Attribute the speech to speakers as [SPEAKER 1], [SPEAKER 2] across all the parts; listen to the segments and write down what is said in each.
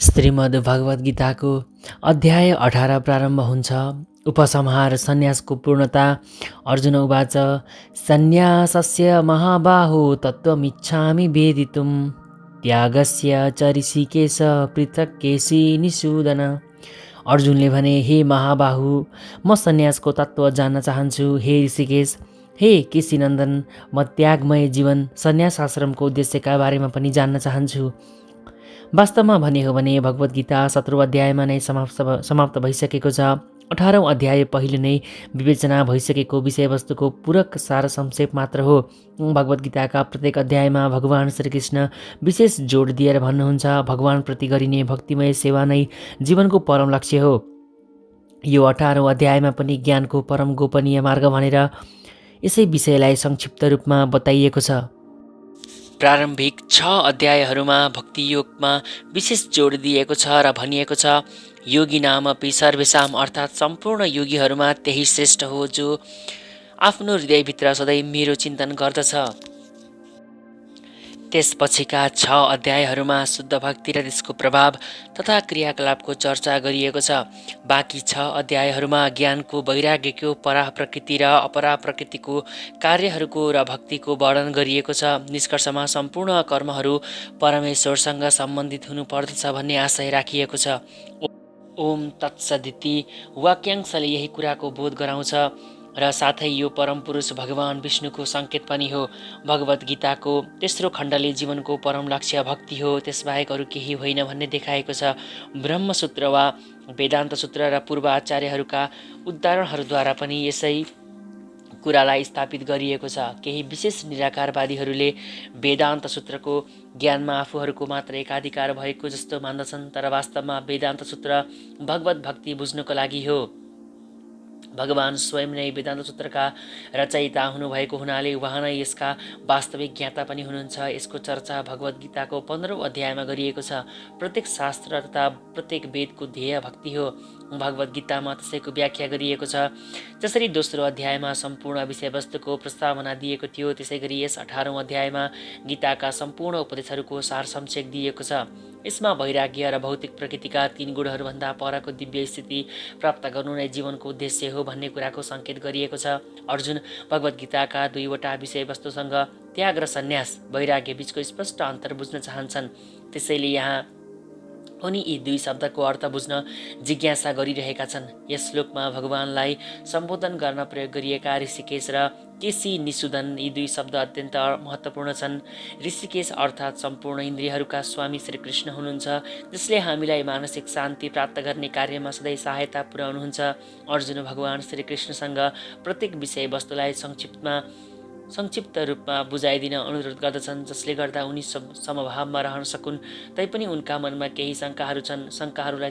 [SPEAKER 1] श्रीमद् भगवद् गीताको अध्याय 18 प्रारम्भ हुन्छ। उपसंहार सन्यासको पूर्णता। अर्जुन उवाच सन्यासस्य महाबाहो तत्त्वमिच्छामि वेदितुं त्यागस्य च ऋषिकेश पृथक् केशी निषूदन। अर्जुनले भने, हे महाबाहु, म सन्यासको तत्त्व जान्न चाहन्छु। हे ऋषिकेश, हे केशीनन्दन, म त्यागमय जीवन सन्यास आश्रमको उद्देश्यका बारेमा पनि जान्न चाहन्छु। वास्तवमा भने हो भने भगवद् गीता 17औं अध्यायमा नै समाप्त भइसकेको छ। 18औं अध्याय पहिले नै विवेचना भइसकेको विषयवस्तुको पूरक सार संक्षेप मात्र हो। भगवद् गीताका प्रत्येक अध्यायमा भगवान श्रीकृष्ण विशेष जोड दिएर भन्नुहुन्छ, भगवानप्रति गरिने भक्तिमय सेवा नै जीवनको परम लक्ष्य हो। यो 18औं अध्यायमा पनि ज्ञानको परम गोपनीय मार्ग भनेर यसै विषयलाई संक्षिप्त रूपमा बताइएको छ। प्रारम्भिक 6 अध्यायहरूमा भक्ति योगमा विशेष जोड दिएको छ र भनिएको छ, योगी नामपि सर्वेषां अर्थात् सम्पूर्ण योगीहरूमा त्यही श्रेष्ठ हो जो आफ्नो हृदयभित्र सधैँ मेरो चिन्तन गर्दछ। त्यसपछिका 6 अध्यायहरूमा शुद्ध भक्ति र त्यसको प्रभाव तथा क्रियाकलापको चर्चा गरिएको छ। बाँकी 6 अध्यायहरूमा ज्ञानको, वैराग्यको, परा प्रकृति र अपरा प्रकृतिको कार्यहरूको र भक्तिको वर्णन गरिएको छ। निष्कर्षमा सम्पूर्ण कर्महरू परमेश्वरसँग सम्बन्धित हुनुपर्दछ भन्ने आशय राखिएको छ। ओम तत्सदिति वाक्यांशले यही कुराको बोध गराउँछ र साथै यो परमपुरुष भगवान विष्णुको सङ्केत पनि हो। भगवद् गीताको तेस्रो खण्डले जीवनको परम लक्ष्य भक्ति हो, त्यसबाहेक अरू केही होइन भन्ने देखाएको छ। ब्रह्मसूत्र वा वेदान्त सूत्र र पूर्व आचार्यहरूका उदाहरणहरूद्वारा पनि यसै कुरालाई स्थापित गरिएको छ। केही विशेष निराकारवादीहरूले वेदान्त सूत्रको ज्ञानमा आफूहरूको मात्र एकाधिकार भएको जस्तो मान्दछन्, तर वास्तवमा वेदान्त सूत्र भगवत भक्ति बुझ्नको लागि हो। भगवान स्वयं नै वेदान्त सूत्रका रचयिता हुनुभएको हुनाले उहाँ नै यसका वास्तविक ज्ञाता पनि हुनुहुन्छ। यसको चर्चा भगवद् गीताको 15औं अध्यायमा गरिएको छ। प्रत्येक शास्त्र तथा प्रत्येक वेदको ध्येय भक्ति हो। भगवद् गीतामा त्यसैको व्याख्या गरिएको छ। जसरी दोस्रो अध्यायमा सम्पूर्ण विषयवस्तुको प्रस्तावना दिएको थियो, त्यसै गरी यस 18औं अध्यायमा गीताका सम्पूर्ण उपदेशहरूको सार संक्षेप दिएको छ। यसमा वैराग्य र भौतिक प्रकृतिका 3 गुणहरूभन्दा परको दिव्य स्थिति प्राप्त गर्नु नै जीवनको उद्देश्य हो भन्ने कुराको सङ्केत गरिएको छ। अर्जुन भगवद् गीताका 2वटा विषयवस्तुसँग त्याग र सन्यास, वैराग्य बीचको स्पष्ट अन्तर बुझ्न चाहन्छन्। त्यसैले यहाँ उनी यी 2 शब्दको अर्थ बुझ्न जिज्ञासा गरिरहेका छन्। यस श्लोकमा भगवानलाई सम्बोधन गर्न प्रयोग गरिएका ऋषिकेश र केशी निषूदन यी 2 शब्द अत्यन्त महत्त्वपूर्ण छन्। ऋषिकेश अर्थात् सम्पूर्ण इन्द्रियहरूका स्वामी श्रीकृष्ण हुनुहुन्छ, जसले हामीलाई मानसिक शान्ति प्राप्त गर्ने कार्यमा सधैँ सहायता पुर्याउनुहुन्छ। अर्जुन भगवान श्रीकृष्णसँग प्रत्येक विषयवस्तुलाई संक्षिप्त रूपमा बुझाइदिन अनुरोध गर्दछन्, जसले गर्दा उनी समभावमा रहन सकुन्। तैपनि उनका मनमा केही शङ्काहरू छन्। शङ्काहरूलाई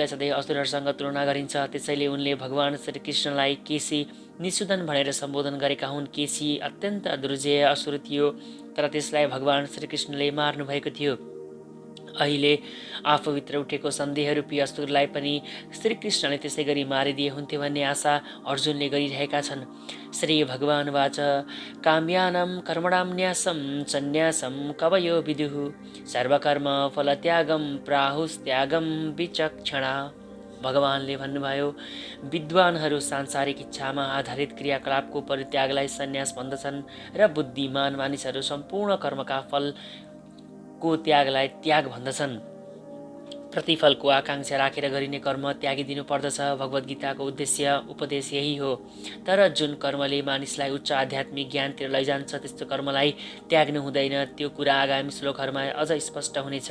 [SPEAKER 1] सधैँ असुरहरूसँग तुलना गरिन्छ। त्यसैले उनले भगवान श्रीकृष्णलाई केशी निषूदन भनेर सम्बोधन गरेका हुन्। केशी अत्यन्त दुर्जेय असुर थियो, तर त्यसलाई भगवान श्रीकृष्णले मार्नुभएको थियो। अहिले आफूभित्र उठेको सन्देहरूपी असुरलाई पनि श्रीकृष्णले त्यसै गरी मारिदिए हुन्थे भन्ने आशा अर्जुनले गरिरहेका छन्। श्री भगवान वाच काम्यानां कर्मणां न्यासं सन्न्यासं कवयो विदुः सर्वकर्म फलत्यागं प्राहुस्त्यागं विचक्षणा। भगवानले भन्नुभयो, विद्वानहरू सांसारिक इच्छामा आधारित क्रियाकलापको परित्यागलाई सन्यास भन्दछन् र बुद्धिमान मानिसहरू सम्पूर्ण कर्मका फलको त्यागलाई त्याग भन्दछन्। प्रतिफलको आकांक्षा राखेर गरिने कर्म त्यागिदिनु पर्दछ। भगवद् गीताको उपदेश यही हो। तर जुन कर्मले मानिसलाई उच्च आध्यात्मिक ज्ञानतिर लैजान्छ, त्यस्तो कर्मलाई त्याग्नु हुँदैन। त्यो कुरा आगामी श्लोकहरूमा अझ स्पष्ट हुनेछ।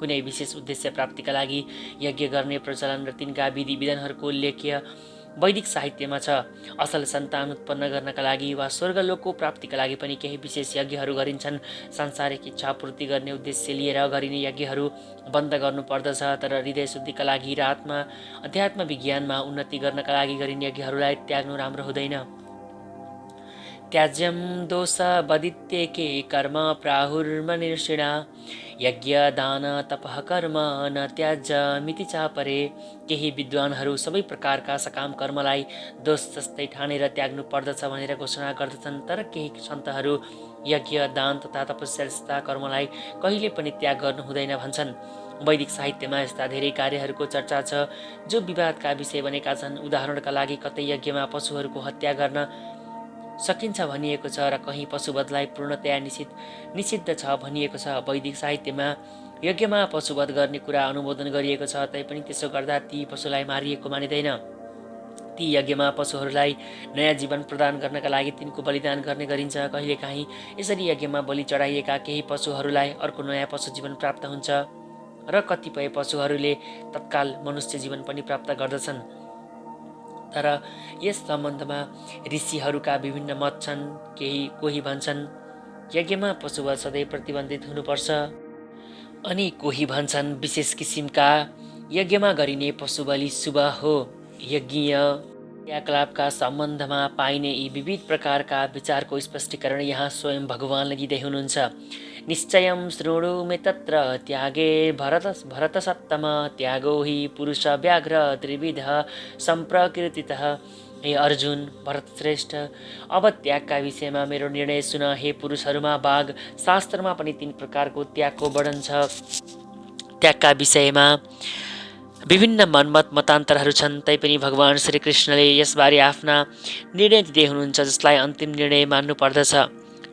[SPEAKER 1] कुनै विशेष उद्देश्य प्राप्तिका लागि यज्ञ गर्ने प्रचलन र तिनका विधि विधानहरूको उल्लेख्य वैदिक साहित्यमा छ। असल सन्तान उत्पन्न गर्नका लागि वा स्वर्गलोकको प्राप्तिका लागि पनि केही विशेष यज्ञहरू गरिन्छन्। सांसारिक इच्छा पूर्ति गर्ने उद्देश्य लिएर गरिने यज्ञहरू बन्द गर्नुपर्दछ, तर हृदय शुद्धिका लागि र अध्यात्म विज्ञानमा उन्नति गर्नका लागि गरिने यज्ञहरूलाई त्याग्नु राम्रो हुँदैन। त्याज्यं दोष बदित्येके कर्म प्राहुर्मनीषिणा यज्ञ दान तपः कर्म न त्याज्यमिति चापरे। केही विद्वानहरू सबै प्रकारका सकाम कर्मलाई दोष जस्तै ठानेर त्याग्नु पर्दछ भनेर घोषणा गर्दछन्, तर केही सन्तहरू यज्ञ दान तथा तपस्या जस्ता कर्मलाई कहिले पनि त्याग गर्नु हुँदैन भन्छन्। वैदिक साहित्यमा यस्ता धेरै कार्यहरूको चर्चा छ जो विवादका विषय बनेका छन्। उदाहरणका लागि कतै यज्ञमा पशुहरूको हत्या गर्न सकिन्छ भनिएको छ र कहीँ पशुवधलाई पूर्णतया निषिद्ध छ भनिएको छ। वैदिक साहित्यमा यज्ञमा पशुवध गर्ने कुरा अनुमोदन गरिएको छ, तैपनि त्यसो गर्दा ती पशुलाई मारिएको मानिँदैन। ती यज्ञमा पशुहरूलाई नयाँ जीवन प्रदान गर्नका लागि तिनको बलिदान गर्ने गरिन्छ। कहिलेकाहीँ यसरी यज्ञमा बलि चढाइएका केही पशुहरूलाई अर्को नयाँ पशु जीवन प्राप्त हुन्छ र कतिपय पशुहरूले तत्काल मनुष्य जीवन पनि प्राप्त गर्दछन्। तर यस सम्बन्धमा ऋषिहरूका विभिन्न मत छन्। कोही भन्छन् यज्ञमा पशुवध सधैँ प्रतिबन्धित हुनुपर्छ, अनि कोही भन्छन् विशेष किसिमका यज्ञमा गरिने पशु बलि शुभ हो। यज्ञीय क्रियाकलापका सम्बन्धमा पाइने यी विविध प्रकारका विचारको स्पष्टीकरण यहाँ स्वयं भगवानले दिँदै हुनुहुन्छ। निश्चयं शृणु मे तत्र त्यागे भरतसत्तम त्यागो हि पुरुष व्याघ्र त्रिविधः सम्प्रकृतितः। हे अर्जुन, भरत श्रेष्ठ, अब त्यागका विषयमा मेरो निर्णय सुन। हे पुरुषहरूमा बाघ, शास्त्रमा पनि 3 प्रकारको त्यागको वर्णन छ। त्यागका विषयमा विभिन्न मनमत मतान्तरहरू छन्, तैपनि भगवान श्रीकृष्णले यसबारे आफ्ना निर्णय दिँदै हुनुहुन्छ, जसलाई अन्तिम निर्णय मान्नु पर्दछ।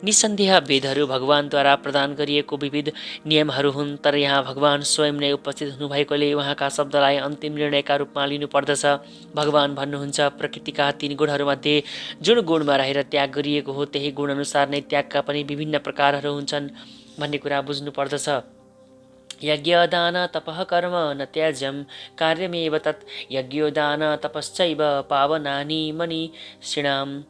[SPEAKER 1] निसन्देह वेदहरू भगवानद्वारा प्रदान गरिएको विविध नियमहरू हुन्, तर यहाँ भगवान स्वयं नै उपस्थित हुनुभएकोले उहाँका शब्दलाई अन्तिम निर्णयका रूपमा लिनु पर्दछ। भगवान भन्नुहुन्छ, प्रकृतिका 3 गुणहरूमध्ये जुन गुणमा रहेर त्याग गरिएको हो त्यही गुणअनुसार नै त्यागका पनि विभिन्न प्रकारहरू हुन्छन् भन्ने कुरा बुझ्नु पर्दछ। यज्ञदान तपः कर्म न त्याज्यं कार्यमेव तत् यज्ञोदान तपश्चैव पावनानि मनीषिणाम्।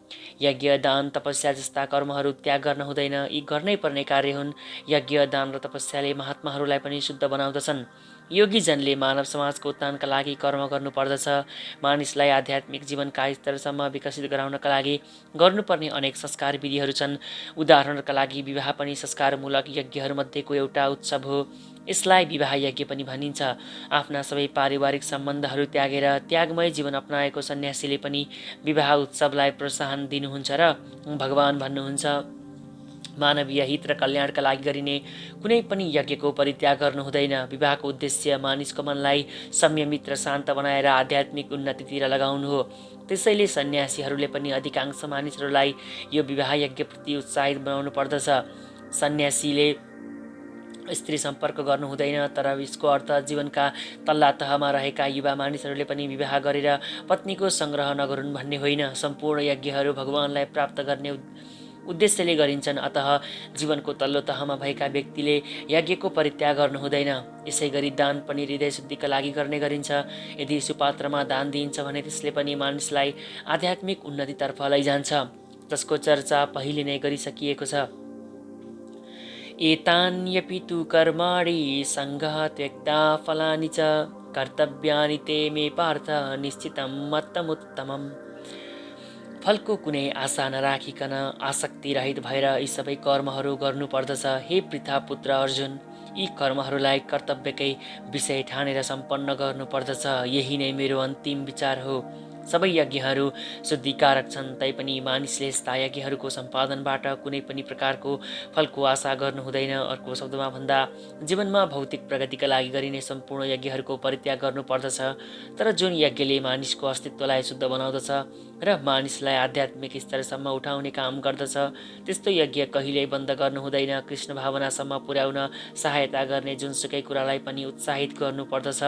[SPEAKER 1] यज्ञ, दान, तपस्या जस्ता कर्महरू त्याग गर्न हुँदैन, यी गर्नै पर्ने कार्य हुन्। यज्ञ, दान र तपस्याले महात्माहरूलाई पनि शुद्ध बनाउँदछन्। योगीजनले मानव समाजको उत्थानका लागि कर्म गर्नुपर्दछ। मानिसलाई आध्यात्मिक जीवनका स्तरसम्म विकसित गराउनका लागि गर्नुपर्ने अनेक संस्कार विधिहरू छन्। उदाहरणका लागि विवाह पनि संस्कारमूलक यज्ञहरूमध्येको एउटा उत्सव हो। यसलाई विवाह यज्ञ पनि भनिन्छ। आफ्ना सबै पारिवारिक सम्बन्धहरू त्यागेर त्यागमय जीवन अपनाएको सन्यासीले पनि विवाह उत्सवलाई प्रोत्साहन दिनुहुन्छ र भगवान भन्नुहुन्छ, मानवीय हित र कल्याणका लागि गरिने कुनै पनि यज्ञको परित्याग गर्नु हुँदैन। विवाहको उद्देश्य मानिसको मनलाई संयमित र शान्त बनाएर आध्यात्मिक उन्नतितिर लगाउनु हो। त्यसैले सन्यासीहरूले पनि अधिकांश मानिसहरूलाई यो विवाह यज्ञप्रति उत्साहित बनाउनु पर्दछ। सन्यासीले स्त्री सम्पर्क गर्नु हुँदैन, तर यसको अर्थ जीवनका तल्ला तहमा रहेका युवा मानिसहरूले पनि विवाह गरेर पत्नीको सङ्ग्रह नगरून् भन्ने होइन। सम्पूर्ण यज्ञहरू भगवानलाई प्राप्त गर्ने उद्देश्यले गरिन्छन्, अतः जीवनको तल्लो तहमा भएका व्यक्तिले यज्ञको परित्याग गर्नु हुँदैन। यसै गरी दान पनि हृदय शुद्धिका लागि गर्ने गरिन्छ। यदि सुपात्रमा दान दिइन्छ भने त्यसले पनि मानिसलाई आध्यात्मिक उन्नतितर्फ लैजान्छ, जसको चर्चा पहिले नै गरिसकिएको छ। एतान्यपि तु कर्माणि सङ्गः त्यक्ता फलानि च कर्तव्यानि ते मे पार्थ निश्चितं मत्तमुत्तमम्। फलको कुनै आशा नराखिकन आसक्ति रहित भएर यी सबै कर्महरू गर्नुपर्दछ। हे पृथा पुत्र अर्जुन, यी कर्महरूलाई कर्तव्यकै विषय ठानेर सम्पन्न गर्नुपर्दछ। यही नै मेरो अन्तिम विचार हो। सबै यज्ञहरू शुद्धिकारक छन्, तैपनि मानिसले यस्ता यज्ञहरूको सम्पादनबाट कुनै पनि प्रकारको फलको आशा गर्नु हुँदैन। अर्को शब्दमा भन्दा जीवनमा भौतिक प्रगतिका लागि गरिने सम्पूर्ण यज्ञहरूको परित्याग गर्नुपर्दछ। तर जुन यज्ञले मानिसको अस्तित्वलाई शुद्ध बनाउँदछ र मानिसलाई आध्यात्मिक स्तरसम्म उठाउने काम गर्दछ, त्यस्तो यज्ञ कहिल्यै बन्द गर्नु हुँदैन। कृष्ण भावनासम्म पुर्याउन सहायता गर्ने जुनसुकै कुरालाई पनि उत्साहित गर्नुपर्दछ।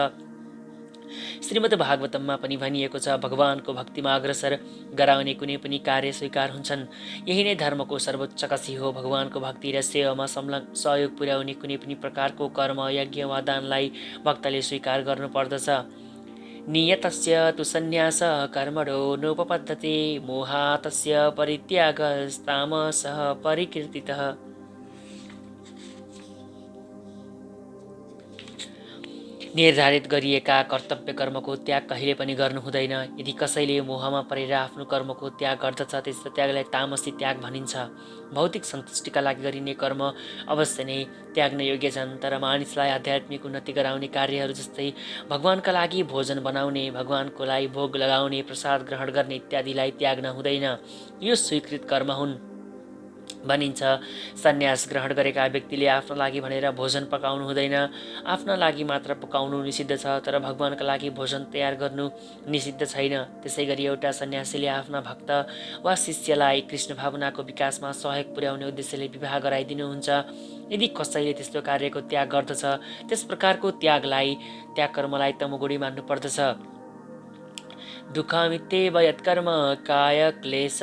[SPEAKER 1] श्रीमद् भागवतममा पनि भनिएको छ, भगवानको भक्तिमा अग्रसर गराउने कुनै पनि कार्य स्वीकार हुन्छन्। यही नै धर्मको सर्वोच्च कसी हो। भगवानको भक्ति र सेवामा सहयोग पुर्याउने कुनै पनि प्रकारको कर्म, यज्ञ वा दानलाई भक्तले स्वीकार गर्नुपर्दछ। नियतस्य तु सन्न्यास कर्मणो नोपपद्यते मोहातस्य परित्यागस्तामसः परिकीर्तितः। निर्धारित गरिएका कर्तव्य कर्मको त्याग कहिले पनि गर्नु हुँदैन। यदि कसैले मोहमा परेर आफ्नो कर्मको त्याग गर्दछ, त्यस्तो त्यागलाई तामसी त्याग भनिन्छ। भौतिक सन्तुष्टिका लागि गरिने कर्म अवश्य नै त्याग्न योग्य छन्, तर मानिसलाई आध्यात्मिक उन्नति गराउने कार्यहरू जस्तै भगवानका लागि भोजन बनाउने, भगवानको लागि भोग लगाउने, प्रसाद ग्रहण गर्ने इत्यादिलाई त्याग्न हुँदैन। यो स्वीकृत कर्म हुन्। भनिन्छ। सन्यास ग्रहण गरेका व्यक्तिले आफ्नो लागि भनेर भोजन पकाउनु हुँदैन। आफ्ना लागि मात्र पकाउनु निषिद्ध छ, तर भगवानका लागि भोजन तयार गर्नु निषिद्ध छैन। त्यसै गरी एउटा सन्यासीले आफ्ना भक्त वा शिष्यलाई कृष्ण भावनाको विकासमा सहयोग पुर्याउने उद्देश्यले विवाह गराइदिनुहुन्छ। यदि कसैले त्यस्तो कार्यको त्याग गर्दछ, त्यस प्रकारको त्याग कर्मलाई तमोगुणी मान्नु पर्दछ। दुःखमित्येव यत्कर्म काय क्लेश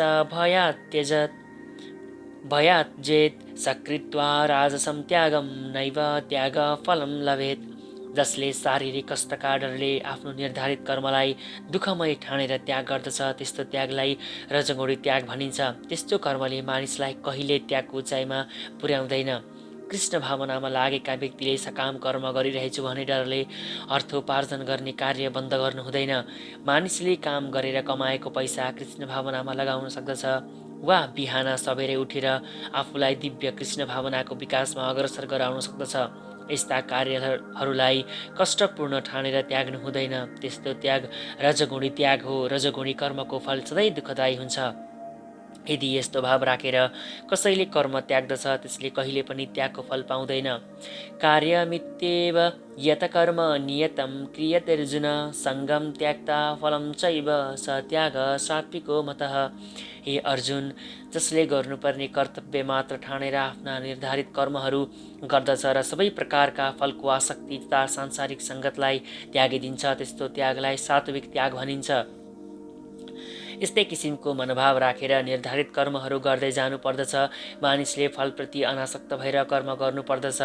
[SPEAKER 1] भयात् जेत सकृत्वा राजसं त्यागम नैव त्याग फलम लभेत। जसले शारीरिक कष्टका डरले आफ्नो निर्धारित कर्मलाई दुःखमय ठानेर त्याग गर्दछ, त्यस्तो त्यागलाई रजगुणी त्याग भनिन्छ। त्यस्तो कर्मले मानिसलाई कहिले त्यागको उचाइमा पुर्याउँदैन। कृष्ण भावनामा लागेका व्यक्तिले सकाम कर्म गरिरहेछु भन्ने डरले अर्थोपार्जन गर्ने कार्य बन्द गर्नु हुँदैन। मानिसले काम गरेर कमाएको पैसा कृष्ण भावनामा लगाउन सक्दछ वा बिहान सबेरै उठेर आफूलाई दिव्य कृष्ण भावनाको विकासमा अग्रसर गराउन सक्दछ। यस्ता कार्यहरूलाई कष्टपूर्ण ठानेर त्याग्नु हुँदैन। त्यस्तो त्याग रजगुणी त्याग हो। रजगुणी कर्मको फल सधैँ दुःखदायी हुन्छ। यदि यस्तो भाव राखेर कसैले कर्म त्याग्दछ, त्यसले कहिले पनि त्यागको फल पाउँदैन। कार्यमित्येव यत कर्म नियतं क्रियते अर्जुन सङ्गम त्यक्ता फलं चैव स त्याग सात्विको मतः। हे अर्जुन, जसले गर्नुपर्ने कर्तव्य मात्र ठानेर आफ्ना निर्धारित कर्महरू गर्दछ र सबै प्रकारका फलको आसक्ति तथा सांसारिक सङ्गतलाई त्यागिदिन्छ, त्यस्तो त्यागलाई सात्विक त्याग भनिन्छ। यस्तै किसिमको मनोभाव राखेर निर्धारित कर्महरू गर्दै जानुपर्दछ। मानिसले फलप्रति अनासक्त भएर कर्म गर्नुपर्दछ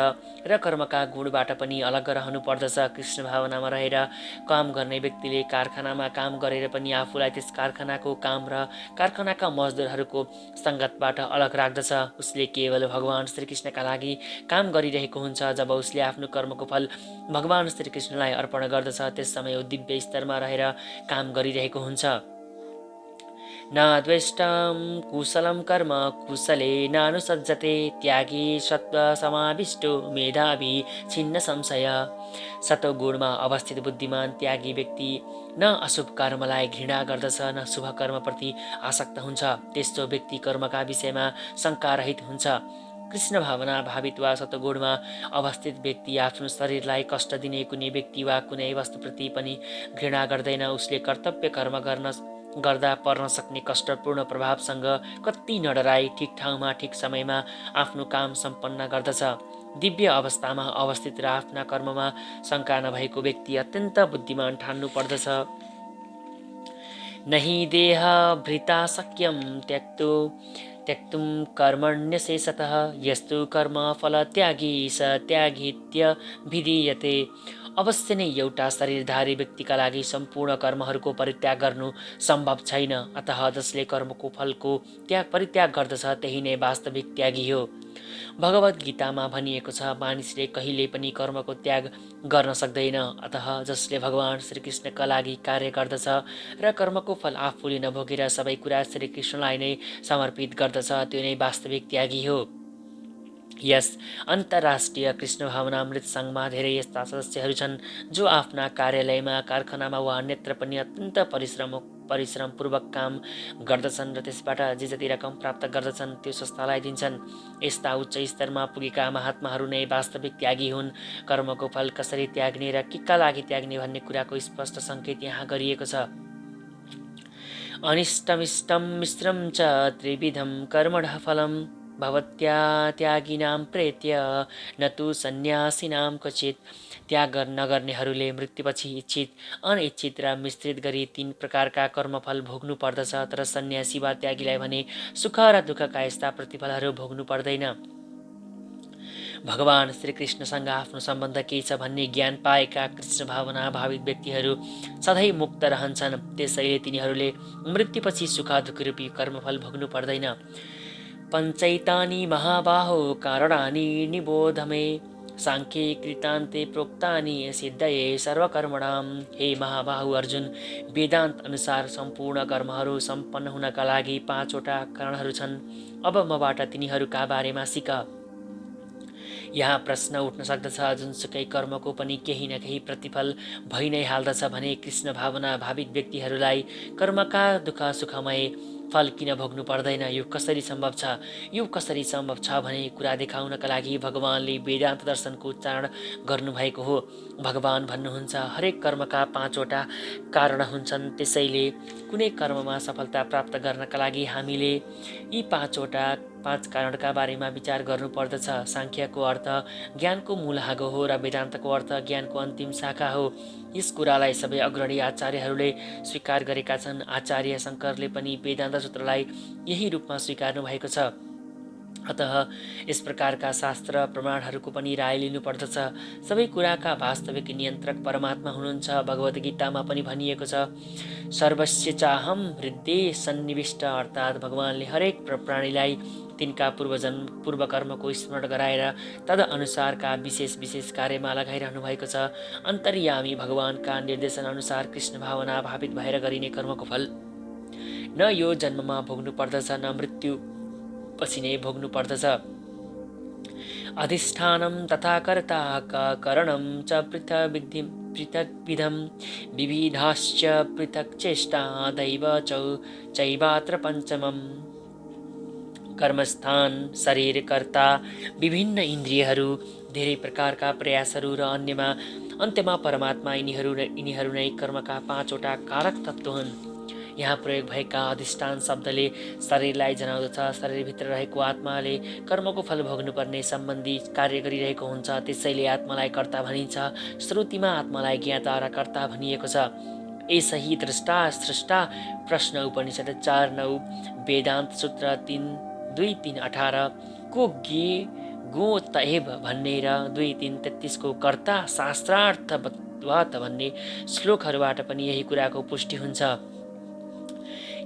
[SPEAKER 1] र कर्मका गुणबाट पनि अलग रहनु पर्दछ। कृष्ण भावनामा रहेर काम गर्ने व्यक्तिले कारखानामा काम गरेर पनि आफूलाई त्यस कारखानाको काम र कारखानाका मजदुरहरूको सङ्गतबाट अलग राख्दछ। उसले केवल भगवान श्रीकृष्णका लागि काम गरिरहेको हुन्छ। जब उसले आफ्नो कर्मको फल भगवान श्रीकृष्णलाई अर्पण गर्दछ, त्यस समय ऊ दिव्य स्तरमा रहेर काम गरिरहेको हुन्छ। न द्वेष्टं कुशलं कर्म कुशले नानुसज्जते त्यागी सत्त्वसमाविष्टो मेधावी छिन्न संशय। सत्वगुणमा अवस्थित बुद्धिमान त्यागी व्यक्ति न अशुभ कर्मलाई घृणा गर्दछ, न शुभ कर्मप्रति आसक्त हुन्छ। त्यस्तो व्यक्ति कर्मका विषयमा शङ्कारहित हुन्छ। कृष्ण भावना भावित वा सत्वगुणमा अवस्थित व्यक्ति आफ्नो शरीरलाई कष्ट दिने कुनै व्यक्ति वा कुनै वस्तुप्रति पनि घृणा गर्दैन। उसले कर्तव्य कर्म गर्दा पर्न सक्ने कष्टपूर्ण प्रभावसँग कति नडराई ठिक ठाउँमा ठिक समयमा आफ्नो काम सम्पन्न गर्दछ। दिव्य अवस्थामा अवस्थित र आफ्ना कर्ममा शङ्का नभएको व्यक्ति अत्यन्त बुद्धिमान ठान्नु पर्दछ। नहि देह भृता शक्यं त्यक्तुं कर्मण्यशेषतः यस्तु कर्म फल त्यागी स त्यागीत्य भिधीयते। अवश्य नै एउटा शरीरधारी व्यक्तिका लागि सम्पूर्ण कर्महरूको परित्याग गर्नु सम्भव छैन। अतः जसले कर्मको फलको परित्याग गर्दछ, त्यही नै वास्तविक त्यागी हो। भगवद् गीतामा भनिएको छ, मानिसले कहिले पनि कर्मको त्याग गर्न सक्दैन। अतः जसले भगवान श्रीकृष्णका लागि कार्य गर्दछ र कर्मको फल आफूले नभोगेर सबै कुरा श्रीकृष्णलाई नै समर्पित गर्दछ, त्यो नै वास्तविक त्यागी हो। यस अन्तर्राष्ट्रिय कृष्ण भावनामृत सङ्घमा धेरै यस्ता सदस्यहरू छन् जो आफ्ना कार्यालयमा, कारखानामा वा अन्यत्र पनि अत्यन्त परिश्रमपूर्वक काम गर्दछन् र त्यसबाट जे जति रकम प्राप्त गर्दछन् त्यो संस्थालाई दिन्छन्। यस्ता उच्च स्तरमा पुगेका महात्माहरू नै वास्तविक त्यागी हुन्। कर्मको फल कसरी त्याग्ने र केका लागि त्याग्ने भन्ने कुराको स्पष्ट सङ्केत यहाँ गरिएको छ। अनिष्टमिष्टं मिश्रं च त्रिविधं कर्मणः फलं भवत्या त्यागिनां प्रेत्य न तु सन्यासिनां क्वचित्। त्याग नगर्नेहरूले मृत्युपछि इच्छित, अनिच्छित र मिश्रित गरी 3 प्रकारका कर्मफल भोग्नु पर्दछ। तर सन्यासी वा त्यागीलाई भने सुख र दुःखका यस्ता प्रतिफलहरू भोग्नु पर्दैन। भगवान श्रीकृष्णसँग आफ्नो सम्बन्ध के छ भन्ने ज्ञान पाएका कृष्ण भावना भावित व्यक्तिहरू सधैँ मुक्त रहन्छन्। त्यसैले तिनीहरूले मृत्युपछि सुख दुःख रूपी कर्मफल भोग्नु पर्दैन। पञ्चैतानि महाबाहो कारणानि निबोध मे सांख्ये कृतान्ते प्रोक्तानि सिद्धये सर्वकर्मणां। हे महाबाहु अर्जुन, वेदान्त अनुसार सम्पूर्ण कर्महरू सम्पन्न हुनका लागि 5 वटा कारणहरू छन्। अब मबाट तिनीहरूका बारेमा सिक। यहाँ प्रश्न उठ्न सक्दछ, जुनसुकै कर्मको पनि केही न केही प्रतिफल भइ नै हाल्दछ भने कृष्ण भावना भावित व्यक्तिहरूलाई कर्मका दुःख सुखमय फल किन भोग्नु पर्दैन, यो कसरी सम्भव छ? यो कसरी सम्भव छ भन्ने कुरा देखाउनका लागि भगवानले वेदान्त दर्शनको उच्चारण गर्नुभएको हो। भगवान भन्नुहुन्छ हरेक कर्मका 5 वटा कारण हुन्छन्, त्यसैले कुनै कर्ममा सफलता प्राप्त गर्नका लागि हामीले यी 5 कारणका बारेमा विचार गर्नुपर्दछ। सांख्यको अर्थ ज्ञानको मूल हाँगो हो र वेदान्तको अर्थ ज्ञानको अन्तिम शाखा हो। यस कुरालाई सबै अग्रणी आचार्यहरूले स्वीकार गरेका छन्। आचार्य शङ्करले पनि वेदान्त सूत्रलाई यही रूपमा स्वीकार्नु भएको छ। अतः यस प्रकारका शास्त्र प्रमाणहरूको पनि राय लिनुपर्दछ। सबै कुराका वास्तविक नियन्त्रक परमात्मा हुनुहुन्छ। भगवद् गीतामा पनि भनिएको छ, सर्वस्य चाहम हृदय सन्निविष्ट, अर्थात् भगवानले हरेक प्राणीलाई तिनका पूर्व कर्मको स्मरण गराएर तदअनुसारका विशेष कार्यमा लगाइरहनु भएको छ। अन्तर्यामी भगवानका निर्देशन अनुसार कृष्ण भावना भावित भएर गरिने कर्मको फल न यो जन्ममा भोग्नु पर्दछ, न मृत्यु पछि नै भोग्नु पर्दछ। अधिष्ठानं तथा कर्ता करणं च पृथक् विधं विविधाश्च पृथक् चेष्टा दैव चैवात्र पञ्चमम्। कर्मस्थान, शरीर, कर्ता, विभिन्न इन्द्रियहरू, धेरै प्रकारका प्रयासहरू र अन्त्यमा परमात्मा, यिनीहरू नै कर्मका 5 वटा कारक तत्त्व हुन्। यहाँ प्रयोग भएका अधिष्ठान शब्दले शरीरलाई जनाउँदछ। शरीरभित्र रहेको आत्माले कर्मको फल भोग्नुपर्ने सम्बन्धी कार्य गरिरहेको हुन्छ, त्यसैले आत्मालाई कर्ता भनिन्छ। श्रुतिमा आत्मालाई ज्ञाता र कर्ता भनिएको छ। यसै द्रष्टा स्रष्टा प्रश्न उपनिषद 4:9, वेदान्त सूत्र 3:2-3:18 को गे गो तएब भन्ने र 2:3-33 को कर्ता शास्त्रार्थवत् भन्ने श्लोकहरूबाट पनि यही कुराको पुष्टि हुन्छ।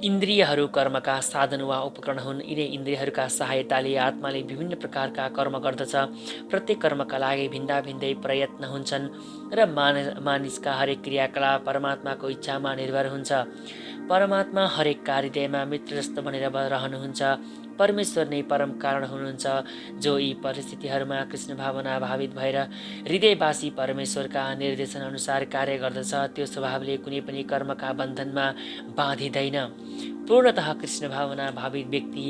[SPEAKER 1] इन्द्रियहरू कर्मका साधन वा उपकरण हुन्। यिनै इन्द्रियहरूका सहायताले आत्माले विभिन्न प्रकारका कर्म गर्दछ। प्रत्येक कर्मका लागि भिन्दै प्रयत्न हुन्छन् र मानिसका हरेक क्रियाकलाप परमात्माको इच्छामा निर्भर हुन्छ। परमात्मा हरेक कार्यमा मित्र जस्तो बनेर रहनुहुन्छ। परमेश्वर नै परम कारण हुनुहुन्छ, जो यी परिस्थितिहरूमा कृष्ण भावना भावित भएर हृदयवासी परमेश्वरका निर्देशन अनुसार कार्य गर्दछ। त्यो स्वभावले कुनै पनि कर्मका बन्धनमा बाँधिँदैन। पूर्णतः कृष्ण भावना भावित व्यक्ति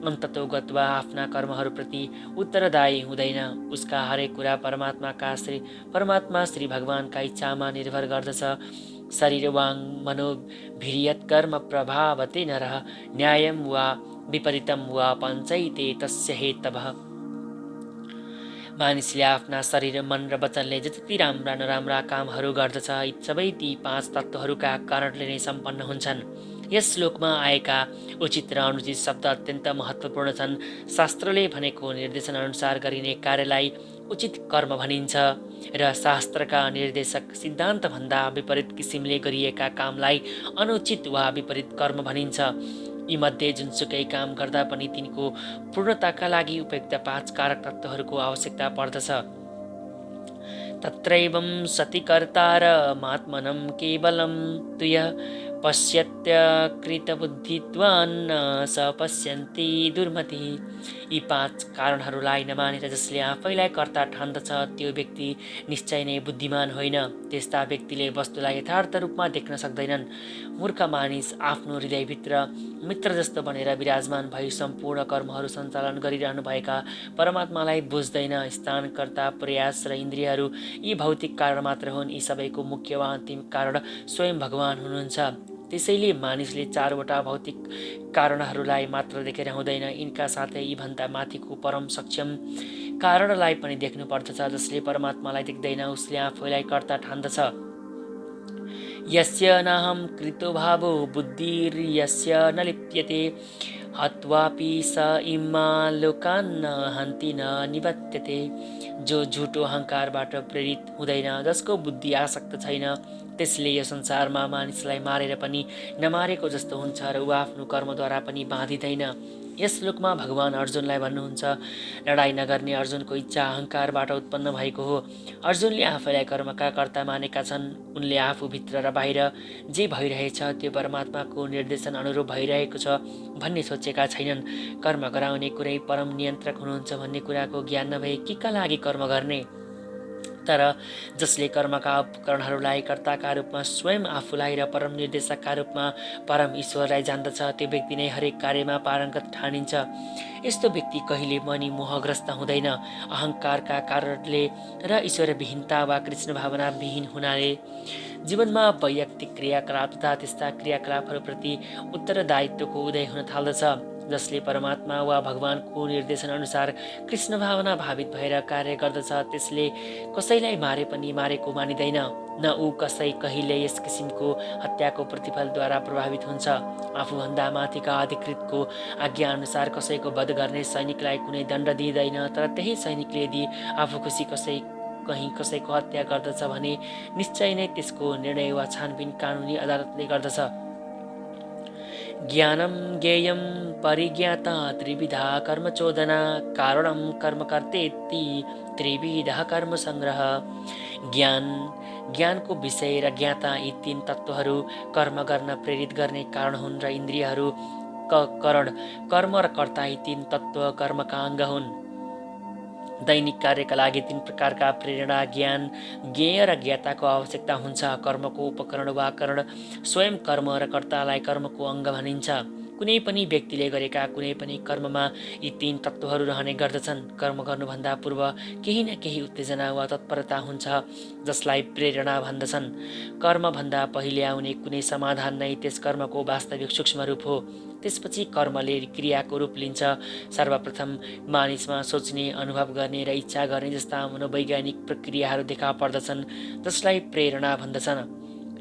[SPEAKER 1] अन्ततोगत वा आफ्ना कर्महरूप्रति उत्तरदायी हुँदैन। उसका हरेक कुरा परमात्मा श्री भगवानका इच्छामा निर्भर गर्दछ। शरीर वाङ मनोभिर्यत् कर्म प्रभावते नरः न्यायं वा विपरीतं वा पञ्चैते तस्य हेतवः। मानिसले आफ्ना शरीर, मन र वचनले जति राम्रा नराम्रा कामहरू गर्दछ, यी सबै ती 5 तत्त्वहरूका कारणले नै सम्पन्न हुन्छन्। यस श्लोकमा आएका उचित र अनुचित शब्द अत्यन्त महत्त्वपूर्ण छन्। शास्त्रले भनेको निर्देशन अनुसार गरिने कार्यलाई उचित कर्म भनिन्छ र शास्त्रका निर्देशक सिद्धान्तभन्दा विपरीत किसिमले गरिएका कामलाई अनुचित वा विपरीत कर्म भनिन्छ। यीमध्ये जुनसुकै काम गर्दा पनि तिनको पूर्णताका लागि उपयुक्त 5 कारक तत्त्वहरूको आवश्यकता पर्दछ। तत्रैवं सति कर्तारमात्मनं केवलं तुय पश्यत्य कृतबुद्धित्वान् स पश्यन्ति दुर्मति। यी 5 कारणहरूलाई नमानेर जसले आफैलाई कर्ता ठान्दछ, त्यो व्यक्ति निश्चय नै बुद्धिमान होइन। त्यस्ता व्यक्तिले वस्तुलाई यथार्थ रूपमा देख्न सक्दैनन्। मूर्ख मानिस आफ्नो हृदयभित्र मित्र जस्तो बनेर विराजमान भई सम्पूर्ण कर्महरू सञ्चालन गरिरहनु भएका परमात्मालाई बुझ्दैन। स्थान, कर्ता, प्रयास र इन्द्रियहरू यी भौतिक कारण मात्र हुन्। यी सबैको मुख्य वा अन्तिम कारण स्वयं भगवान हुनुहुन्छ। त्यसैले मानिसले 4 वटा भौतिक कारणहरूलाई मात्र देखेर हुँदैन। यिनका साथै यी भन्दा माथिको परम सक्षम कारणलाई पनि देख्नु पर्दछ। जसले परमात्मालाई देख्दैन, उसले आफैलाई कर्ता ठान्दछ। यस्य नाहं कृतो भावो बुद्धिर्यस्य न लिप्यते हत्वापि स इमा लोकान् हन्ति न निबध्यते। जो झुटो अहङ्कारबाट प्रेरित हुँदैन, जसको बुद्धि आसक्त छैन, त्यसले यो संसारमा मानिसलाई मारेर पनि नमारेको जस्तो हुन्छ र ऊ आफ्नो कर्मद्वारा पनि बाँधिँदैन। यस श्लोकमा भगवान अर्जुनलाई भन्नुहुन्छ, लडाईँ नगर्ने अर्जुनको इच्छा अहङ्कारबाट उत्पन्न भएको हो। अर्जुनले आफैलाई कर्मका कर्ता मानेका छन्। उनले आफूभित्र र बाहिर जे भइरहेछ त्यो परमात्माको निर्देशन अनुरूप भइरहेको छ भन्ने सोचेका छैनन्। कर्म गराउने कुनै परम नियन्त्रक हुनुहुन्छ भन्ने कुराको ज्ञान नभए के का लागि कर्म गर्ने? तर जसले कर्मका उपकरणहरूलाई कर्ताका रूपमा स्वयं आफूलाई र परम निर्देशकका रूपमा परम ईश्वरलाई जान्दछ त्यो व्यक्ति नै हरेक कार्यमा पारङ्गत ठानिन्छ। यस्तो व्यक्ति कहिले पनि मोहग्रस्त हुँदैन। अहङ्कारका कारणले र ईश्वरविहीनता वा कृष्ण भावना विहीन हुनाले जीवनमा वैयक्तिक क्रियाकलाप तथा त्यस्ता क्रियाकलापहरूप्रति उत्तरदायित्वको उदय हुन थाल्दछ। जसले परमात्मा वा भगवानको निर्देशन अनुसार कृष्ण भावना भावित भएर कार्य गर्दछ त्यसले कसैलाई मारे पनि मारेको मानिँदैन, न ऊ कहिले यस किसिमको हत्याको प्रतिफलद्वारा प्रभावित हुन्छ। आफूभन्दा माथिका अधिकृतको आज्ञा अनुसार कसैको वध गर्ने सैनिकलाई कुनै दण्ड दिइँदैन, तर त्यही सैनिकले यदि आफू खुसी कहीँ कसैको हत्या गर्दछ भने निश्चय नै त्यसको निर्णय वा छानबिन कानुनी अदालतले गर्दछ। ज्ञानम ज्ञेयम परिज्ञाता त्रिविधा कर्मचोदना कारणम कर्मकर्तेति त्रिविधा कर्म संग्रह। ज्ञानको विषय र ज्ञाता यी तीन तत्त्वहरू कर्म गर्न प्रेरित गर्ने कारण हुन् र इन्द्रियहरू करण कर्म र कर्ता यी तीन तत्त्व कर्मका अङ्ग हुन्। दैनिक कार्यका लागि तीन प्रकारका प्रेरणा ज्ञान ज्ञेय र ज्ञाताको आवश्यकता हुन्छ। कर्मको उपकरण वा करण स्वयं कर्म र कर्तालाई कर्मको अङ्ग भनिन्छ। कुनै पनि व्यक्तिले गरेका कुनै पनि कर्ममा यी तीन तत्त्वहरू रहने गर्दछन्। कर्म गर्नुभन्दा पूर्व केही न केही उत्तेजना वा तत्परता हुन्छ जसलाई प्रेरणा भन्दछन्। कर्मभन्दा पहिले आउने कुनै समाधान नै त्यस कर्मको वास्तविक सूक्ष्म रूप हो। त्यसपछि कर्मले क्रियाको रूप लिन्छ। सर्वप्रथम मानिसमा सोच्ने, अनुभव गर्ने र इच्छा गर्ने जस्ता मनोवैज्ञानिक प्रक्रियाहरू देखा पर्दछन् जसलाई प्रेरणा भन्दछन्।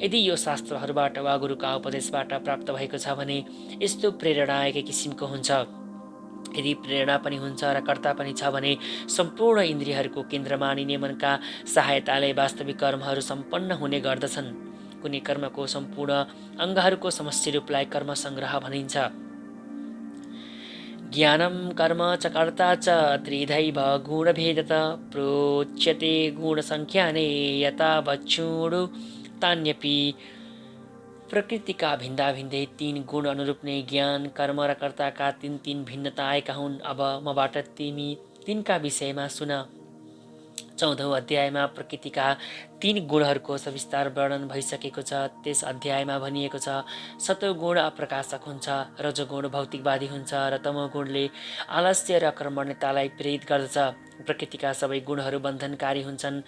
[SPEAKER 1] यदि यो शास्त्रहरूबाट वा गुरुका उपदेशबाट प्राप्त भएको छ भने यस्तो प्रेरणा एकै किसिमको हुन्छ। यदि प्रेरणा पनि हुन्छ र कर्ता पनि छ भने सम्पूर्ण इन्द्रियहरूको केन्द्र मानिने मनका सहायताले वास्तविक कर्महरू सम्पन्न हुने गर्दछन्। कुनै कर्मको सम्पूर्ण अङ्गहरूको समष्टि रूपलाई कर्म संग्रह भनिन्छ। ज्ञानम कर्म च कर्ता च त्रिधैव गुणभेदत प्रोच्यते गुणसङ्ख्याने यता बच्छुडु तान्यपि। प्रकृतिका भिन्दा भिन्दै तीन गुण अनुरूप नै ज्ञान कर्म र कर्ताका तीन भिन्नता आएका हुन्। अब मबाट तिमी तिनका विषयमा सुन। 14औं अध्यायमा प्रकृतिका तीन गुणहरूको सविस्तार वर्णन भइसकेको छ। त्यस अध्यायमा भनिएको छ सतोगुण अप्रकाशक हुन्छ, रजोगुण भौतिकवादी हुन्छ र तमोगुणले आलस्य र कर्मण्यतालाई प्रेरित गर्दछ। प्रकृतिका सबै गुणहरू बन्धनकारी हुन्छन्।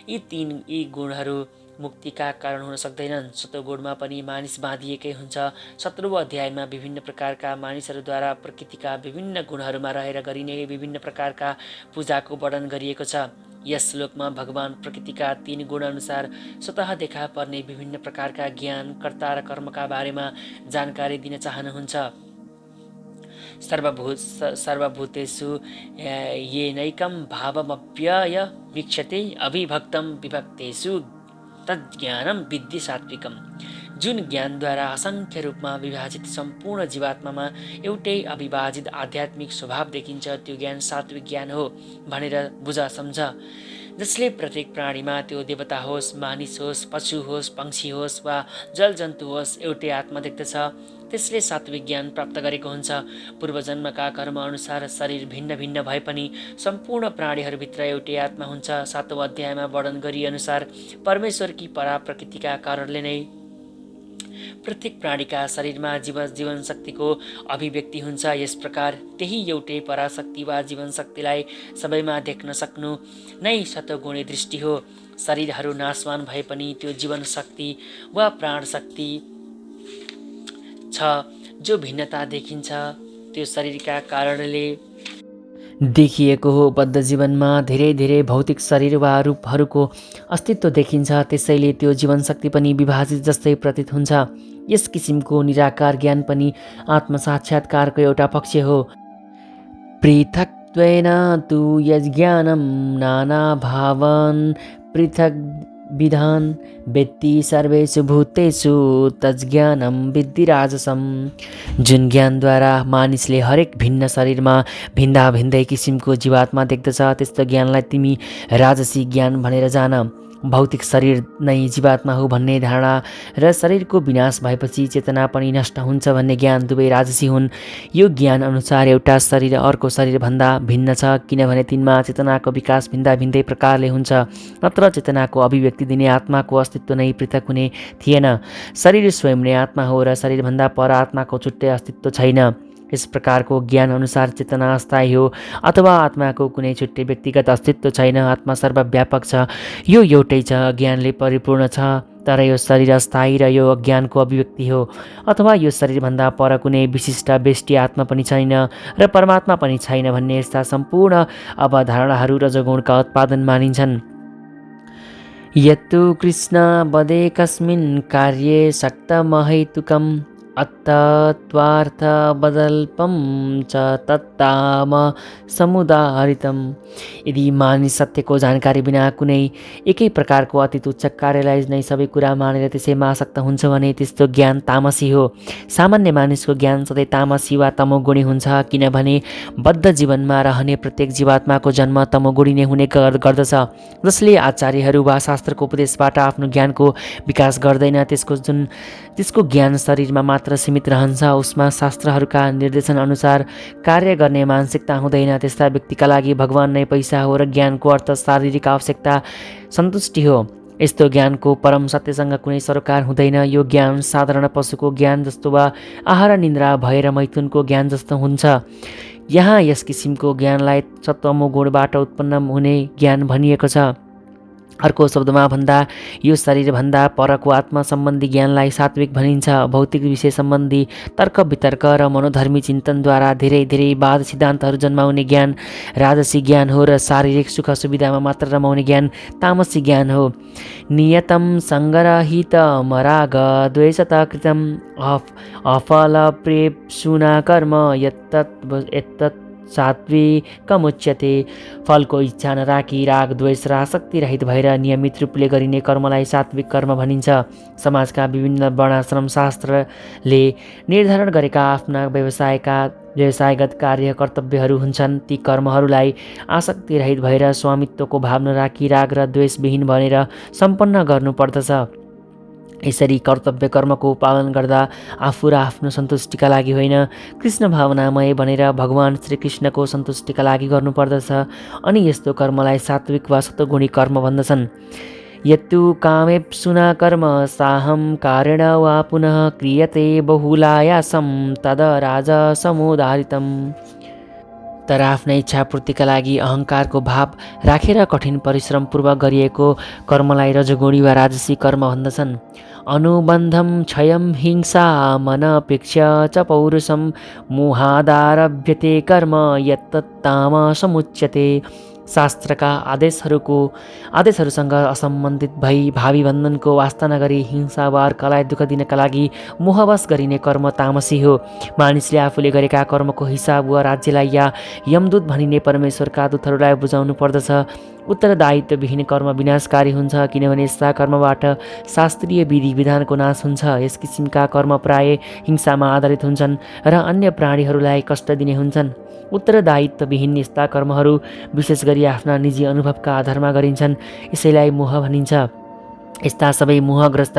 [SPEAKER 1] यी गुणहरू मुक्तिका कारण हुन सक्दैनन्। सतोगुणमा पनि मानिस बाँधिएकै हुन्छ। 17औं अध्यायमा विभिन्न प्रकारका मानिसहरूद्वारा प्रकृतिका विभिन्न गुणहरूमा रहेर गरिने विभिन्न प्रकारका पूजाको वर्णन गरिएको छ। यस श्लोकमा भगवान प्रकृतिका तीन गुण अनुसार स्वतः देखा पर्ने विभिन्न प्रकारका ज्ञान कर्ता र कर्मका बारेमा जानकारी दिन चाहनुहुन्छ। सर्वभूतेषु येनैकं भावमप्यय वीक्षते अविभक्तं विभक्तेषु तज्ज्ञानं विद्धि सात्विकम्। जुन ज्ञानद्वारा असङ्ख्य रूपमा विभाजित सम्पूर्ण जीवात्मामा एउटै अविभाजित आध्यात्मिक स्वभाव देखिन्छ त्यो ज्ञान सात्विक ज्ञान हो भनेर बुझ सम्झ। जसले प्रत्येक प्राणीमा त्यो देवता होस्, मानिस होस्, पशु होस्, पक्षी होस् वा जलजन्तु होस् एउटै आत्मा देख्दछ त्यसले सात्विक ज्ञान प्राप्त गरेको हुन्छ। पूर्वजन्मका कर्म अनुसार शरीर भिन्न भिन्न भए पनि सम्पूर्ण प्राणीहरूभित्र एउटै आत्मा हुन्छ। 7औं अध्यायमा वर्णन गरी अनुसार परमेश्वरकी परा प्रकृतिका कारणले नै प्रत्येक प्राणीका शरीरमा जीवन शक्तिको अभिव्यक्ति हुन्छ। यस प्रकार त्यही एउटै पराशक्ति वा जीवन शक्तिलाई सबैमा देख्न सक्नु नै सतोगुणी दृष्टि हो। शरीरहरू नाशवान भए पनि त्यो जीवन शक्ति वा प्राण शक्ति छ। जो भिन्नता देखिन्छ त्यो शरीरका कारणले देखिएको हो। बद्ध जीवनमा धेरै धेरै भौतिक शरीर वा रूपहरूको अस्तित्व देखिन्छ, त्यसैले त्यो जीवनशक्ति पनि विभाजित जस्तै प्रतीत हुन्छ। यस किसिमको निराकार ज्ञान पनि आत्मसाक्षात्कारको एउटा पक्ष हो। पृथक्त्वेन तु यज्ञानं नानाभावान् पृथक् विधान वेत्ति सर्वेषु भूतेषु तज्ज्ञानं विद्धि राजसम्। जुन ज्ञानद्वारा मानिसले हरेक भिन्न शरीरमा भिन्दा भिन्दै किसिमको जीवात्मा देख्दछ त्यस्तो ज्ञानलाई तिमी राजसी ज्ञान भनेर जान। भौतिक शरीर नै जीवात्मा हो भन्ने धारणा र शरीरको विनाश भएपछि चेतना पनि नष्ट हुन्छ भन्ने ज्ञान दुवै राजसी हुन्। यो ज्ञान अनुसार एउटा शरीर अर्को शरीरभन्दा भिन्न छ, किनभने तिनमा चेतनाको विकास भिन्दा भिन्दै प्रकारले हुन्छ। नत्र चेतनाको अभिव्यक्ति दिने आत्माको अस्तित्व नै पृथक हुने थिएन। शरीर स्वयं नै आत्मा हो र शरीरभन्दा पर आत्माको छुट्टै अस्तित्व छैन। यस प्रकारको ज्ञान अनुसार चेतना अस्थायी हो अथवा आत्माको कुनै छुट्टै व्यक्तिगत अस्तित्व छैन। आत्मा सर्वव्यापक छ, यो एउटै छ, ज्ञानले परिपूर्ण छ। तर यो शरीर अस्थायी र यो अज्ञानको अभिव्यक्ति हो, अथवा यो शरीरभन्दा पर कुनै विशिष्ट व्यष्टि आत्मा पनि छैन र परमात्मा पनि छैन भन्ने यस्ता सम्पूर्ण अवधारणाहरू रजोगुणका उत्पादन मानिन्छन्। यत्तु कृष्ण वदे कस्मिन् कार्ये शक्तमहैतुकम् अत्तत्वार्थ बदल्पं च तत्ताम समुदाहरितम्। यदि मानिस सत्यको जानकारी बिना कुनै एकै प्रकारको अति तुच्छ कार्यलाई नै सबै कुरा मानेर त्यसैमा आसक्त हुन्छ भने त्यस्तो ज्ञान तामसी हो। सामान्य मानिसको ज्ञान सधैँ तामसी वा तमोगुणी हुन्छ, किनभने बद्ध जीवनमा रहने प्रत्येक जीवात्माको जन्म तमोगुणी नै हुने गर्दछ। जसले आचार्यहरू वा शास्त्रको उपदेशबाट आफ्नो ज्ञानको विकास गर्दैन, त्यसको ज्ञान शरीरमा मात्र सीमित रहन्छ। उसमा शास्त्रहरूका निर्देशन अनुसार कार्य गर्ने मानसिकता हुँदैन। त्यस्ता व्यक्तिका लागि भगवान नै पैसा हो र ज्ञानको अर्थ शारीरिक आवश्यकता सन्तुष्टि हो। यस्तो ज्ञानको परम सत्यसँग कुनै सरोकार हुँदैन। यो ज्ञान साधारण पशुको ज्ञान जस्तो वा आहार निन्द्रा भएर मैथुनको ज्ञान जस्तो हुन्छ। यहाँ यस किसिमको ज्ञानलाई सत्वमोगुणबाट उत्पन्न हुने ज्ञान भनिएको छ। अर्को शब्दमा भन्दा यो शरीरभन्दा परको आत्मा सम्बन्धी ज्ञानलाई सात्विक भनिन्छ। भौतिक विषय सम्बन्धी तर्क वितर्क र मनोधर्मी चिन्तनद्वारा धेरै धेरै वाद सिद्धान्तहरू जन्माउने ज्ञान राजसी ज्ञान हो र शारीरिक सुख सुविधामा मात्र रमाउने ज्ञान तामसी ज्ञान हो। नियतं सङ्गरहितम राग द्वेषत कृतम् अफलप्रेप्सुना कर्म यत्तत् सात्विकमुच्यते। फलको इच्छा नराखी राग द्वेष र आसक्ति रहित भएर नियमित रूपले गरिने कर्मलाई सात्विक कर्म भनिन्छ। समाजका विभिन्न वर्णाश्रम शास्त्रले निर्धारण गरेका आफ्ना व्यवसायगत कार्य कर्तव्यहरू हुन्छन्। ती कर्महरूलाई आसक्ति रहित भएर स्वामित्वको भाव नराखी राग र द्वेषविहीन भनेर सम्पन्न गर्नुपर्दछ। यसरी कर्तव्य कर्मको पालन गर्दा आफू र आफ्नो सन्तुष्टिका लागि होइन, कृष्ण भावनामय बनेर भगवान श्रीकृष्णको सन्तुष्टिका लागि गर्नुपर्दछ। अनि यस्तो कर्मलाई सात्विक वा सत्वगुणी कर्म भन्दछन्। यत्तु कामेप्सुना कर्म साहं कारेण वा पुनः क्रियते बहुलायासं तद राजसमुदाहरितम्। तर आफ्नै इच्छापूर्तिका लागि अहङ्कारको भाव राखेर कठिन परिश्रमपूर्वक गरिएको कर्मलाई रजोगुणी वा राजसी कर्म भन्दछन्। अनुबन्धं क्षयं हिंसा मनपेक्ष्य च पौरुषं मोहादारभ्यते कर्म यत्तत्तामसमुच्यते। शास्त्रका आदेशहरूसँग असम्बन्धित भई भावी बन्धनको वास्ता नगरी हिंसा वा अर्कालाई दुःख दिनका लागि मोहवश गरिने कर्म तामसी हो। मानिसले आफूले गरेका कर्मको हिसाब वा राज्यलाई या यमदूत भनिने परमेश्वरका दूतहरूलाई बुझाउनु पर्दछ। उत्तरदायित्वविहीन कर्म विनाशकारी हुन्छ, किनभने यस्ता कर्मबाट शास्त्रीय विधि विधानको नाश हुन्छ। यस किसिमका कर्म प्राय हिंसामा आधारित हुन्छन् र अन्य प्राणीहरूलाई कष्ट दिने हुन्छन्। उत्तरदायित्वविहीन यस्ता कर्महरू विशेष गरी आफ्ना निजी अनुभवका आधारमा गरिन्छन्, यसैलाई मोह भनिन्छ। यस्ता सबै मोहग्रस्त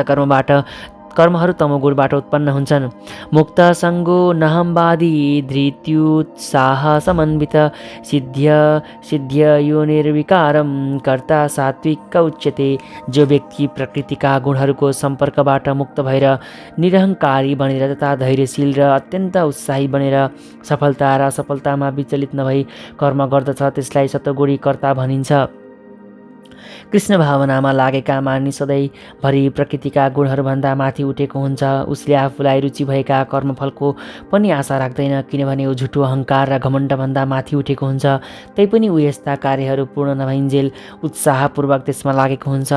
[SPEAKER 1] कर्महरू तमोगुणबाट उत्पन्न हुन्छन्। मुक्त सङ्गो नहम्वादी धृत्युत्साह समन्वित सिद्ध्य यो निर्विकारम कर्ता सात्विक उच्यते। जो व्यक्ति प्रकृतिका गुणहरूको सम्पर्कबाट मुक्त भएर निरहङ्कारी बनेर तथा धैर्यशील र अत्यन्त उत्साही बनेर सफलता र असफलतामा विचलित नभई कर्म गर्दछ, त्यसलाई सत्वगुणी कर्ता भनिन्छ। कृष्ण भावनामा लागेका मानिस सधैँभरि प्रकृतिका गुणहरूभन्दा माथि उठेको हुन्छ। उसले आफूलाई रुचि भएका कर्मफलको पनि आशा राख्दैन, किनभने ऊ झुटो अहङ्कार र घमण्डभन्दा माथि उठेको हुन्छ। तैपनि ऊ यस्ता कार्यहरू पूर्ण नभइन्जेल उत्साहपूर्वक त्यसमा लागेको हुन्छ।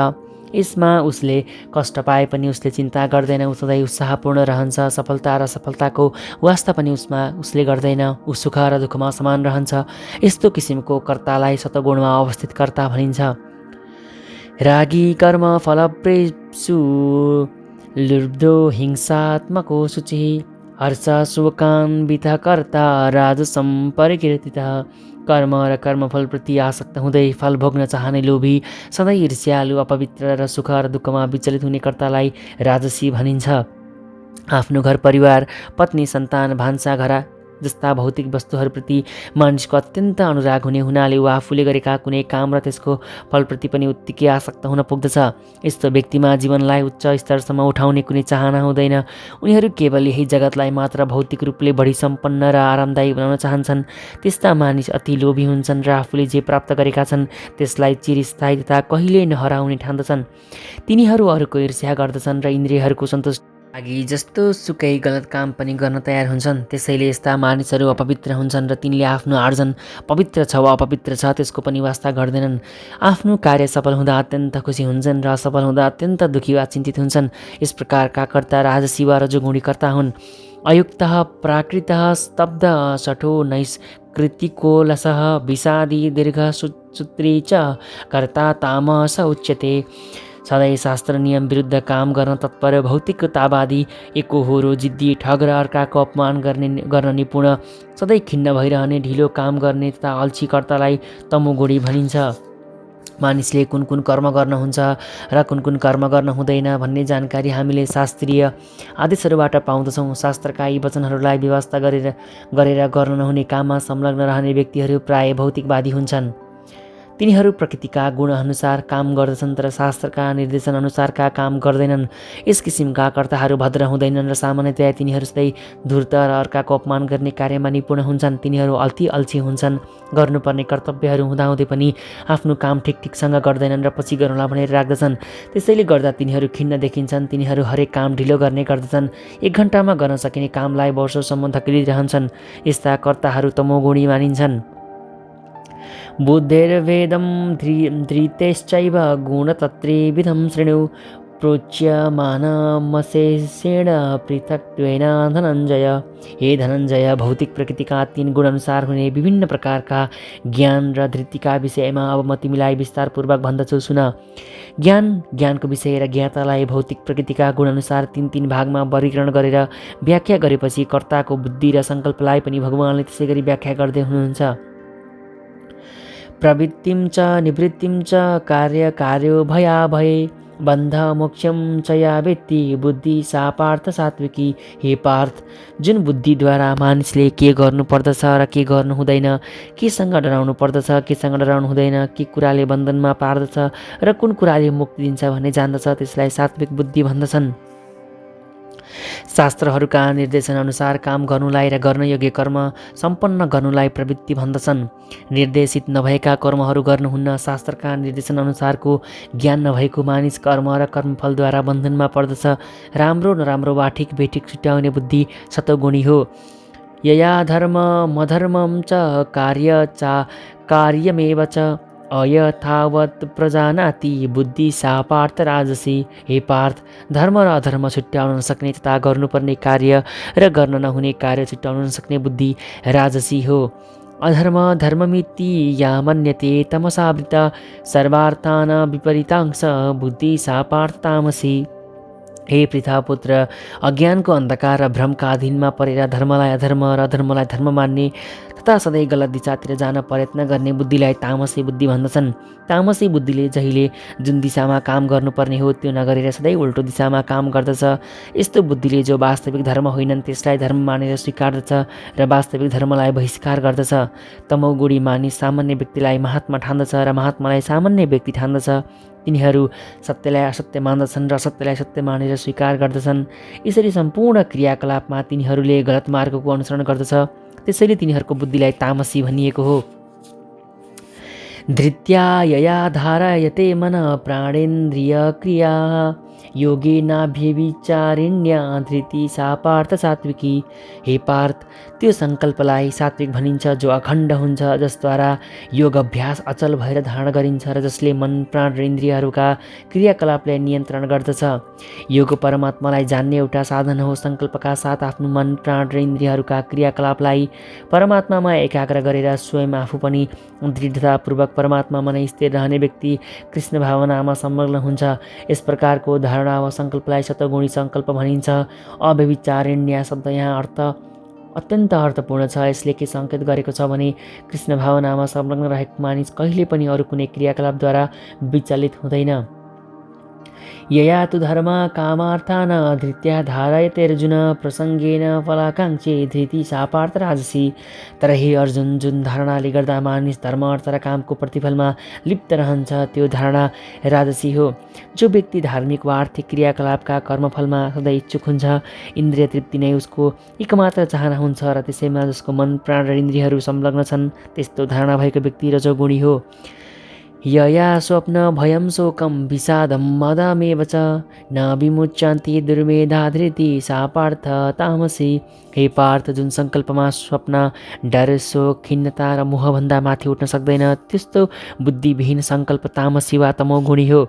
[SPEAKER 1] यसमा उसले कष्ट पाए पनि उसले चिन्ता गर्दैन। ऊ सधैँ उत्साहपूर्ण रहन्छ। सफलता र असफलताको वास्ता पनि उसले गर्दैन। ऊ सुख र दुःखमा समान रहन्छ। यस्तो किसिमको कर्तालाई सत्वगुणमा अवस्थित कर्ता भनिन्छ। रागी कर्म फलप्रेप्सु लुब्धो हिंसात्मको शुचिः हर्ष शोकान्वितः कर्ता राजसं परिकीर्तितः। कर्म र कर्मफलप्रति आसक्त हुँदै फल भोग्न चाहने लोभी, सधैँ ईर्ष्यालु, अपवित्र र सुख र दुःखमा विचलित हुने कर्तालाई राजसी भनिन्छ। आफ्नो घर परिवार, पत्नी, सन्तान, भान्साघरा जस्ता भौतिक वस्तुहरूप्रति मानिसको अत्यन्त अनुराग हुने हुनाले ऊ आफूले गरेका कुनै काम र त्यसको फलप्रति पनि उत्तिकै आसक्त हुन पुग्दछ। यस्तो व्यक्तिमा जीवनलाई उच्च स्तरसम्म उठाउने कुनै चाहना हुँदैन। उनीहरू केवल यही जगतलाई मात्र भौतिक रूपले बढी सम्पन्न र आरामदायी बनाउन चाहन्छन्। त्यस्ता मानिस अति लोभी हुन्छन् र आफूले जे प्राप्त गरेका छन् त्यसलाई चिरस्थायी तथा कहिल्यै नहराउने ठान्दछन्। तिनीहरू अरूको ईर्ष्या गर्दछन् र इन्द्रियहरूको सन्तुष्टि लागि जस्तो सुकै गलत काम पनि गर्न तयार हुन्छन्। त्यसैले यस्ता मानिसहरू अपवित्र हुन्छन् र तिनले आफ्नो आर्जन पवित्र छ वा अपवित्र छ त्यसको पनि वास्ता गर्दैनन्। आफ्नो कार्य सफल हुँदा अत्यन्त खुसी हुन्छन् र असफल हुँदा अत्यन्त दुःखी वा चिन्तित हुन्छन्। यस प्रकारका कर्ता राजसी वा रजोगुणी कर्ता हुन्। अयुक्तः प्राकृतः स्तब्ध शठो नैष्कृतिकोलसः विषादी दीर्घसूत्री च कर्ता तामस उच्यते। सधैँ शास्त्र नियम विरुद्ध काम गर्न तत्पर, भौतिकतावादी, एकोहोरो, जिद्दी, ठग र अर्काको अपमान गर्न निपुण, सधैँ खिन्न भइरहने, ढिलो काम गर्ने तथा अल्छीकर्तालाई तमोगुणी भनिन्छ। मानिसले कुन कुन कर्म गर्न हुन्छ र कुन कुन कर्म गर्न हुँदैन भन्ने जानकारी हामीले शास्त्रीय आदेशहरूबाट पाउँदछौँ। शास्त्रका यी वचनहरूलाई व्यवस्था गरेर गर्न नहुने काममा संलग्न रहने व्यक्तिहरू प्राय भौतिकवादी हुन्छन्। तिनीहरू प्रकृतिका गुणअनुसार काम गर्दछन् तर शास्त्रका निर्देशन अनुसारका काम गर्दैनन्। यस किसिमका कर्ताहरू भद्र हुँदैनन् र सामान्यतया तिनीहरू सधैँ धूर्त र अर्काको अपमान गर्ने कार्यमा निपुण हुन्छन्। तिनीहरू अल्छी हुन्छन्। गर्नुपर्ने कर्तव्यहरू हुँदाहुँदै पनि आफ्नो काम ठिकसँग गर्दैनन् र पछि गरौँला भनेर राख्दछन्। त्यसैले गर्दा तिनीहरू खिन्न देखिन्छन्। तिनीहरू हरेक काम ढिलो गर्ने गर्दछन्। 1 घन्टामा गर्न सकिने कामलाई वर्षौंसम्म धकेलिरहन्छन्। यस्ता कर्ताहरू तमोगुणी मानिन्छन्। बुद्धेर्वेदं धृतेश्चैव गुणतत्त्रिविधं शृणु प्रोच्यमानमशेषेण पृथक्त्वेन धनञ्जय। हे धनञ्जय, भौतिक प्रकृतिका 3 गुणअनुसार हुने विभिन्न प्रकारका ज्ञान र धृतिका विषयमा अब म तिमीलाई विस्तारपूर्वक भन्दछु, सुन। ज्ञानको विषय र ज्ञातालाई भौतिक प्रकृतिका गुणअनुसार 3 भागमा वर्गीकरण गरेर व्याख्या गरेपछि कर्ताको बुद्धि र सङ्कल्पलाई पनि भगवानले त्यसै गरी व्याख्या गर्दै हुनुहुन्छ। प्रवृत्तिं च निवृत्तिं च कार्यो भयाभये बन्ध मोक्षं च या वेत्ति बुद्धि सा पार्थ सात्विकी। हे पार्थ, जुन बुद्धिद्वारा मानिसले के गर्नु पर्दछ र के गर्नु हुँदैन, केसँग डराउनु पर्दछ, केसँग डराउनु हुँदैन, के कुराले बन्धनमा पार्दछ र कुन कुराले मुक्ति दिन्छ भन्ने जान्दछ, त्यसलाई सात्विक बुद्धि भन्दछन्। शास्त्रहरूका निर्देशन अनुसार काम गर्नुलाई र गर्न योग्य कर्म सम्पन्न गर्नुलाई प्रवृत्ति भन्दछन्। निर्देशित नभएका कर्महरू गर्नुहुन्न। शास्त्रका निर्देशन अनुसारको ज्ञान नभएको मानिस कर्म र कर्मफलद्वारा बन्धनमा पर्दछ। राम्रो नराम्रो वा ठिक बेठिक छुट्याउने बुद्धि सतोगुणी हो। यया धर्ममधर्मं च कार्यमेव च अयथावत् प्रजानाति बुद्धि सा पार्थ राजसी। हे पार्थ, धर्म र अधर्म छुट्याउन नसक्ने तथा गर्नुपर्ने कार्य र गर्न नहुने कार्य छुट्याउन नसक्ने बुद्धि राजसी हो। अधर्म धर्ममिति या मन्यते तमसावृत सर्वार्थान् विपरीतांश बुद्धि सा पार्थ तामसी। हे पृथापुत्र, अज्ञानको अन्धकार र भ्रमका अधीनमा परेर धर्मलाई अधर्म र अधर्मलाई धर्म मान्ने तथा सधैँ गलत दिशातिर जान प्रयत्न गर्ने बुद्धिलाई तामसी बुद्धि भन्दछन्। तामसी बुद्धिले जहिले जुन दिशामा काम गर्नुपर्ने हो त्यो नगरेर सधैँ उल्टो दिशामा काम गर्दछ। यस्तो बुद्धिले जो वास्तविक धर्म होइनन् त्यसलाई धर्म मानेर स्वीकार्दछ र वास्तविक धर्मलाई बहिष्कार गर्दछ। तमोगुणी मानिस सामान्य व्यक्तिलाई महात्मा ठान्दछ र महात्मालाई सामान्य व्यक्ति ठान्दछ। तिनीहरू सत्यलाई असत्य मान्दछन् र असत्यलाई सत्य मानेर स्वीकार गर्दछन्। यसरी सम्पूर्ण क्रियाकलापमा तिनीहरूले गलत मार्गको अनुसरण गर्दछ। त्यसैले तिनीहरूको बुद्धिलाई तामसी भनिएको हो। धृत्या यया धारयते मन प्राणेन्द्रिय क्रिया योगेनाभ्यभिचारिण्या धृति सा पार्थ सात्विकी। हे पार्थ, त्यो सङ्कल्पलाई सात्विक भनिन्छ जो अखण्ड हुन्छ, जसद्वारा योग अभ्यास अचल भएर धारण गरिन्छ र जसले मन प्राण र इन्द्रियहरूका क्रियाकलापलाई नियन्त्रण गर्दछ। योग परमात्मालाई जान्ने एउटा साधन हो। सङ्कल्पका साथ आफ्नो मन प्राण र इन्द्रियहरूका क्रियाकलापलाई परमात्मामा एकाग्र गरेर स्वयं आफू पनि दृढतापूर्वक परमात्मामा नै स्थिर रहने व्यक्ति कृष्ण भावनामा संलग्न हुन्छ। यस प्रकारको धारणा वा सङ्कल्पलाई सतोगुणी सङ्कल्प भनिन्छ। अव्यभिचारिण्य शब्द यहाँ अर्थ अत्यन्त अर्थपूर्ण छ। यसले के सङ्केत गरेको छ भने कृष्ण भावनामा संलग्न रहेको मानिस कहिले पनि अरू कुनै क्रियाकलापद्वारा विचलित हुँदैन। यया तु धर्म कामार्थान धृत्या धारयते अर्जुन प्रसङ्गेन फलाकाङ्क्षे धृति सा पार्थ राजसी। तर हे अर्जुन, जुन धारणाले गर्दा मानिस धर्म अर्थ र कामको प्रतिफलमा लिप्त रहन्छ त्यो धारणा राजसी हो। जो व्यक्ति धार्मिक वा आर्थिक क्रियाकलापका कर्मफलमा सधैँ इच्छुक हुन्छ, इन्द्रिय तृप्ति नै उसको एकमात्र चाहना हुन्छ र त्यसैमा जसको मन प्राण र इन्द्रियहरू संलग्न छन्, त्यस्तो धारणा भएको व्यक्ति रजोगुणी हो। यया स्वप्न भयं शोकं विषादं मदमेव च न विमुच्यन्ति दुर्मेधा धृति सा पार्थ तामसी। हे पार्थ, जुन सङ्कल्पमा स्वप्न, डर, शोक, खिन्नता र मोहभन्दा माथि उठ्न सक्दैन, त्यस्तो बुद्धिविहीन सङ्कल्प तामसी वा तमोगुणी हो।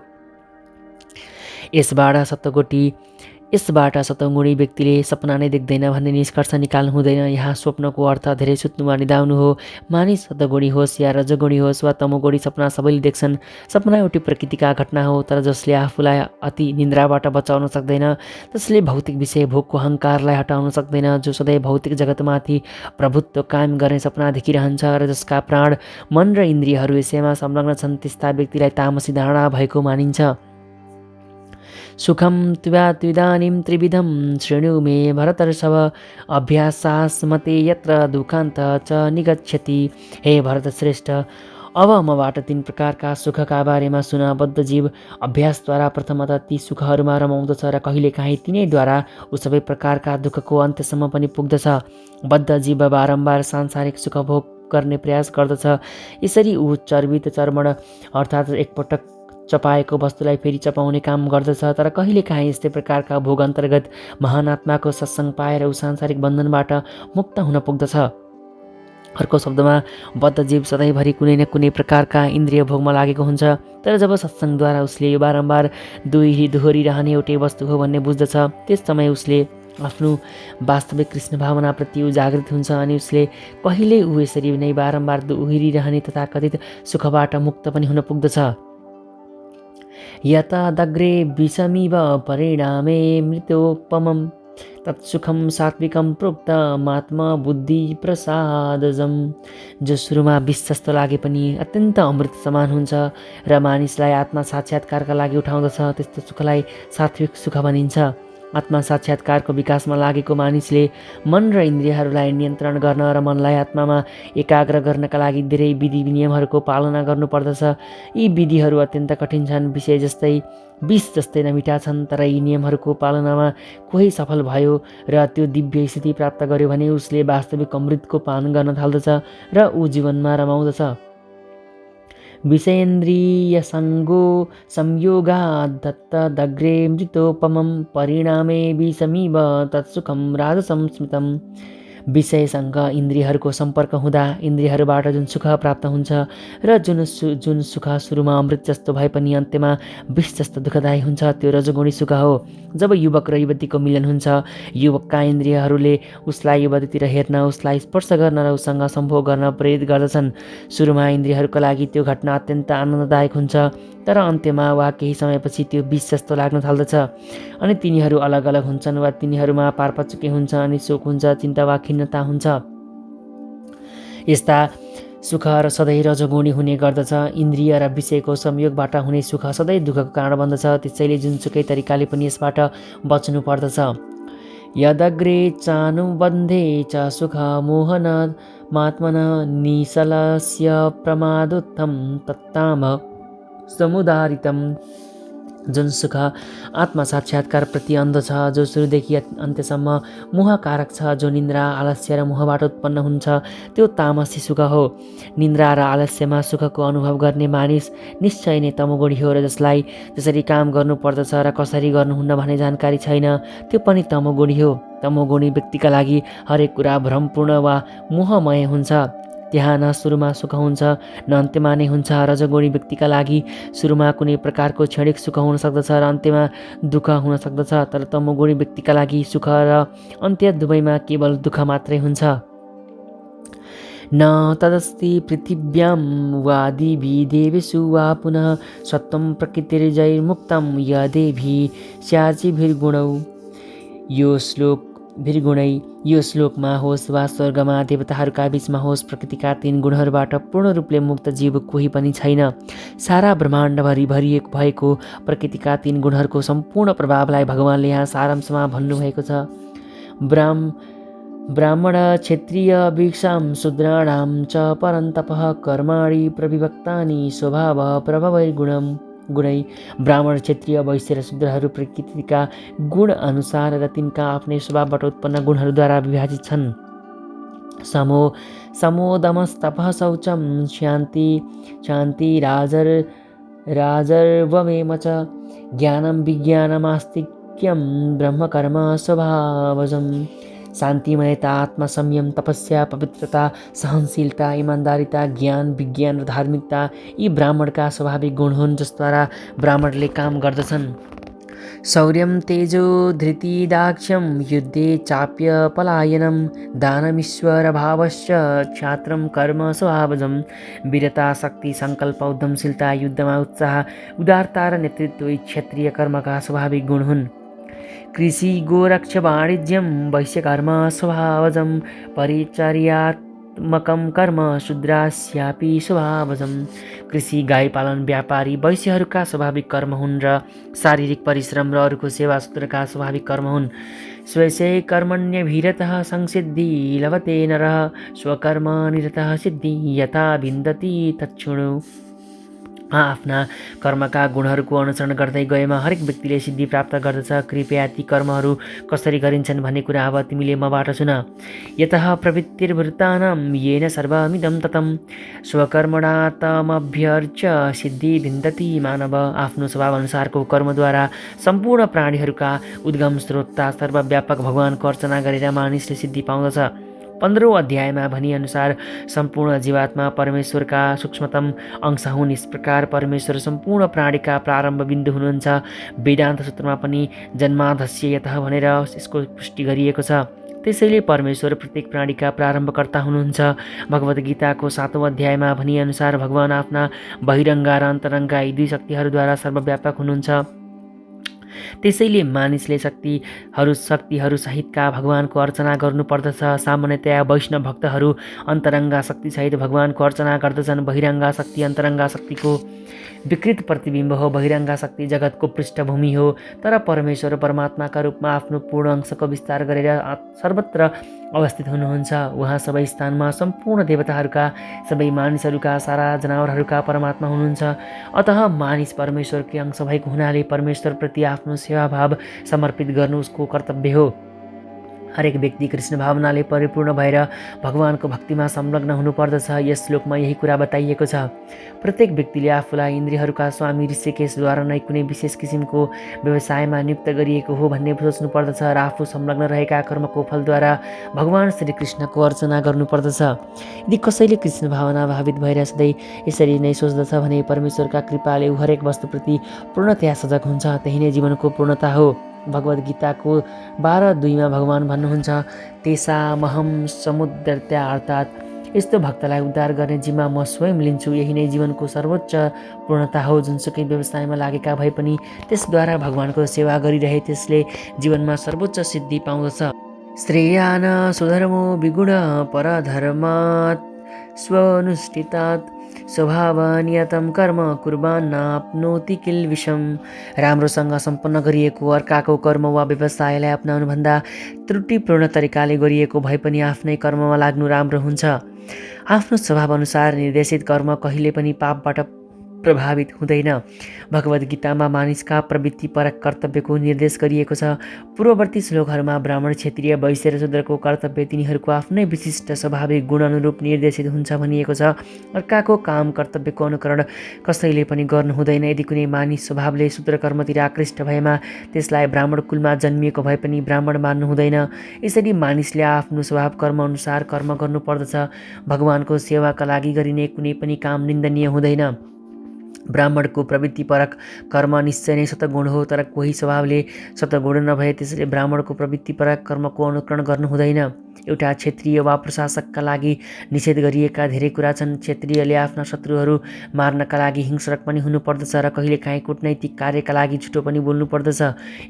[SPEAKER 1] यसबाट सतोगुणी व्यक्तिले सपना नै देख्दैन भन्ने निष्कर्ष निकाल्नु हुँदैन। यहाँ स्वप्नको अर्थ धेरै सुत्नु वा निदाउनु हो। मानिस सतोगुणी होस् या रजोगुणी होस् वा तमोगुणी, सपना सबैले देख्छन्। सपना एउटी प्रकृतिका घटना हो, तर जसले आफूलाई अति निन्द्राबाट बचाउन सक्दैन, जसले भौतिक विषय भोगको अहङ्कारलाई हटाउन सक्दैन, जो सधैँ भौतिक जगतमाथि प्रभुत्व कायम गर्ने सपना देखिरहन्छ र जसका प्राण, मन र इन्द्रियहरू यसैमा संलग्न छन्, त्यस्ता व्यक्तिलाई तामसी धारणा भएको मानिन्छ। सुखम त्विदानीं त्रिविधं शृणु मे भरतर्षभ अभ्यासास्मते यत्र दुःखान्त च निगच्छति। हे भरतश्रेष्ठ, अब मबाट 3 प्रकारका सुखका बारेमा सुन। बद्ध जीव अभ्यासद्वारा प्रथमतः ती सुखहरूमा रमाउँदछ र कहिलेकाहीँ तिनैद्वारा ऊ सबै प्रकारका दुःखको अन्त्यसम्म पनि पुग्दछ। बद्ध जीव बारम्बार सांसारिक सुख भोग गर्ने प्रयास गर्दछ। यसरी ऊ चर्वित चर्मण अर्थात् एकपटक चपाएको वस्तुलाई फेरि चपाउने काम गर्दछ। तर कहिलेकाहीँ यस्तै प्रकारका भोग अन्तर्गत महान आत्माको सत्सङ्ग पाएर ऊ सांसारिक बन्धनबाट मुक्त हुन पुग्दछ। अर्को शब्दमा, बद्ध जीव सधैँभरि कुनै न कुनै प्रकारका इन्द्रिय भोगमा लागेको हुन्छ। तर जब सत्सङ्गद्वारा उसले यो बारम्बार दोहोरिरहने एउटै वस्तु हो भन्ने बुझ्दछ, त्यस समय उसले आफ्नो वास्तविक कृष्ण भावनाप्रति ऊ जागृत हुन्छ अनि उसले कहिल्यै ऊ यसरी नै बारम्बार दोहोरिरहने तथाकथित सुखबाट मुक्त पनि हुन पुग्दछ। यतादग्रे विषमिव परिणामे मृत्योपमं तत्सुखं सात्विकं प्रोक्तमात्मा बुद्धि प्रसादजम। जो सुरुमा विष जस्तो लागे पनि अत्यन्त अमृत समान हुन्छ र मानिसलाई आत्मा साक्षात्कारका लागि उठाउँदछ, त्यस्तो सुखलाई सात्विक सुख भनिन्छ। आत्मा साक्षात्कारको विकासमा लागेको मानिसले मन र इन्द्रियहरूलाई नियन्त्रण गर्न र मनलाई आत्मामा एकाग्र गर्नका लागि धेरै विधि नियमहरूको पालना गर्नुपर्दछ। यी विधिहरू अत्यन्त कठिन छन्, विष जस्तै नमिठा छन्। तर यी नियमहरूको पालनामा कोही सफल भयो र त्यो दिव्य स्थिति प्राप्त गर्यो भने उसले वास्तविक अमृतको पान गर्न थाल्दछ र ऊ जीवनमा रमाउँदछ। विषयेन्द्रियसङ्गो संयोगादग्रे मृतोपमं परिणामे विषमिव तत्सुखं राजसं स्मृतम्। विषयसँग इन्द्रियहरूको सम्पर्क हुँदा इन्द्रियहरूबाट जुन सुख प्राप्त हुन्छ र जुन सुख सुरुमा अमृत जस्तो भए पनि अन्त्यमा विष जस्तो दुःखदायी हुन्छ, त्यो रजोगुणी सुख हो। जब युवक र युवतीको मिलन हुन्छ, युवकका इन्द्रियहरूले उसलाई युवतीतिर हेर्न, उसलाई स्पर्श गर्न र उसँग सम्भोग गर्न प्रेरित गर्दछन्। सुरुमा इन्द्रियहरूका लागि त्यो घटना अत्यन्त आनन्ददायक हुन्छ, तर अन्त्यमा वा केही समयपछि त्यो विष जस्तो लाग्न थाल्दछ अनि तिनीहरू अलग अलग हुन्छन् वा तिनीहरूमा पारपचुके हुन्छ अनि शोक हुन्छ, चिन्ता वा खिन्नता हुन्छ। यस्ता सुख र सधैँ रजोगुणी हुने गर्दछ। इन्द्रिय र विषयको संयोगबाट हुने सुख सधैँ दुःखको कारण बन्दछ। त्यसैले जुनसुकै तरिकाले पनि यसबाट बच्नु पर्दछ। यदग्रे चानुबन्धे च सुख मोहन मात्मन निशलस्य प्रमादोत्थम तत्ताम समुदारितम। जुन सुख आत्मा साक्षात्कार प्रति अन्ध छ, जो सुरुदेखि अन्त्यसम्म मोहकारक छ, जो निन्द्रा, आलस्य र मोहबाट उत्पन्न हुन्छ, त्यो तामसी सुख हो। निन्द्रा र आलस्यमा सुखको अनुभव गर्ने मानिस निश्चय नै तमोगुणी हो र जसलाई जसरी काम गर्नुपर्दछ र कसरी गर्नुहुन्न भन्ने जानकारी छैन, त्यो पनि तमोगुणी हो। तमोगुणी व्यक्तिका लागि हरेक कुरा भ्रमपूर्ण वा मोहमय हुन्छ। त्यहाँ न सुरुमा सुख हुन्छ न अन्त्यमा नै हुन्छ। रजोगुणी व्यक्तिका लागि सुरुमा कुनै प्रकारको क्षणिक सुख हुन सक्दछ र अन्त्यमा दुःख हुन सक्दछ। तर तमोगुणी व्यक्तिका लागि सुख र अन्त्य दुवैमा केवल दुःख मात्रै हुन्छ। न तदस्ति पृथिव्यां वा दिवि देवेषु वा पुनः सत्त्वं प्रकृतिर्जैर्मुक्तं यदेभिः स्याचिभिर्गुणौ। यो श्लोक भृगुणै। यो श्लोकमा होस् वा स्वर्गमा देवताहरूका बीचमा होस्, प्रकृतिका 3 गुणहरूबाट पूर्ण रूपले मुक्त जीव कोही पनि छैन। सारा ब्रह्माण्डभरि भरिएको भएको प्रकृतिका 3 गुणहरूको सम्पूर्ण प्रभावलाई भगवानले यहाँ सारांशमा भन्नुभएको छ। ब्राह्मण क्षत्रिय भिक्षां शूद्राणां च परन्तपः कर्माणि प्रविभक्तानि स्वभाव गुणै। ब्राह्मण, क्षत्रिय, वैश्य र शूद्रहरू प्रकृतिका गुण अनुसार र तिनका आफ्नै स्वभावबाट उत्पन्न गुणहरूद्वारा विभाजित छन्। समोदमस्तपः शौचं शान्ति राजर्वमेव च ज्ञानं विज्ञानमास्तिक्यं ब्रह्मकर्म स्वभावजम्। शान्तिमयता, आत्मसंयम, तपस्या, पवित्रता, सहनशीलता, ईमानदारिता, ज्ञान, विज्ञान र धार्मिकता यी ब्राह्मणका स्वाभाविक गुण हुन् जसद्वारा ब्राह्मणले काम गर्दछन्। शौर्यं तेजो धृति दाक्ष्यं युद्धे चाप्य पलायनं दानमीश्वरभावश्च क्षात्रं कर्म स्वभावजम्। वीरता, शक्ति, सङ्कल्प, उद्यमशीलता, युद्धमा उत्साह, उदारता र नेतृत्व यी क्षत्रिय कर्मका स्वाभाविक गुण हुन्। कृषि गोरक्ष वाणिज्यं वैश्यकर्म स्वभावजं परिचर्यात्मकं कर्म शूद्रास्यापि स्वभावजं। कृषि, गाई पालन, व्यापारी वैश्यहरूका स्वाभाविक कर्म हुन् र शारीरिक परिश्रम र अरूको सेवा शूद्रका स्वाभाविक कर्म हुन्। स्वस्य कर्मण्यभिरतः संसिद्धि लभते नरः स्वकर्म निरतः सिद्धि यथा विन्दति तच्छृणु। आफ्ना कर्मका गुणहरूको अनुसरण गर्दै गएमा हरेक व्यक्तिले सिद्धि प्राप्त गर्दछ। कृपया ती कर्महरू कसरी गरिन्छन् भन्ने कुरा अब तिमीले मबाट सुन। यतः प्रवृत्तिर्भूतानां येन सर्वमिदं ततं स्वकर्मणा तमभ्यर्च्य सिद्धि विन्दति मानव। आफ्नो स्वभाव अनुसारको कर्मद्वारा सम्पूर्ण प्राणीहरूका उद्गम स्रोतता सर्वव्यापक भगवानको अर्चना गरेर मानिसले सिद्धि पाउँदछ। 15औं अध्यायमा भनिअनुसार सम्पूर्ण जीवात्मा परमेश्वरका सूक्ष्मतम अंश हुन्। यस प्रकार परमेश्वर सम्पूर्ण प्राणीका प्रारम्भ बिन्दु हुनुहुन्छ। वेदान्त सूत्रमा पनि जन्माधस्य यतः भनेर यसको पुष्टि गरिएको छ। त्यसैले परमेश्वर प्रत्येक प्राणीका प्रारम्भकर्ता हुनुहुन्छ। भगवद् गीताको 7औं अध्यायमा भनिअनुसार भगवान आफ्ना बहिरङ्गा र अन्तरङ्गा यी 2 शक्तिहरूद्वारा सर्वव्यापक हुनुहुन्छ। त्यसैले मानिसले शक्तिहरू सहितका भगवानको अर्चना गर्नुपर्दछ। सामान्यतया वैष्णव भक्तहरू अन्तरङ्गा शक्तिसहित भगवानको अर्चना गर्दछन्। बहिरङ्गा शक्ति अन्तरङ्गा शक्तिको विकृत प्रतिबिम्ब हो। बहिरङ्गा शक्ति जगतको पृष्ठभूमि हो, तर परमेश्वर परमात्माका रूपमा आफ्नो पूर्ण अंशको विस्तार गरेर सर्वत्र अवस्थित हुनुहुन्छ। उहाँ सबै स्थानमा सम्पूर्ण देवताहरूका, सबै मानिसहरूका, सारा जनावरहरूका परमात्मा हुनुहुन्छ। अतः मानिस परमेश्वरकै अंश भएको हुनाले परमेश्वरप्रति आफ्नो सेवाभाव समर्पित गर्नु उसको कर्तव्य हो। हरेक व्यक्ति कृष्ण भावनाले परिपूर्ण भएर भगवानको भक्तिमा संलग्न हुनुपर्दछ। यस श्लोकमा यही कुरा बताइएको छ। प्रत्येक व्यक्तिले आफूलाई इन्द्रियहरूका स्वामी ऋषिकेशद्वारा नै कुनै विशेष किसिमको व्यवसायमा नियुक्त गरिएको हो भन्ने सोच्नुपर्दछ र आफू संलग्न रहेका कर्मको फलद्वारा भगवान श्रीकृष्णको अर्चना गर्नुपर्दछ। यदि कसैले कृष्ण भावना भावित भएर सधैँ यसरी नै सोच्दछ भने परमेश्वरका कृपाले ऊ हरेक वस्तुप्रति पूर्णतया सजग हुन्छ। त्यही नै जीवनको पूर्णता हो। भगवद् गीताको 12:2 भगवान भन्नुहुन्छ, तेषामहं समुद्धर्त्या, अर्थात् यस्तो भक्तलाई उद्धार गर्ने जिम्मा म स्वयं लिन्छु। यही नै जीवनको सर्वोच्च पूर्णता हो। जुनसुकै व्यवसायमा लागेका भए पनि त्यसद्वारा भगवानको सेवा गरिरहे त्यसले जीवनमा सर्वोच्च सिद्धि पाउँदछ। श्रेयान स्वधर्मो विगुण परधर्मात् स्वनुष्ठितात् स्वभावनियतं कर्म कुर्वान्नाप्नोति किल्बिषम्। राम्रोसँग सम्पन्न गरिएको अर्काको कर्म वा व्यवसायलाई अपनाउनुभन्दा त्रुटिपूर्ण तरिकाले गरिएको भए पनि आफ्नै कर्ममा लाग्नु राम्रो हुन्छ। आफ्नो स्वभाव अनुसार निर्देशित कर्म कहिले पनि पापबाट प्रभावित हुँदैन। भगवद् गीतामा मानिसका प्रवृत्तिपरक कर्तव्यको निर्देश गरिएको छ। पूर्ववर्ती श्लोकहरूमा ब्राह्मण, क्षत्रिय, वैश्य र शूद्रको कर्तव्य तिनीहरूको आफ्नै विशिष्ट स्वाभाविक गुण अनुरूप निर्देशित हुन्छ भनिएको छ। अर्काको काम कर्तव्यको अनुकरण कसैले पनि गर्नु हुँदैन। यदि कुनै मानिस स्वभावले शूद्र कर्मतिर आकृष्ट भएमा त्यसलाई ब्राह्मण कुलमा जन्मिएको भए पनि ब्राह्मण मान्नु हुँदैन। यसरी मानिसले आफ्नो स्वभाव कर्म अनुसार कर्म गर्नुपर्दछ। भगवानको सेवाका लागि गरिने कुनै पनि काम निन्दनीय हुँदैन। ब्राह्मणको प्रवृत्तिपरक कर्म निश्चय नै सतगुण हो, तर कोही स्वभावले सतगुण नभए त्यसैले ब्राह्मणको प्रवृत्तिपरक कर्मको अनुकरण गर्नु हुँदैन। एउटा क्षेत्रीय वा प्रशासकका लागि निषेध गरिएका धेरै कुरा छन्। क्षेत्रीयले आफ्ना शत्रुहरू मार्नका लागि हिंस्रक पनि हुनुपर्दछ र कहिलेकाहीँ कूटनैतिक कार्यका लागि झुटो पनि बोल्नु पर्दछ।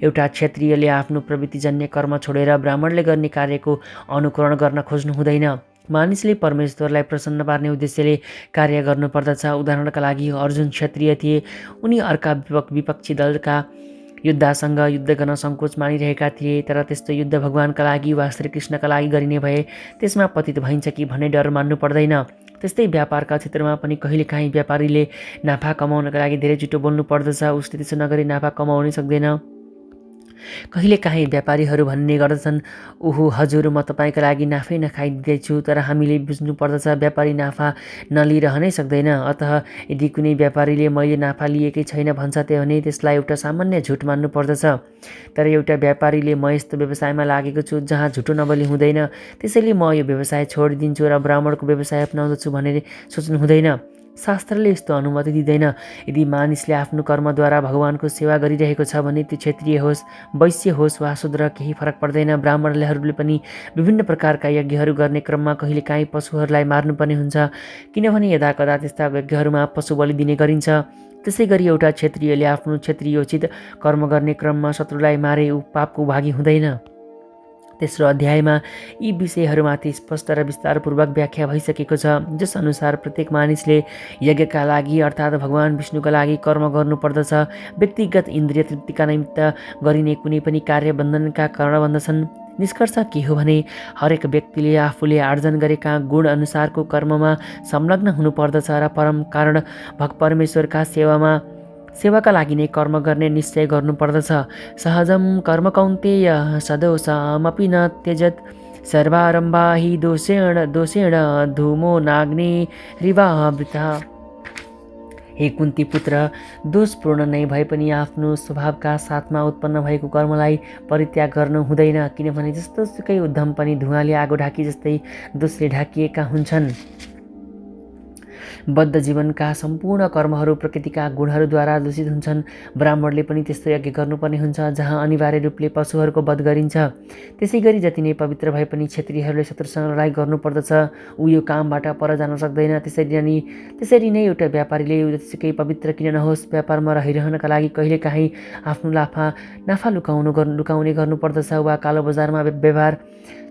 [SPEAKER 1] एउटा क्षेत्रीयले आफ्नो प्रवृत्तिजन्य कर्म छोडेर ब्राह्मणले गर्ने कार्यको अनुकरण गर्न खोज्नु हुँदैन। मानिसले परमेश्वरलाई प्रसन्न पार्ने उद्देश्यले कार्य गर्नुपर्दछ। उदाहरणका लागि अर्जुन क्षत्रिय थिए। उनी अर्का विपक्षी दलका योद्धासँग युद्ध गर्न सङ्कोच मानिरहेका थिए, तर त्यस्तो युद्ध भगवानका लागि वा श्रीकृष्णका लागि गरिने भए त्यसमा पतित भइन्छ कि भन्ने डर मान्नु पर्दैन। त्यस्तै व्यापारका क्षेत्रमा पनि कहिलेकाहीँ व्यापारीले नाफा कमाउनका लागि धेरै झुटो बोल्नु पर्दछ। उसले त्यसो नगरी नाफा कमाउनै सक्दैन। कहिलेकाहीँ व्यापारीहरू भन्ने गर्दछन्, ओहो हजुर, म तपाईँका लागि नाफै नखाइदिँदैछु, तर हामीले बुझ्नुपर्दछ व्यापारी नाफा नलिइरहनै सक्दैन। अतः यदि कुनै व्यापारीले मैले नाफा लिएकै छैन भन्छ भने त्यसलाई एउटा सामान्य झुट मान्नु पर्दछ। तर एउटा व्यापारीले म यस्तो व्यवसायमा लागेको छु जहाँ झुटो नबोली हुँदैन, त्यसैले म यो व्यवसाय छोडिदिन्छु र ब्राह्मणको व्यवसाय अपनाउँदछु भनेर सोच्नु हुँदैन। शास्त्रले यस्तो अनुमति दिँदैन। यदि मानिसले आफ्नो कर्मद्वारा भगवानको सेवा गरिरहेको छ भने त्यो क्षेत्रीय होस्, वैश्य होस् वा शूद्र, केही फरक पर्दैन। ब्राह्मणहरूले पनि विभिन्न प्रकारका यज्ञहरू गर्ने क्रममा कहिलेकाहीँ पशुहरूलाई मार्नुपर्ने हुन्छ, किनभने यदाकदा त्यस्ता यज्ञहरूमा पशु बलि दिने गरिन्छ। त्यसै गरी एउटा क्षेत्रीयले आफ्नो क्षेत्रीयोचित कर्म गर्ने क्रममा शत्रुलाई मारे ऊ पापको भागी हुँदैन। तेस्रो अध्यायमा यी विषयहरूमाथि स्पष्ट र विस्तारपूर्वक व्याख्या भइसकेको छ, जस अनुसार प्रत्येक मानिसले यज्ञका लागि अर्थात् भगवान विष्णुका लागि कर्म गर्नुपर्दछ। व्यक्तिगत इन्द्रिय तृप्तिका निमित्त गरिने कुनै पनि कार्य बन्धनका कारण बन्दछन्। निष्कर्ष के हो भने हरेक व्यक्तिले आफूले आर्जन गरेका गुण अनुसारको कर्ममा संलग्न हुनुपर्दछ र परम कारण परमेश्वरका सेवाका लागि नै कर्म गर्ने निश्चय गर्नुपर्दछ। सहजम कर्म कौन्तेय सदोषमपि न त्यजत सर्वारम्भा हि दोषेण धूमो नाग्निरिवावृतः। हे कुन्ती पुत्र, दोषपूर्ण नै भए पनि आफ्नो स्वभावका साथमा उत्पन्न भएको कर्मलाई परित्याग गर्नु हुँदैन, किनभने जस्तोसुकै उद्यम पनि धुवाँले आगो ढाकी जस्तै दोषले ढाकिएका हुन्छन्। बद्ध जीवनका सम्पूर्ण कर्महरू प्रकृतिका गुणहरूद्वारा दूषित हुन्छन्। ब्राह्मणले पनि त्यस्तो यज्ञ गर्नुपर्ने हुन्छ जहाँ अनिवार्य रूपले पशुहरूको वध गरिन्छ। त्यसै गरी जति नै पवित्र भए पनि क्षेत्रीयहरूले शत्रुसँग लडाइँ गर्नुपर्दछ। ऊ यो कामबाट पर जान सक्दैन। त्यसरी नै एउटा व्यापारीले जतिसुकै पवित्र किन नहोस्, व्यापारमा रहिरहनका लागि कहिलेकाहीँ आफ्नो नाफा लुकाउने गर्नुपर्दछ वा कालो बजारमा व्यवहार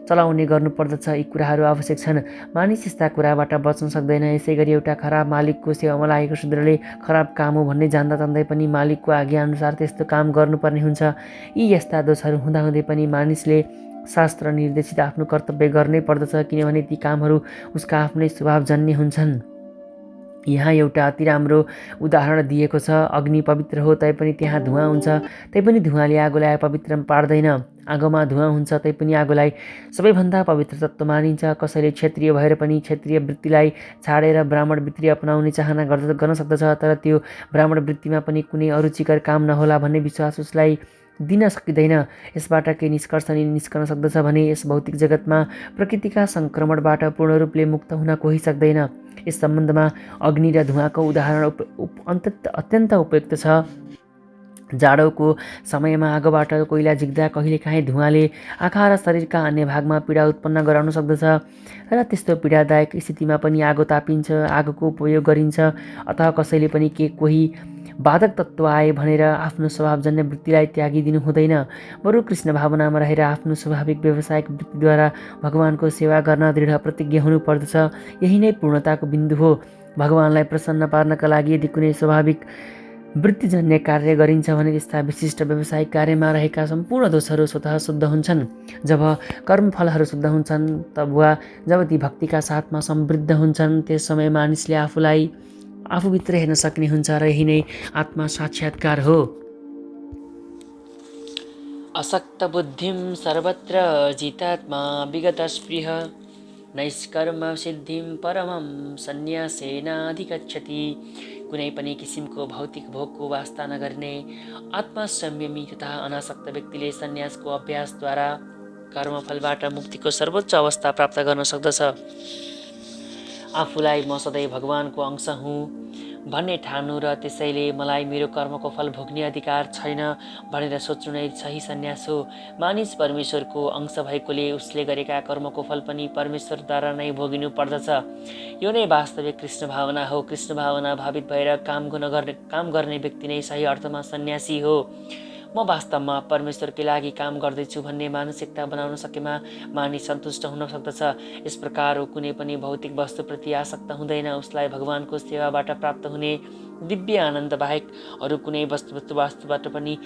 [SPEAKER 1] चलाउने गर्नुपर्दछ। यी कुराहरू आवश्यक छन्। मानिस यस्ता कुराबाट बच्न सक्दैन। यसै गरी एउटा खराब मालिकको सेवामा लागेको शूद्रले खराब काम हो भन्ने जान्दै पनि मालिकको आज्ञाअनुसार त्यस्तो काम गर्नुपर्ने हुन्छ। यी यस्ता दोषहरू हुँदाहुँदै पनि मानिसले शास्त्र निर्देशित आफ्नो कर्तव्य गर्नै पर्दछ, किनभने ती कामहरू उसका आफ्नै स्वभावजन्य हुन्छन्। यहाँ एउटा अति राम्रो उदाहरण दिएको छ। अग्नि पवित्र हो तैपनि त्यहाँ धुवाँ हुन्छ, तैपनि धुवाँले आगोलाई पवित्र पार्दैन। आगोमा धुवाँ हुन्छ तैपनि आगोलाई सबैभन्दा पवित्र तत्त्व मानिन्छ। कसैले क्षत्रिय भएर पनि क्षत्रिय वृत्तिलाई छाडेर ब्राह्मण वृत्ति अपनाउने चाहना गर्न सक्दछ, तर त्यो ब्राह्मण वृत्तिमा पनि कुनै अरुचिकर काम नहोला भन्ने विश्वास उसलाई दिन सकिँदैन। यसबाट के निष्कर्ष निस्कन सक्दछ भने यस भौतिक जगतमा प्रकृतिका सङ्क्रमणबाट पूर्ण रूपले मुक्त हुन कोही सक्दैन। यस सम्बन्धमा अग्नि र धुवाँको उदाहरण अत्यन्त उपयुक्त छ। जाडोको समयमा आगोबाट कोइला झिक्दा कहिलेकाहीँ धुवाँले आँखा र शरीरका अन्य भागमा पीडा उत्पन्न गराउन सक्दछ र त्यस्तो पीडादायक स्थितिमा पनि आगो तापिन्छ, आगोको उपयोग गरिन्छ। अथवा कसैले पनि कोही बाधक तत्त्व आए भनेर आफ्नो स्वभावजन्य वृत्तिलाई त्यागिदिनु हुँदैन, बरु कृष्ण भावनामा रहेर आफ्नो स्वाभाविक व्यावसायिक वृत्तिद्वारा भगवानको सेवा गर्न दृढ प्रतिज्ञ हुनुपर्दछ। यही नै पूर्णताको बिन्दु हो। भगवानलाई प्रसन्न पार्नका लागि यदि कुनै स्वाभाविक वृत्तिजन्य कार्य गरिन्छ भने त्यस्ता विशिष्ट व्यावसायिक कार्यमा रहेका सम्पूर्ण दोषहरू स्वतः शुद्ध हुन्छन्। जब कर्मफलहरू शुद्ध हुन्छन् जब ती भक्तिका साथमा समृद्ध हुन्छन्, त्यस समय मानिसले आफूलाई आफूभित्र हेर्न सक्ने हुन्छ र यही नै आत्मा साक्षात्कार हो। असक्त बुद्धिम सर्वत्र जितात्मा विगत स्पृह नैष्कर्म सिद्धिम परमं सन्न्यासेनाधिगच्छति। कुनै पनि किसिमको भौतिक भोगको वास्ता नगर्ने आत्मसंयमी तथा अनासक्त व्यक्तिले सन्यासको अभ्यासद्वारा कर्मफलबाट मुक्तिको सर्वोच्च अवस्था प्राप्त गर्न सक्दछ। आफूलाई म सधैँ भगवानको अंश हुँ भन्ने ठान्नु र त्यसैले मलाई मेरो कर्मको फल भोग्ने अधिकार छैन भनेर सोच्नु नै सही सन्यास हो। मानिस परमेश्वरको अंश भएकोले उसले गरेका कर्मको फल पनि परमेश्वरद्वारा नै भोगिनु पर्दछ। यो नै वास्तविक कृष्ण भावना हो। कृष्ण भावना भावित भएर काम गर्ने व्यक्ति नै सही अर्थमा सन्यासी हो। म वास्तवमा परमेश्वरकै लागि काम गर्दैछु भन्ने मानसिकता बनाउन सकेमा मानिस सन्तुष्ट हुन सक्दछ। यस प्रकार कुनै पनि भौतिक वस्तुप्रति आसक्त हुँदैन। उसलाई भगवानको सेवाबाट प्राप्त हुने दिव्य आनन्द बाहेक अरू कुनै वस्तुबाट पनि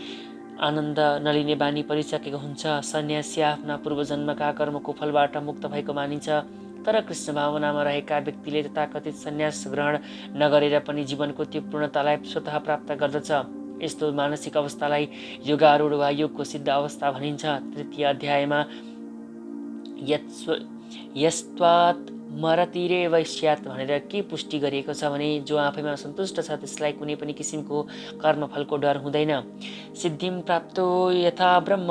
[SPEAKER 1] आनन्द नलिने बानी परिसकेको हुन्छ। सन्यासी आफ्ना पूर्वजन्मका कर्मको फलबाट मुक्त भएको मानिन्छ। तर कृष्ण भावनामा रहेका व्यक्तिले तथाकथित सन्यास ग्रहण नगरेर पनि जीवनको त्यो पूर्णतालाई स्वतः प्राप्त गर्दछ। यस्तो मानसिक अवस्थालाई योगारूढ वा योगको सिद्ध अवस्था भनिन्छ। तृतीय अध्यायमा यस्त्वात् मरतिरेव स्यात् भनेर के पुष्टि गरिएको छ भने जो आफैमा सन्तुष्ट छ त्यसलाई कुनै पनि किसिमको कर्मफलको डर हुँदैन। सिद्धिं प्राप्तो यथा ब्रह्म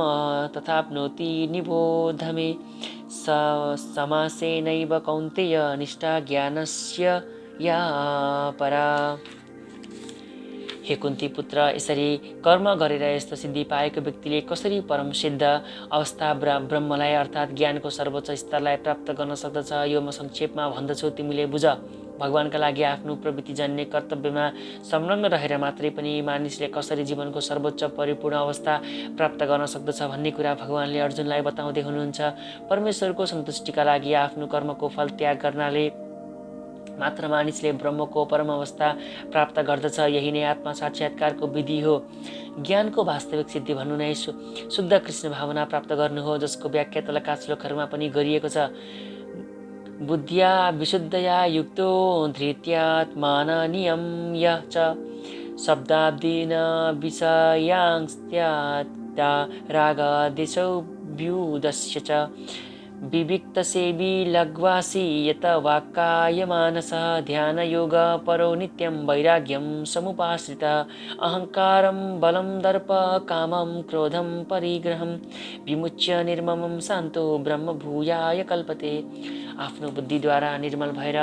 [SPEAKER 1] तथाप्नोति निबोध मे समासेनैव कौन्तेय निष्ठा ज्ञानस्य या परा। हे कुन्ती पुत्र, यसरी कर्म गरेर यस्तो सिद्धि पाएको व्यक्तिले कसरी परम सिद्ध अवस्था ब्रह्मलाई अर्थात् ज्ञानको सर्वोच्च स्तरलाई प्राप्त गर्न सक्दछ यो म संक्षेपमा भन्दछु, तिमीले बुझ। भगवानका लागि आफ्नो प्रवृत्तिजन्य कर्तव्यमा संलग्न रहेर मात्रै पनि मानिसले कसरी जीवनको सर्वोच्च परिपूर्ण अवस्था प्राप्त गर्न सक्दछ भन्ने कुरा भगवानले अर्जुनलाई बताउँदै हुनुहुन्छ। परमेश्वरको सन्तुष्टिका लागि आफ्नो कर्मको फल त्याग गर्नाले मात्र मानिसले ब्रह्मको परम अवस्था प्राप्त गर्दछ। यही नै आत्मा साक्षात्कारको विधि हो। ज्ञानको वास्तविक सिद्धि भन्नु नै शुद्ध कृष्ण भावना प्राप्त गर्नु हो, जसको व्याख्या तलका श्लोकहरूमा पनि गरिएको छ। बुद्धिया विशुद्धया युक्तो धृत्यात्मान नियम्य च शब्दाब्दिन विषयांस्त्यात्ता रागादिशौ व्युदस्य च विविक्तसेवी लग्वासी यत वाक्कायमानसः ध्यानयोग परो नित्यं वैराग्यं समुपाश्रित अहङ्कारं बलं दर्प कामं क्रोधं परिग्रहं विमुच्य निर्ममं शान्तो ब्रह्मभूयाय कल्पते। आफ्नो बुद्धिद्वारा निर्मल भएर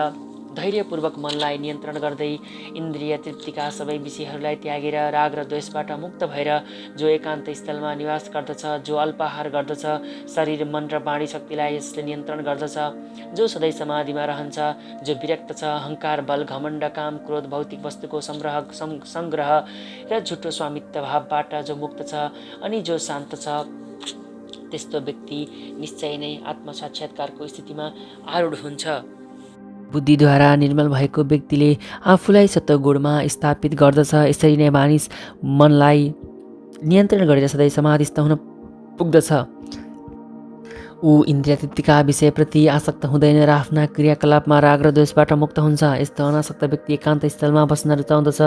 [SPEAKER 1] धैर्यपूर्वक मनलाई नियन्त्रण गर्दै इन्द्रिय तृप्तिका सबै विषयहरूलाई त्यागेर राग र द्वेषबाट मुक्त भएर जो एकान्त स्थलमा निवास गर्दछ, जो अल्पाहार गर्दछ, शरीर मन र वाणी शक्तिलाई यसले नियन्त्रण गर्दछ, जो सधैँ समाधिमा रहन्छ, जो विरक्त छ, अहङ्कार बल घमण्ड काम क्रोध भौतिक वस्तुको संग्रह र झुटो स्वामित्व भावबाट जो मुक्त छ अनि जो शान्त छ, त्यस्तो व्यक्ति निश्चय नै आत्मसाक्षात्कारको स्थितिमा आरूढ हुन्छ। बुद्धिद्वारा निर्मल भएको व्यक्तिले आफूलाई सत्वगुणमा स्थापित गर्दछ। यसरी नै मानिस मनलाई नियन्त्रण गरेर सधैँ समाधिस्थ हुन पुग्दछ। ऊ इन्द्रिय तृप्तिका विषयप्रति आसक्त हुँदैन र आफ्ना क्रियाकलापमा राग र द्वेषबाट मुक्त हुन्छ। यस्तो अनासक्त व्यक्ति एकान्त स्थलमा बस्न रुचाउँदछ।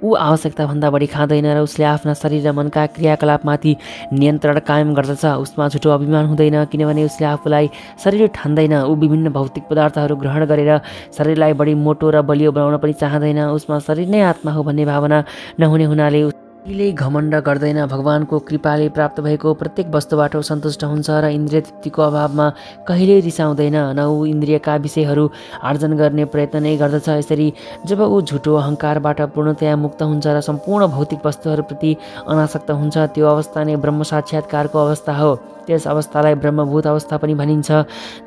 [SPEAKER 1] ऊ आवश्यकताभन्दा बढी खाँदैन र उसले आफ्ना शरीर र मनका क्रियाकलापमाथि नियन्त्रण कायम गर्दछ। उसमा झुटो अभिमान हुँदैन किनभने उसले आफूलाई शरीर ठान्दैन। ऊ विभिन्न भौतिक पदार्थहरू ग्रहण गरेर शरीरलाई बढी मोटो र बलियो बनाउन पनि चाहँदैन। उसमा शरीर नै आत्मा हो भन्ने भावना नहुने हुनाले कहिल्यै घमण्ड गर्दैन। भगवानको कृपाले प्राप्त भएको प्रत्येक वस्तुबाट सन्तुष्ट हुन्छ र इन्द्रिय तृप्तिको अभावमा कहिल्यै रिसाउँदैन। न ऊ इन्द्रियका विषयहरू आर्जन गर्ने प्रयत्न नै गर्दछ। यसरी जब ऊ झुटो अहङ्कारबाट पूर्णतया मुक्त हुन्छ र सम्पूर्ण भौतिक वस्तुहरूप्रति अनासक्त हुन्छ, त्यो अवस्था नै ब्रह्म साक्षात्कारको अवस्था हो। त्यस अवस्थालाई ब्रह्मभूत अवस्था पनि भनिन्छ।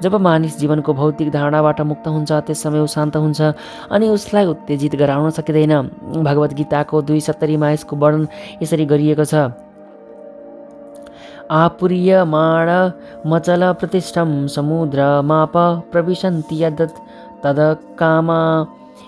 [SPEAKER 1] जब मानिस जीवनको भौतिक धारणाबाट मुक्त हुन्छ त्यस समय ऊ शान्त हुन्छ अनि उसलाई उत्तेजित गराउन सकिँदैन। भगवत गीताको 2:70मा यसको वर्णन यसरी गरिएको छ। आपूर्यमाण मचल प्रतिष्ठं समुद्रमाप प्रविशन्ति यद् तद् कामा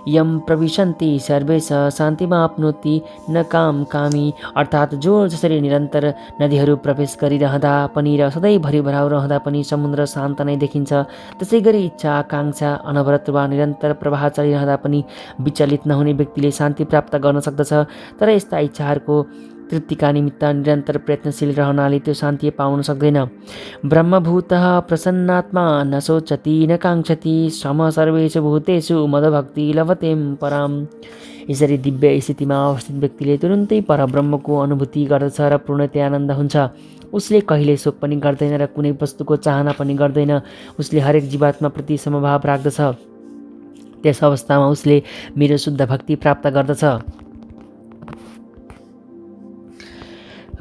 [SPEAKER 1] यम प्रविशन्ति सर्वेश शान्तिमाप्नोति न काम कामी। अर्थात् जो जसरी निरन्तर नदीहरू प्रवेश गरिरहँदा पनि र सधैँ भरिभराउ रहँदा पनि समुद्र शान्त नै देखिन्छ, त्यसै गरी इच्छा आकाङ्क्षा अनवरत वा निरन्तर प्रवाह चलिरहँदा पनि विचलित नहुने व्यक्तिले शान्ति प्राप्त गर्न सक्दछ। तर यस्ता इच्छाहरूको तृप्तिका निमित्त निरन्तर प्रयत्नशील रहनाले त्यो शान्ति पाउन सक्दैन। ब्रह्मभूतः प्रसन्नात्मा न शोचति न काङ्क्षति सम सर्वेषु भूतेषु मदभक्ति लभतें पराम। यसरी दिव्य स्थितिमा अवस्थित व्यक्तिले तुरुन्तै परब्रह्मको अनुभूति गर्दछ र पूर्णतया आनन्द हुन्छ। उसले कहिल्यै शोक पनि गर्दैन र कुनै वस्तुको चाहना पनि गर्दैन। उसले हरेक जीवात्मा प्रति समभाव राख्दछ। त्यस अवस्थामा उसले मेरो शुद्ध भक्ति प्राप्त गर्दछ।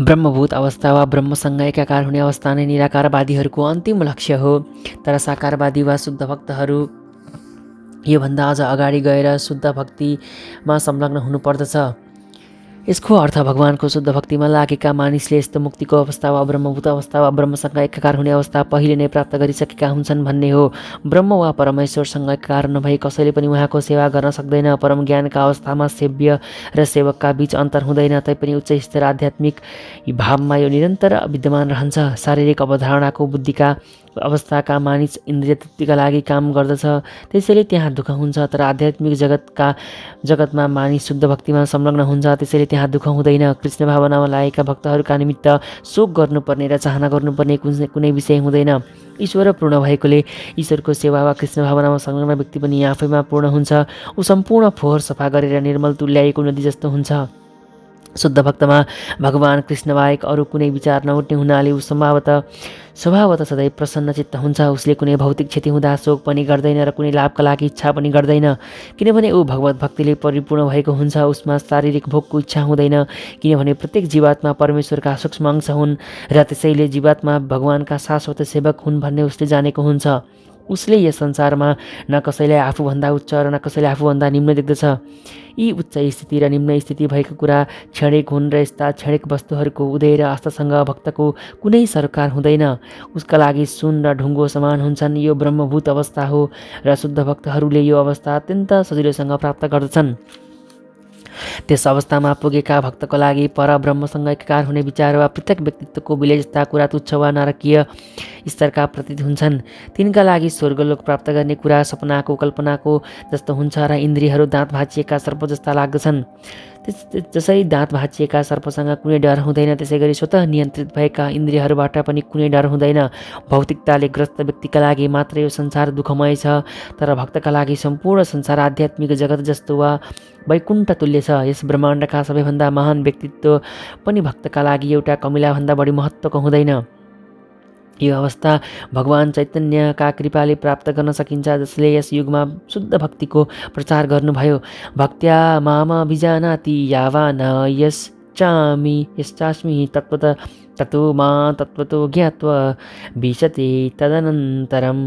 [SPEAKER 1] ब्रह्मभूत अवस्था वा ब्रह्मसँग एकाकार हुने अवस्था नै निराकारवादीहरूको अन्तिम लक्ष्य हो। तर साकारवादी वा शुद्ध भक्तहरू योभन्दा अझ अगाडि गएर शुद्ध भक्तिमा संलग्न हुनुपर्दछ। यसको अर्थ भगवानको शुद्ध भक्तिमा लागेका मानिसले यस्तो मुक्तिको अवस्था वा ब्रह्मभूत अवस्था वा ब्रह्मसँग एकाकार हुने अवस्था पहिले नै प्राप्त गरिसकेका हुन्छन् भन्ने हो। ब्रह्म वा परमेश्वरसँग एकाकार नभई कसैले पनि उहाँको सेवा गर्न सक्दैन। परम ज्ञानका अवस्थामा सेव्य र सेवकका बीच अन्तर हुँदैन। तैपनि उच्च स्तर आध्यात्मिक भावमा यो निरन्तर विद्यमान रहन्छ। शारीरिक अवधारणाको बुद्धिका अवस्थाका मानिस इन्द्रिय तृप्तिका लागि काम गर्दछ, त्यसैले त्यहाँ दुःख हुन्छ। तर आध्यात्मिक जगतमा मानिस शुद्ध भक्तिमा संलग्न हुन्छ, त्यसैले त्यहाँ दुःख हुँदैन। कृष्ण भावनामा लागेका भक्तहरूका निमित्त शोक गर्नुपर्ने र चाहना गर्नुपर्ने कुनै विषय हुँदैन। ईश्वर पूर्ण भएकोले ईश्वरको सेवा वा कृष्ण भावनामा संलग्न व्यक्ति पनि आफैमा पूर्ण हुन्छ। ऊ सम्पूर्ण फोहोर सफा गरेर निर्मल तुल्याएको नदी जस्तो हुन्छ। शुद्ध भक्तमा भगवान कृष्ण बाहेक अरू कुनै विचार नउठ्ने हुनाले ऊ स्वभावतः सधैँ प्रसन्न चित्त हुन्छ। उसले कुनै भौतिक क्षति हुँदा शोक पनि गर्दैन र कुनै लाभका लागि इच्छा पनि गर्दैन, किनभने ऊ भगवत भक्तिले परिपूर्ण भएको हुन्छ। उसमा शारीरिक भोगको इच्छा हुँदैन, किनभने प्रत्येक जीवात्मा परमेश्वरका सूक्ष्म अंश हुन् र त्यसैले जीवात्मा भगवानका शाश्वत सेवक हुन् भन्ने उसले जानेको हुन्छ। उसले यस संसारमा न कसैलाई आफूभन्दा उच्च र न कसैलाई आफूभन्दा निम्न देख्दछ। यी उच्च स्थिति र निम्न स्थिति भएको कुरा क्षणिक हुन् र यस्ता क्षणिक वस्तुहरूको उदय र अस्तसँग भक्तको कुनै सरोकार हुँदैन। उसका लागि सुन र ढुङ्गो समान हुन्छन्। यो ब्रह्मभूत अवस्था हो र शुद्ध भक्तहरूले यो अवस्था अत्यन्त सजिलोसँग प्राप्त गर्दछन्। त्यस अवस्थामा पुगेका भक्तको लागि पर ब्रह्मसँग एकाकार हुने विचार वा पृथक व्यक्तित्वको विलय जस्ता कुरा तुच्छ वा नारकीय स्तरका प्रतीत हुन्छन्। तिनका लागि स्वर्गलोक प्राप्त गर्ने कुरा सपनाको कल्पनाको जस्तो हुन्छ र इन्द्रियहरू दाँत भाँचिएका सर्प जस्ता लाग्दछन्। जसरी दाँत भाँचिएका सर्पसँग कुनै डर हुँदैन, त्यसै गरी स्वतः नियन्त्रित भएका इन्द्रियहरूबाट पनि कुनै डर हुँदैन। भौतिकताले ग्रस्त व्यक्तिका लागि मात्र यो संसार दुःखमय छ, तर भक्तका लागि सम्पूर्ण संसार आध्यात्मिक जगत जस्तो वा वैकुण्ठ तुल्य छ। यस ब्रह्माण्डका सबैभन्दा महान व्यक्तित्व पनि भक्तका लागि एउटा कमिलाभन्दा बढी महत्त्वको हुँदैन। यो अवस्था भगवान चैतन्यका कृपाले प्राप्त गर्न सकिन्छ, जसले यस युगमा शुद्ध भक्तिको प्रचार गर्नुभयो। भक्त्या माम विजानाति यावान यश्चास्मि ततो मा तत्त्वतो ज्ञात्वा विशते तदनन्तरम।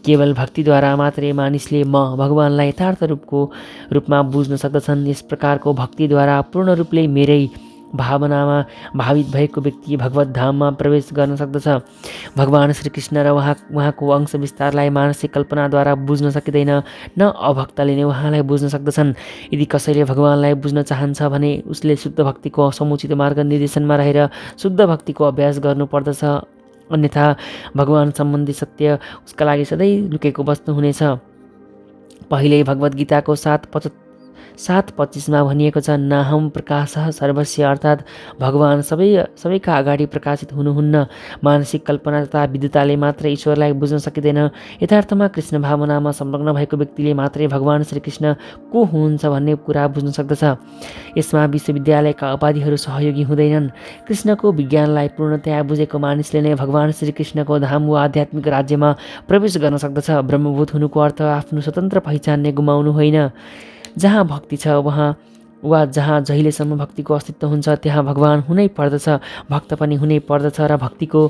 [SPEAKER 1] केवल भक्तिद्वारा मात्रै मानिसले म भगवानलाई यथार्थ रूपमा बुझ्न सक्दछन्। यस प्रकारको भक्तिद्वारा पूर्ण रूपले मेरै भावनामा भावित भएको व्यक्ति भगवत धाममा प्रवेश गर्न सक्दछ। भगवान श्रीकृष्ण र उहाँको अंश विस्तारलाई मानसिक कल्पनाद्वारा बुझ्न सकिँदैन, न अभक्तले नै उहाँलाई बुझ्न सक्दछन्। यदि कसैले भगवानलाई बुझ्न चाहन्छ भने उसले शुद्ध भक्तिको समुचित मार्ग निर्देशनमा रहेर शुद्ध भक्तिको अभ्यास गर्नुपर्दछ, अन्यथा भगवान सम्बन्धी सत्य उसका लागि सधैँ लुकेको वस्तु हुनेछ। पहिल्यै भगवत गीताको 7:25 भनिएको छ, नाहम प्रकाशः सर्वस्य, अर्थात् भगवान सबैका अगाडि प्रकाशित हुनुहुन्न। मानसिक कल्पना तथा विद्युताले मात्र ईश्वरलाई बुझ्न सकिँदैन। यथार्थमा कृष्ण भावनामा संलग्न भएको व्यक्तिले मात्रै भगवान श्रीकृष्ण को हुनुहुन्छ भन्ने कुरा बुझ्न सक्दछ। यसमा विश्वविद्यालयका उपाधिहरू सहयोगी हुँदैनन्। कृष्णको विज्ञानलाई पूर्णतया बुझेको मानिसले नै भगवान श्रीकृष्णको धाम वा आध्यात्मिक राज्यमा प्रवेश गर्न सक्दछ। ब्रह्मभूत हुनुको अर्थ आफ्नो स्वतन्त्र पहिचान नै गुमाउनु होइन। जहाँ भक्ति छ वा जहाँ जहिलेसम्म भक्तिको अस्तित्व हुन्छ त्यहाँ भगवान हुनै पर्दछ, भक्त पनि हुनै पर्दछ र भक्तिको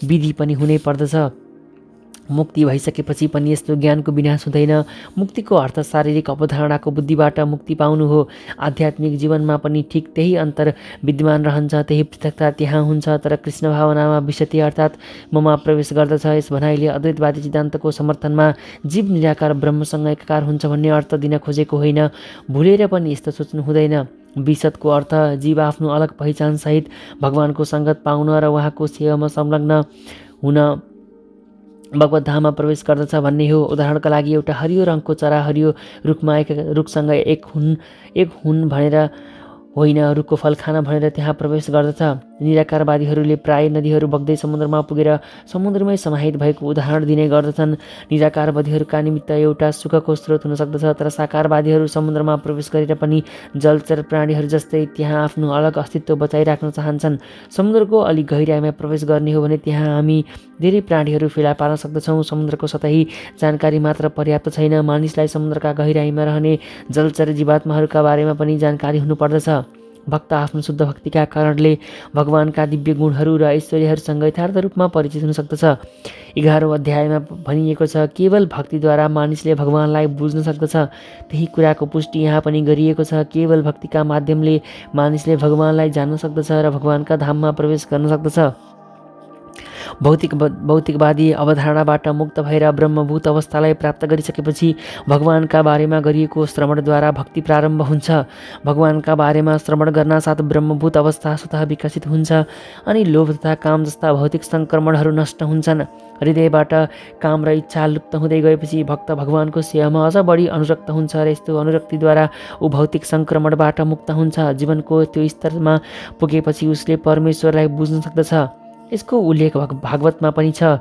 [SPEAKER 1] विधि पनि हुनै पर्दछ। मुक्ति भइसकेपछि पनि यस्तो ज्ञानको विनाश हुँदैन। मुक्तिको अर्थ शारीरिक अवधारणाको बुद्धिबाट मुक्ति पाउनु हो। आध्यात्मिक जीवनमा पनि ठिक त्यही अन्तर विद्यमान रहन्छ, त्यही पृथकता त्यहाँ हुन्छ। तर कृष्ण भावनामा विशति अर्थात् ममा प्रवेश गर्दछ। यस भनाइले अद्वैतवादी सिद्धान्तको समर्थनमा जीव निराकार ब्रह्मसँग एकाकार हुन्छ भन्ने अर्थ दिन खोजेको होइन। भुलेर पनि यस्तो सोच्नु हुँदैन। विशतको अर्थ जीव आफ्नो अलग पहिचानसहित भगवानको सङ्गत पाउन र उहाँको सेवामा संलग्न हुन भगवत धाममा प्रवेश गर्दछ भन्ने हो। उदाहरणका लागि एउटा हरियो रङको चरा हरियो रुखमा रुखसँग एक हुन् भनेर होइन रुखको फल खान भनेर त्यहाँ प्रवेश गर्दछ। निराकारवादीहरूले प्राय नदीहरू बग्दै समुद्रमा पुगेर समुद्रमै समाहित भएको उदाहरण दिने गर्दछन्। निराकारवादीहरूका निमित्त एउटा सुखको स्रोत हुन सक्दछ, तर साकारवादीहरू समुद्रमा प्रवेश गरेर पनि जलचर प्राणीहरू जस्तै त्यहाँ आफ्नो अलग अस्तित्व बचाइराख्न चाहन्छन्। समुद्रको अलिक गहिराइमा प्रवेश गर्ने हो भने त्यहाँ हामी धेरै प्राणीहरू फेला पार्न सक्दछौँ। समुद्रको सतही जानकारी मात्र पर्याप्त छैन, मानिसलाई समुद्रका गहिराइमा रहने जलचर जीवात्माहरूका बारेमा पनि जानकारी हुनुपर्दछ। भक्त आफ्नो शुद्ध भक्तिका कारणले भगवानका दिव्य गुणहरू र ऐश्वर्यहरूसँग यथार्थ रूपमा परिचित हुन सक्दछ। 11औं अध्यायमा भनिएको छ, केवल भक्तिद्वारा मानिसले भगवानलाई बुझ्न सक्दछ। त्यही कुराको पुष्टि यहाँ पनि गरिएको छ। केवल भक्तिका माध्यमले मानिसले भगवानलाई जान्न सक्दछ र भगवानका धाममा प्रवेश गर्न सक्दछ। भौतिकवादी अवधारणाबाट मुक्त भएर ब्रह्मभूत अवस्थालाई प्राप्त गरिसकेपछि भगवानका बारेमा गरिएको श्रवणद्वारा भक्ति प्रारम्भ हुन्छ। भगवानका बारेमा श्रवण गर्नासाथ ब्रह्मभूत अवस्था स्वतः विकसित हुन्छ अनि लोभ तथा काम जस्ता भौतिक सङ्क्रमणहरू नष्ट हुन्छन्। हृदयबाट काम र इच्छा लुप्त हुँदै गएपछि भक्त भगवानको सेवामा अझ बढी अनुरक्त हुन्छ र यस्तो अनुरक्तिद्वारा ऊ भौतिक सङ्क्रमणबाट मुक्त हुन्छ। जीवनको त्यो स्तरमा पुगेपछि उसले परमेश्वरलाई बुझ्न सक्दछ। यसको उल्लेख भागवतमा पनि छ।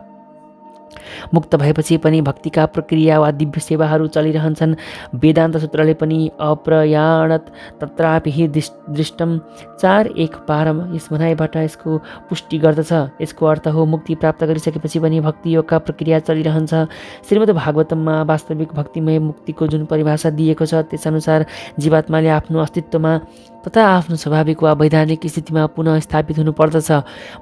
[SPEAKER 1] मुक्त भएपछि पनि भक्तिका प्रक्रिया वा दिव्य सेवाहरू चलिरहन्छन्। वेदान्त सूत्रले पनि अप्रयाणत तत्रापि हि दृष्टम 4:1 पारम यस भनाइबाट यसको पुष्टि गर्दछ। यसको अर्थ हो मुक्ति प्राप्त गरिसकेपछि पनि भक्ति योगका प्रक्रिया चलिरहन्छ। श्रीमद् भागवतममा वास्तविक भक्तिमय मुक्तिको जुन परिभाषा दिएको छ त्यसअनुसार जीवात्माले आफ्नो अस्तित्वमा तथा आफ्नो स्वाभाविक वा वैधानिक स्थितिमा पुनः स्थापित हुनुपर्दछ।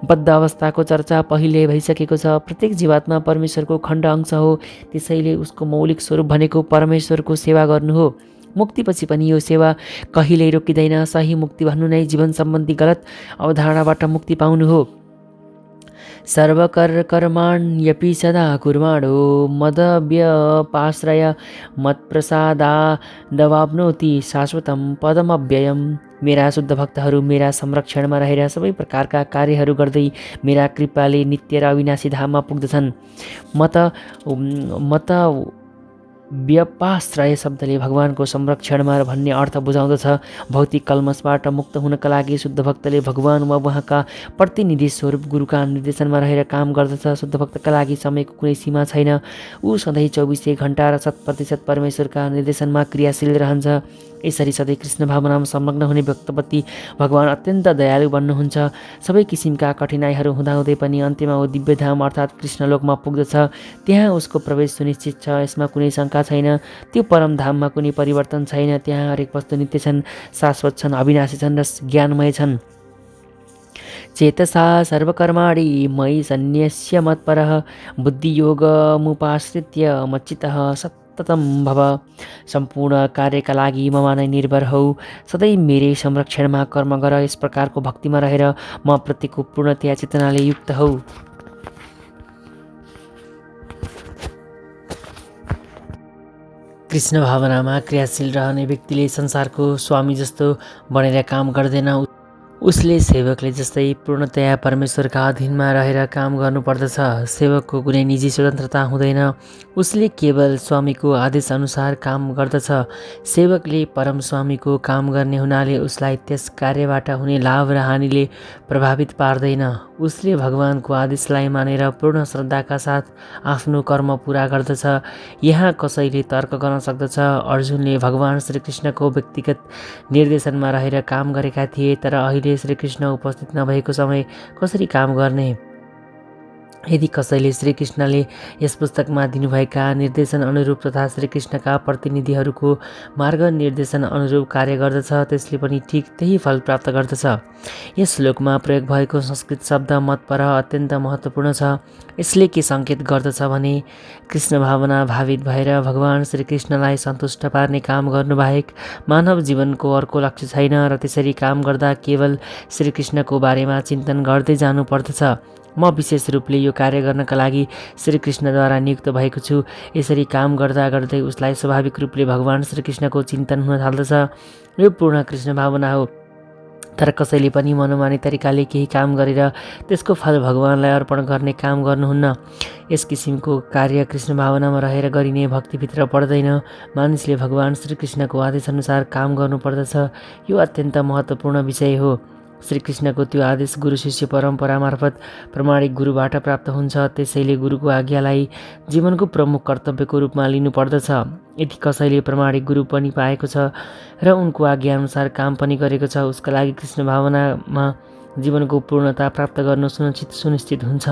[SPEAKER 1] बद्ध अवस्थाको चर्चा पहिले भइसकेको छ। प्रत्येक जीवात्मा परमेश्वरको खण्ड अंश हो, त्यसैले उसको मौलिक स्वरूप भनेको परमेश्वरको सेवा गर्नु हो। मुक्तिपछि पनि यो सेवा कहिल्यै रोकिँदैन। सही मुक्ति भन्नु नै जीवन सम्बन्धी गलत अवधारणाबाट मुक्ति पाउनु हो। सर्वकर्माण्यपि सदा कुर्वाणो मदव्यपाश्रय मत्प्रसादादवाप्नोति शाश्वतं पदमव्ययम्। मेरा शुद्ध भक्तहरू मेरा संरक्षणमा रहेर सबै प्रकारका कार्यहरू गर्दै मेरा कृपाले नित्य र अविनाशी धाममा पुग्दछन्। मत व्यपाश्रय शब्दले भगवानको संरक्षणमा भन्ने अर्थ बुझाउँदछ। भौतिक कल्मसबाट मुक्त हुनका लागि शुद्ध भक्तले भगवान वा उहाँका प्रतिनिधि स्वरूप गुरुका निर्देशनमा रहेर काम गर्दछ। शुद्ध भक्तका लागि समयको कुनै सीमा छैन। ऊ सधैँ 24 घण्टा र 100% परमेश्वरका निर्देशनमा क्रियाशील रहन्छ। यसरी सधैँ कृष्ण भावनामा संलग्न हुने भक्तप्रति भगवान अत्यन्त दयालु बन्नुहुन्छ। सबै किसिमका कठिनाइहरू हुँदाहुँदै पनि अन्त्यमा ऊ दिव्यधाम अर्थात् कृष्णलोकमा पुग्दछ। त्यहाँ उसको प्रवेश सुनिश्चित छ, यसमा कुनै शङ्का छैन। त्यो परम धाममा कुनै परिवर्तन छैन। त्यहाँ हरेक वस्तु नित्य छन्, शाश्वत छन्, अविनाशी छन् र ज्ञानमय छन्। चेतसा सर्वकर्माणि मयि सन्न्यस्य मत्परः बुद्धियोगमुपाश्रित्य मच्चित्तः सततं भव। सम्पूर्ण कार्यका लागि ममा नै निर्भर हौ। सधैँ मेरै संरक्षणमा कर्म गर। यस प्रकारको भक्तिमा रहेर म प्रतिको पूर्णतया चेतनाले युक्त हौ। कृष्ण भावनामा क्रियाशील रहने व्यक्तिले संसारको स्वामी जस्तो बनेर काम गर्दैन। उसले सेवकले जस्तै पूर्णतया परमेश्वरका अधीनमा रहेर काम गर्नुपर्दछ। सेवकको कुनै निजी स्वतन्त्रता हुँदैन। उसले केवल स्वामीको आदेश अनुसार काम गर्दछ। सेवकले परम स्वामीको काम गर्ने हुनाले उसलाई त्यस कार्यबाट हुने लाभ र हानिले प्रभावित पार्दैन। उसले भगवानको आदेशलाई मानेर पूर्ण श्रद्धाका साथ आफ्नो कर्म पुरा गर्दछ। यहाँ कसैले तर्क गर्न सक्दछ, अर्जुनले भगवान श्रीकृष्णको व्यक्तिगत निर्देशनमा रहेर काम गरेका थिए, तर अहिले श्रीकृष्ण उपस्थित नभएको समय कसरी काम गर्ने? यदि कसैले श्रीकृष्णले यस पुस्तकमा दिनुभएका निर्देशन अनुरूप तथा श्रीकृष्णका प्रतिनिधिहरूको मार्ग निर्देशन अनुरूप कार्य गर्दछ, त्यसले पनि ठिक त्यही फल प्राप्त गर्दछ। यस श्लोकमा प्रयोग भएको संस्कृत शब्द मतपर अत्यन्त महत्त्वपूर्ण छ। यसले के सङ्केत गर्दछ भने कृष्ण भावना भावित भएर भगवान श्रीकृष्णलाई सन्तुष्ट पार्ने काम गर्नुबाहेक मानव जीवनको अर्को लक्ष्य छैन र त्यसरी काम गर्दा केवल श्रीकृष्णको बारेमा चिन्तन गर्दै जानुपर्दछ। म विशेष रूपले यो कार्य गर्नका लागि श्रीकृष्णद्वारा नियुक्त भएको छु। यसरी काम गर्दा गर्दै उसलाई स्वाभाविक रूपले भगवान श्रीकृष्णको चिन्तन हुन थाल्दछ। यो पूर्ण कृष्ण भावना हो। तर कसैले पनि मनोमानी तरिकाले केही काम गरेर त्यसको फल भगवानलाई अर्पण गर्ने काम गर्नुहुन्न। यस किसिमको कार्य कृष्ण भावनामा रहेर गरिने भक्तिभित्र पर्दैन। मानिसले भगवान श्रीकृष्णको आदेशअनुसार काम गर्नुपर्दछ। यो अत्यन्त महत्त्वपूर्ण विषय हो। श्रीकृष्णको त्यो आदेश गुरु शिष्य परम्परा मार्फत प्रामाणिक गुरुबाट प्राप्त हुन्छ। त्यसैले गुरुको आज्ञालाई जीवनको प्रमुख कर्तव्यको रूपमा लिनुपर्दछ। यदि कसैले प्रामाणिक गुरु पनि पाएको छ र उनको आज्ञाअनुसार काम पनि गरेको छ, उसका लागि कृष्ण भावनामा जीवनको पूर्णता प्राप्त गर्नु सुनिश्चित हुन्छ।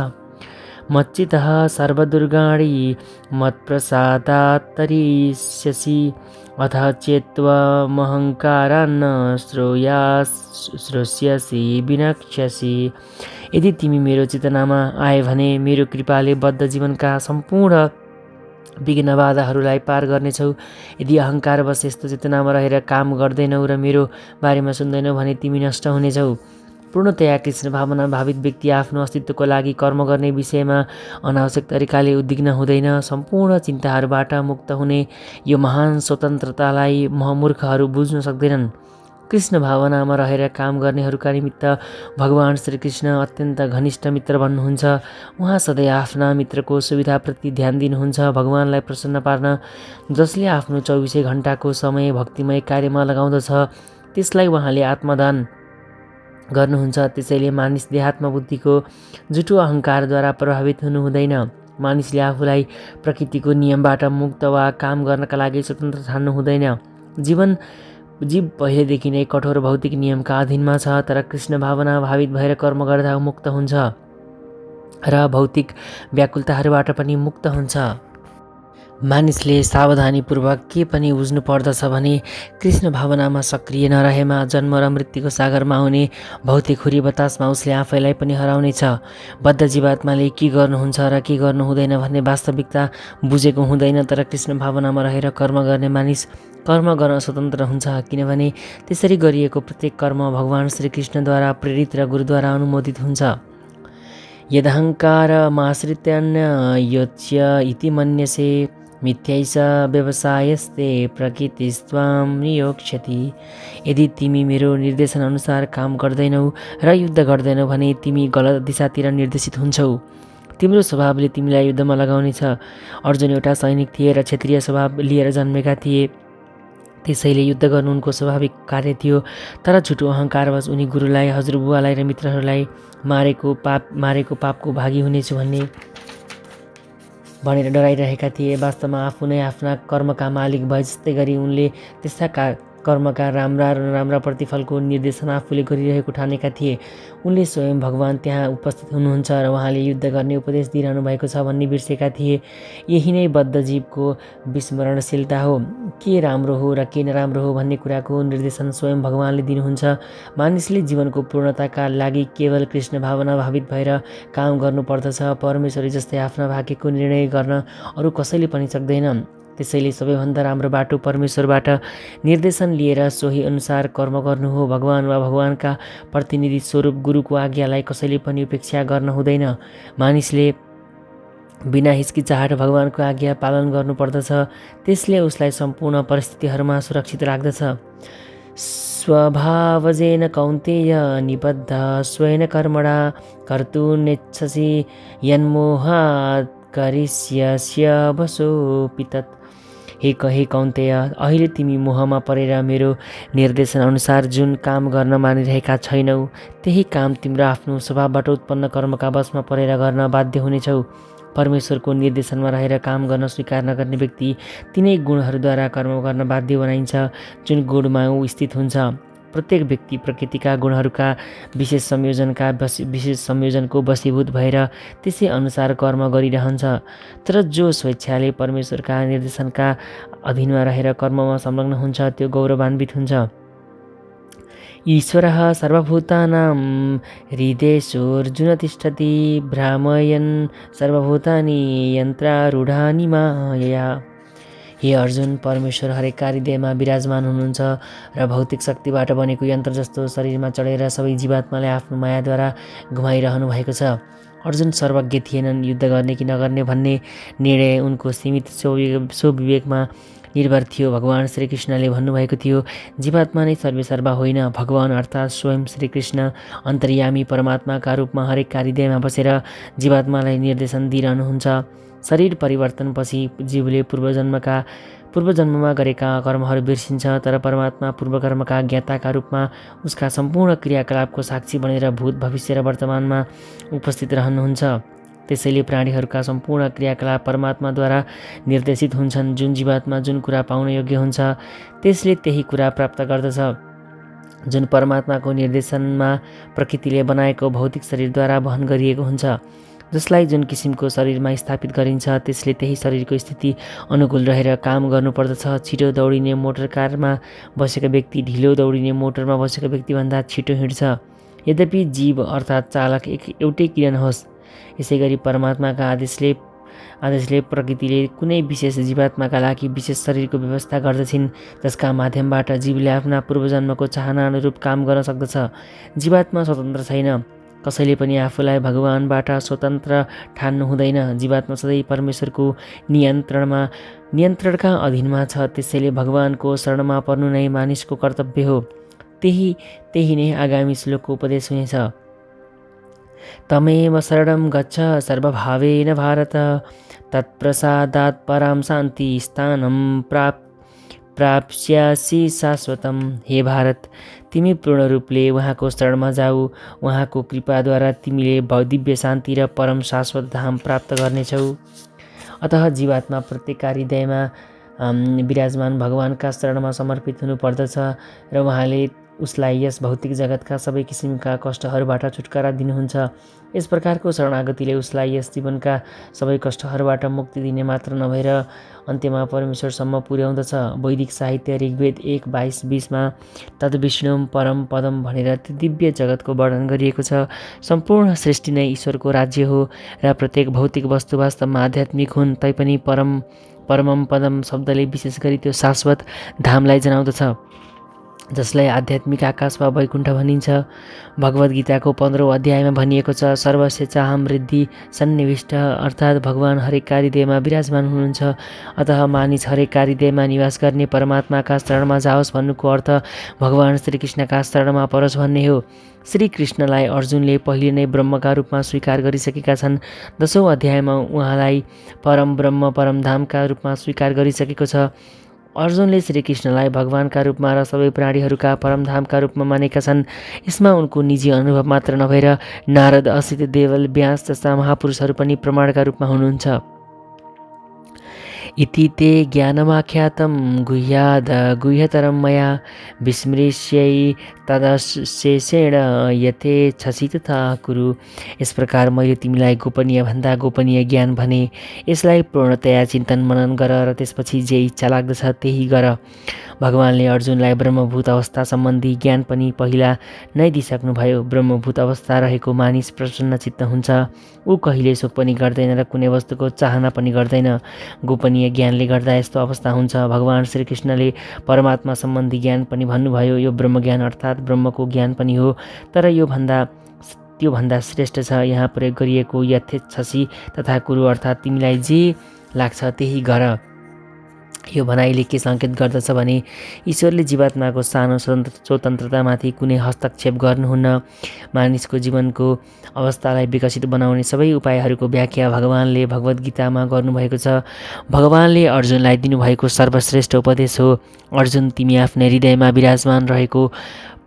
[SPEAKER 1] मच्चितः सर्वदुर्गाणि मत्प्रसादात् तरिष्यसि अथ चेत्त्वमहङ्कारान्न श्रोष्यसि विनक्ष्यसि। यदि तिमी मेरो चेतनामा आए भने मेरो कृपाले बद्ध जीवनका सम्पूर्ण विघ्न बाधाहरूलाई पार गर्नेछौ। यदि अहङ्कारवश यस्तो चेतनामा रहेर काम गर्दैनौ र मेरो बारेमा सुन्दैनौ भने तिमी नष्ट हुनेछौ। पूर्णतया कृष्ण भावना भावित व्यक्ति आफ्नो अस्तित्वको लागि कर्म गर्ने विषयमा अनावश्यक तरिकाले उद्विग्न हुँदैन। सम्पूर्ण चिन्ताहरूबाट मुक्त हुने यो महान स्वतन्त्रतालाई मूर्खहरू बुझ्न सक्दैनन्। कृष्ण भावनामा रहेर काम गर्नेहरूका निमित्त भगवान श्रीकृष्ण अत्यन्त घनिष्ठ मित्र बन्नुहुन्छ। उहाँ सधैँ आफ्ना मित्रको सुविधाप्रति ध्यान दिनुहुन्छ। भगवानलाई प्रसन्न पार्न जसले आफ्नो 24 घण्टाको समय भक्तिमय कार्यमा लगाउँदछ त्यसलाई उहाँले आत्मदान गर्नुहुन्छ। त्यसैले मानिस देहात्म बुद्धिको जुठो अहङ्कारद्वारा प्रभावित हुनु हुँदैन। मानिसले आफूलाई प्रकृतिको नियमबाट मुक्त वा काम गर्नका लागि स्वतन्त्र ठान्नु हुँदैन। जीव पहिलेदेखि नै कठोर भौतिक नियमका अधीनमा छ, तर कृष्ण भावना भावित भएर कर्म गर्दा मुक्त हुन्छ र भौतिक व्याकुलताहरूबाट पनि मुक्त हुन्छ। मानिसले सावधानीपूर्वक के पनि बुझ्नु पर्दछ भने कृष्ण भावनामा सक्रिय नरहेमा जन्म र मृत्युको सागरमा आउने भौतिक हुरी बतासमा उसले आफैलाई पनि हराउनेछ। बद्ध जीवात्माले के गर्नुहुन्छ र के गर्नु हुँदैन भन्ने वास्तविकता बुझेको हुँदैन, तर कृष्ण भावनामा रहेर कर्म गर्ने मानिस कर्म गर्न स्वतन्त्र हुन्छ, किनभने त्यसरी गरिएको प्रत्येक कर्म भगवान श्रीकृष्णद्वारा प्रेरित र गुरुद्वारा अनुमोदित हुन्छ। यदहङ्कारमाश्रित्यान्ययोच्य इति मन्यसे मिथ्यैष व्यवसायस्ते प्रकृतिस्त्वां नियोक्ष्यति। यदि तिमी मेरो निर्देशन अनुसार काम गर्दैनौ र युद्ध गर्दैनौ भने तिमी गलत दिशातिर निर्देशित हुन्छौ। तिम्रो स्वभावले तिमीलाई युद्धमा लगाउनेछ। अर्जुन एउटा सैनिक थिए र क्षेत्रीय स्वभाव लिएर जन्मेका थिए, त्यसैले युद्ध गर्नु उनको स्वाभाविक कार्य थियो। तर झुटो अहङ्कारवश उनी गुरुलाई, हजुरबुवालाई र मित्रहरूलाई मारेको पापको भागी हुनेछु भनेर डराइरहेका थिए। वास्तवमा आफू नै आफ्ना कर्मका मालिक भए जस्तै गरी उनले त्यस्ता कर्मका राम्रा र नराम्रा प्रतिफलको निर्देशन आफूले गरिरहेको ठानेका थिए। उनले स्वयं भगवान त्यहाँ उपस्थित हुनुहुन्छ र उहाँले युद्ध गर्ने उपदेश दिइरहनु भएको छ भन्ने बिर्सेका थिए। यही नै बद्ध जीवको विस्मरणशीलता हो। के राम्रो हो र के नराम्रो हो भन्ने कुराको निर्देशन स्वयं भगवानले दिनुहुन्छ। मानिसले जीवनको पूर्णताका लागि केवल कृष्ण भावना भावित भएर काम गर्नुपर्दछ। परमेश्वरी जस्तै आफ्ना भाग्यको निर्णय गर्न अरू कसैले पनि सक्दैन। त्यसैले सबैभन्दा राम्रो बाटो परमेश्वरबाट निर्देशन लिएर सोही अनुसार कर्म गर्नु हो। भगवान वा भगवानका प्रतिनिधि स्वरूप गुरुको आज्ञालाई कसैले पनि उपेक्षा गर्न हुँदैन। मानिसले बिना हिचकिचाहट भगवानको आज्ञा पालन गर्नुपर्दछ। त्यसले उसलाई सम्पूर्ण परिस्थितिहरूमा सुरक्षित राख्दछ। स्वभावजेन कौन्तेय निबद्ध स्वेन कर्मणा कर्तुर्नेच्छसि यन्मोहात् करिष्यस्य वशोऽपि तत्। हे कौन्तेय, अहिले तिमी मोहमा परेर मेरो निर्देशन अनुसार जुन काम गर्न मानिरहेका छैनौ त्यही काम तिम्रो आफ्नो स्वभावबाट उत्पन्न कर्मका वशमा परेर गर्न बाध्य हुनेछौ। परमेश्वरको निर्देशनमा रहेर काम गर्न स्वीकार नगर्ने व्यक्ति तिनै गुणहरूद्वारा कर्म गर्न बाध्य बनाइन्छ जुन गुणमा ऊ स्थित हुन्छ। प्रत्येक व्यक्ति प्रकृतिका गुणहरूका विशेष संयोजनको वशीभूत भएर त्यसै अनुसार कर्म गरिरहन्छ। तर जो स्वेच्छाले परमेश्वरका निर्देशनका अधीनमा रहेर कर्ममा संलग्न हुन्छ त्यो गौरवान्वित हुन्छ। ईश्वरः सर्वभूतानां हृदेषु तिष्ठति भ्रामयन् सर्वभूतानि यन्त्रारूढानि मायया। हे अर्जुन, परमेश्वर हरेक हृदयमा विराजमान हुनुहुन्छ र भौतिक शक्तिबाट बनेको यन्त्र जस्तो शरीरमा चढेर सबै जीवात्मालाई आफ्नो मायाद्वारा घुमाइरहनु भएको छ। अर्जुन सर्वज्ञ थिएनन्। युद्ध गर्ने कि नगर्ने भन्ने निर्णय उनको सीमित स्वविवेकमा निर्भर थियो। भगवान श्रीकृष्णले भन्नुभएको थियो, जीवात्मा नै सर्वेसर्वा होइन, भगवान अर्थात् स्वयं श्रीकृष्ण अन्तर्यामी परमात्माका रूपमा हरेक कार्यमा बसेर जीवात्मालाई निर्देशन दिइरहनुहुन्छ। शरीर परिवर्तनपछि जीवले पूर्वजन्ममा गरेका कर्महरू बिर्सिन्छ, तर परमात्मा पूर्वकर्मका ज्ञाताका रूपमा उसका सम्पूर्ण क्रियाकलापको साक्षी बनेर भूत, भविष्य र वर्तमानमा उपस्थित रहनुहुन्छ। त्यसैले प्राणीहरूका सम्पूर्ण क्रियाकलाप परमात्माद्वारा निर्देशित हुन्छन्। जुन जीवात्मा जुन कुरा पाउन योग्य हुन्छ त्यसले त्यही कुरा प्राप्त गर्दछ। जुन परमात्माको निर्देशनमा प्रकृतिले बनाएको भौतिक शरीरद्वारा वहन गरिएको हुन्छ, जसलाई जुन किसिमको शरीरमा स्थापित गरिन्छ त्यसले त्यही शरीरको स्थिति अनुकूल रहेर काम गर्नुपर्दछ। छिटो दौडिने मोटर कारमा बसेको व्यक्ति ढिलो दौडिने मोटरमा बसेको व्यक्तिभन्दा छिटो हिँड्छ, यद्यपि जीव अर्थात् चालक एउटै किन नहोस्। यसै गरी परमात्माका आदेशले प्रकृतिले कुनै विशेष जीवात्माका लागि विशेष शरीरको व्यवस्था गर्दछिन्, जसका माध्यमबाट जीवले आफ्ना पूर्वजन्मको चाहना अनुरूप काम गर्न सक्दछ। जीवात्मा स्वतन्त्र छैन, कसैले पनि आफूलाई भगवानबाट स्वतन्त्र ठान्नु हुँदैन। जीवात्मा सधैँ परमेश्वरको नियन्त्रणका अधीनमा छ। त्यसैले भगवानको शरणमा पर्नु नै मानिसको कर्तव्य हो। त्यही नै आगामी श्लोकको उपदेश हुनेछ। तमेव शरणं गच्छ सर्वभावेन भारत, तत्प्रसादात् परां शान्ति स्थानं प्राप्स्यसि शाश्वतम्। हे भारत, तिमी पूर्ण रूपले उहाँको शरणमा जाऊ। उहाँको कृपाद्वारा तिमीले दिव्य शान्ति र परम शाश्वत धाम प्राप्त गर्नेछौ। अतः जीवात्मा प्रत्येक हृदयमा विराजमान भगवानका शरणमा समर्पित हुनुपर्दछ र उहाँले उसलाई यस भौतिक जगतका सबै किसिमका कष्टहरूबाट छुटकारा दिनुहुन्छ। यस प्रकारको शरणागतिले उसलाई यस जीवनका सबै कष्टहरूबाट मुक्ति दिने मात्र नभएर अन्त्यमा परमेश्वरसम्म पुर्याउँदछ। वैदिक साहित्य ऋग्वेद 1:22-20मा तद्विष्णुम परम पदम भनेर त्यो दिव्य जगतको वर्णन गरिएको छ। सम्पूर्ण सृष्टि नै ईश्वरको राज्य हो र प्रत्येक भौतिक वस्तु वास्तवमा आध्यात्मिक हुन्, तैपनि परमम पदम शब्दले विशेष गरी त्यो शाश्वत धामलाई जनाउँदछ, जसलाई आध्यात्मिक आकाश वा वैकुण्ठ भनिन्छ। भगवद् गीताको 15औं अध्यायमा भनिएको छ, सर्वस्य चाहम वृद्धि सन्निविष्ट, अर्थात् भगवान हरेक हृदयमा विराजमान हुनुहुन्छ। अतः मानिस हरेक हृदयमा निवास गर्ने परमात्माका शरणमा जाओस् भन्नुको अर्थ भगवान श्रीकृष्णका शरणमा परोस् भन्ने हो। श्रीकृष्णलाई अर्जुनले पहिले नै ब्रह्मका रूपमा स्वीकार गरिसकेका छन्। 10औं अध्यायमा उहाँलाई परम ब्रह्म परमधामका रूपमा स्वीकार गरिसकेको छ। अर्जुनले श्रीकृष्णलाई भगवानका रूपमा र सबै प्राणीहरूका परमधामका रूपमा मानेका छन्। यसमा उनको निजी अनुभव मात्र नभएर नारद, असित, देवल, व्यास जस्ता महापुरुषहरू पनि प्रमाणका रूपमा हुनुहुन्छ। इति ते ज्ञानमाख्यातं गुह्यतरं मया विस्मृष्यै तदशेषेण यथेच्छसि तथा कुरु। यस प्रकार मैले तिमीलाई गोपनीय भन्दा गोपनीय ज्ञान भने। यसलाई पूर्णतया चिन्तन मनन गर र त्यसपछि जे इच्छा लाग्दछ त्यही गर। भगवानले अर्जुनलाई ब्रह्मभूत अवस्था सम्बन्धी ज्ञान पनि पहिला नै दिइसक्नुभयो। ब्रह्मभूत अवस्था रहेको मानिस प्रसन्न चित्त हुन्छ। ऊ कहिले शोक पनि गर्दैन र कुनै वस्तुको चाहना पनि गर्दैन। गोपनीय ज्ञानले गर्दा यस्तो अवस्था हुन्छ। भगवान श्रीकृष्णले परमात्मा सम्बन्धी ज्ञान पनि भन्नुभयो। यो ब्रह्मज्ञान अर्थात् ब्रह्मको ज्ञान पनि हो, तर त्यो भन्दा श्रेष्ठ छ। यहाँ प्रयोग गरिएको यथेच्छसि तथा कुरु अर्थात् तिमीलाई जे लाग्छ त्यही गर। यो भनाइले के सङ्केत गर्दछ भने ईश्वरले जीवात्माको सानो स्वतन्त्रतामाथि कुनै हस्तक्षेप गर्नुहुन्न। मानिसको जीवनको अवस्थालाई विकसित बनाउने सबै उपायहरूको व्याख्या भगवानले भगवद् गीतामा गर्नुभएको छ। भगवानले अर्जुनलाई दिनुभएको सर्वश्रेष्ठ उपदेश हो, अर्जुन तिमी आफ्नै हृदयमा विराजमान रहेको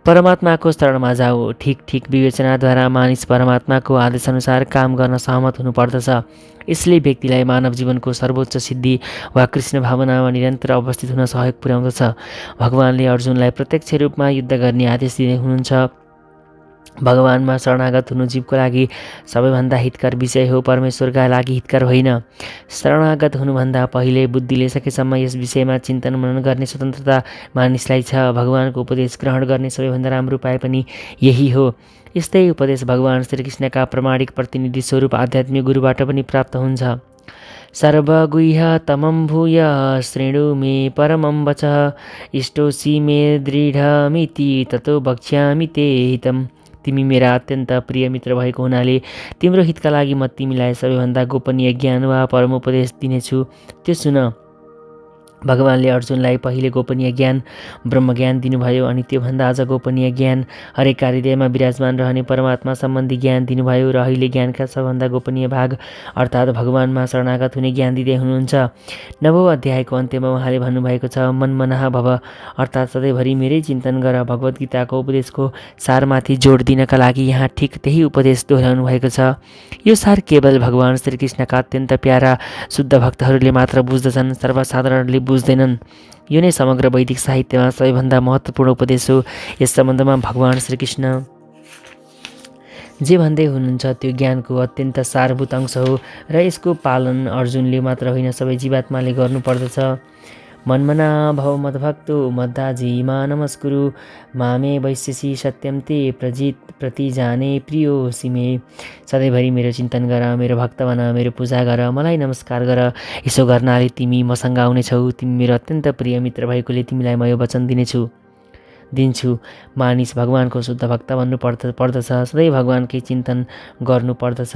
[SPEAKER 1] परमात्माको शरणमा जाऊ। ठिक विवेचनाद्वारा मानिस परमात्माको आदेशअनुसार काम गर्न सहमत हुनुपर्दछ। यसले व्यक्तिलाई मानव जीवनको सर्वोच्च सिद्धि वा कृष्ण भावनामा निरन्तर अवस्थित हुन सहयोग पुर्याउँदछ। भगवानले अर्जुनलाई प्रत्यक्ष रूपमा युद्ध गर्ने आदेश दिँदै हुनुहुन्छ। भगवानमा शरणागत हुनु जीवको लागि सबैभन्दा हितकर विषय हो, परमेश्वरका लागि हितकर होइन। शरणागत हुनुभन्दा पहिले बुद्धिले सकेसम्म यस विषयमा चिन्तन मनन गर्ने स्वतन्त्रता मानिसलाई छ। भगवानको उपदेश ग्रहण गर्ने सबैभन्दा राम्रो उपाय पनि यही हो। यस्तै उपदेश भगवान श्रीकृष्णका प्रामाणिक प्रतिनिधि स्वरूप आध्यात्मिक गुरुबाट पनि प्राप्त हुन्छ। सर्वगुह्यतमं भूय शृणु मे परमं वचः, इष्टोऽसि मे दृढमिति ततो वक्ष्यामि ते हितम्। तिमी मेरा अत्यन्त प्रिय मित्र भएको हुनाले तिम्रो हितका लागि म तिमीलाई सबैभन्दा गोपनीय ज्ञान वा परम उपदेश दिनेछु, त्यो सुन। भगवानले अर्जुनलाई पहिले गोपनीय ज्ञान ब्रह्मज्ञान दिनुभयो अनि त्योभन्दा अझ गोपनीय ज्ञान हरेकका हृदयमा विराजमान रहने परमात्मा सम्बन्धी ज्ञान दिनुभयो र अहिले ज्ञानका सबभन्दा गोपनीय भाग अर्थात् भगवानमा शरणागत हुने ज्ञान दिँदै हुनुहुन्छ। 9औं अध्यायको अन्त्यमा उहाँले भन्नुभएको छ, मनमनः भव अर्थात् सधैँभरि मेरै चिन्तन गर। भगवद् गीताको उपदेशको सारमाथि जोड दिनका लागि यहाँ ठिक त्यही उपदेश दोहोऱ्याउनु भएको छ। यो सार केवल भगवान श्रीकृष्णका अत्यन्त प्यारा शुद्ध भक्तहरूले मात्र बुझ्दछन्, सर्वसाधारणले बुझ्दैनन्। यो नै समग्र वैदिक साहित्यमा सबैभन्दा महत्त्वपूर्ण उपदेश हो। यस सम्बन्धमा भगवान श्रीकृष्ण जे भन्दै हुनुहुन्छ त्यो ज्ञानको अत्यन्त सारभूत अंश हो र यसको पालन अर्जुनले मात्र होइन, सबै जीवात्माले गर्नुपर्दछ। मन्मना भव मद्भक्तो मद्दाजी मा नमस्कुरु मामे वैश्यसी सत्यम ते प्रतिजाने प्रियोसी मे। सधैँभरि मेरो चिन्तन गर, मेरो भक्त बन, मेरो पूजा गर, मलाई नमस्कार गर। यसो गर्नाले तिमी मसँग आउनेछौ। तिमी मेरो अत्यन्त प्रिय मित्र भएकोले तिमीलाई म यो वचन दिन्छु। मानिस भगवानको शुद्ध भक्त बन्नु पर्दछ, सधैँ भगवानकै चिन्तन गर्नुपर्दछ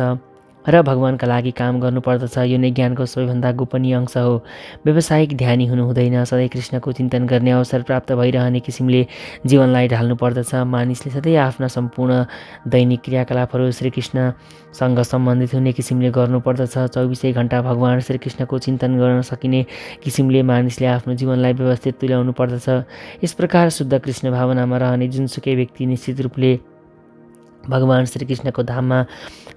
[SPEAKER 1] र भगवानका लागि काम गर्नुपर्दछ। यो नै ज्ञानको सबैभन्दा गोपनीय अंश हो। व्यावसायिक ध्यानी हुनु हुँदैन, सधैँ कृष्णको चिन्तन गर्ने अवसर प्राप्त भइरहने किसिमले जीवनलाई ढाल्नु पर्दछ। मानिसले सधैँ आफ्ना सम्पूर्ण दैनिक क्रियाकलापहरू श्रीकृष्णसँग सम्बन्धित हुने किसिमले गर्नुपर्दछ। 24 घण्टा भगवान श्रीकृष्णको चिन्तन गर्न सकिने किसिमले मानिसले आफ्नो जीवनलाई व्यवस्थित तुल्याउनु पर्दछ। यस प्रकार शुद्ध कृष्ण भावनामा रहने जुनसुकै व्यक्ति निश्चित रूपले भगवान श्रीकृष्णको धाममा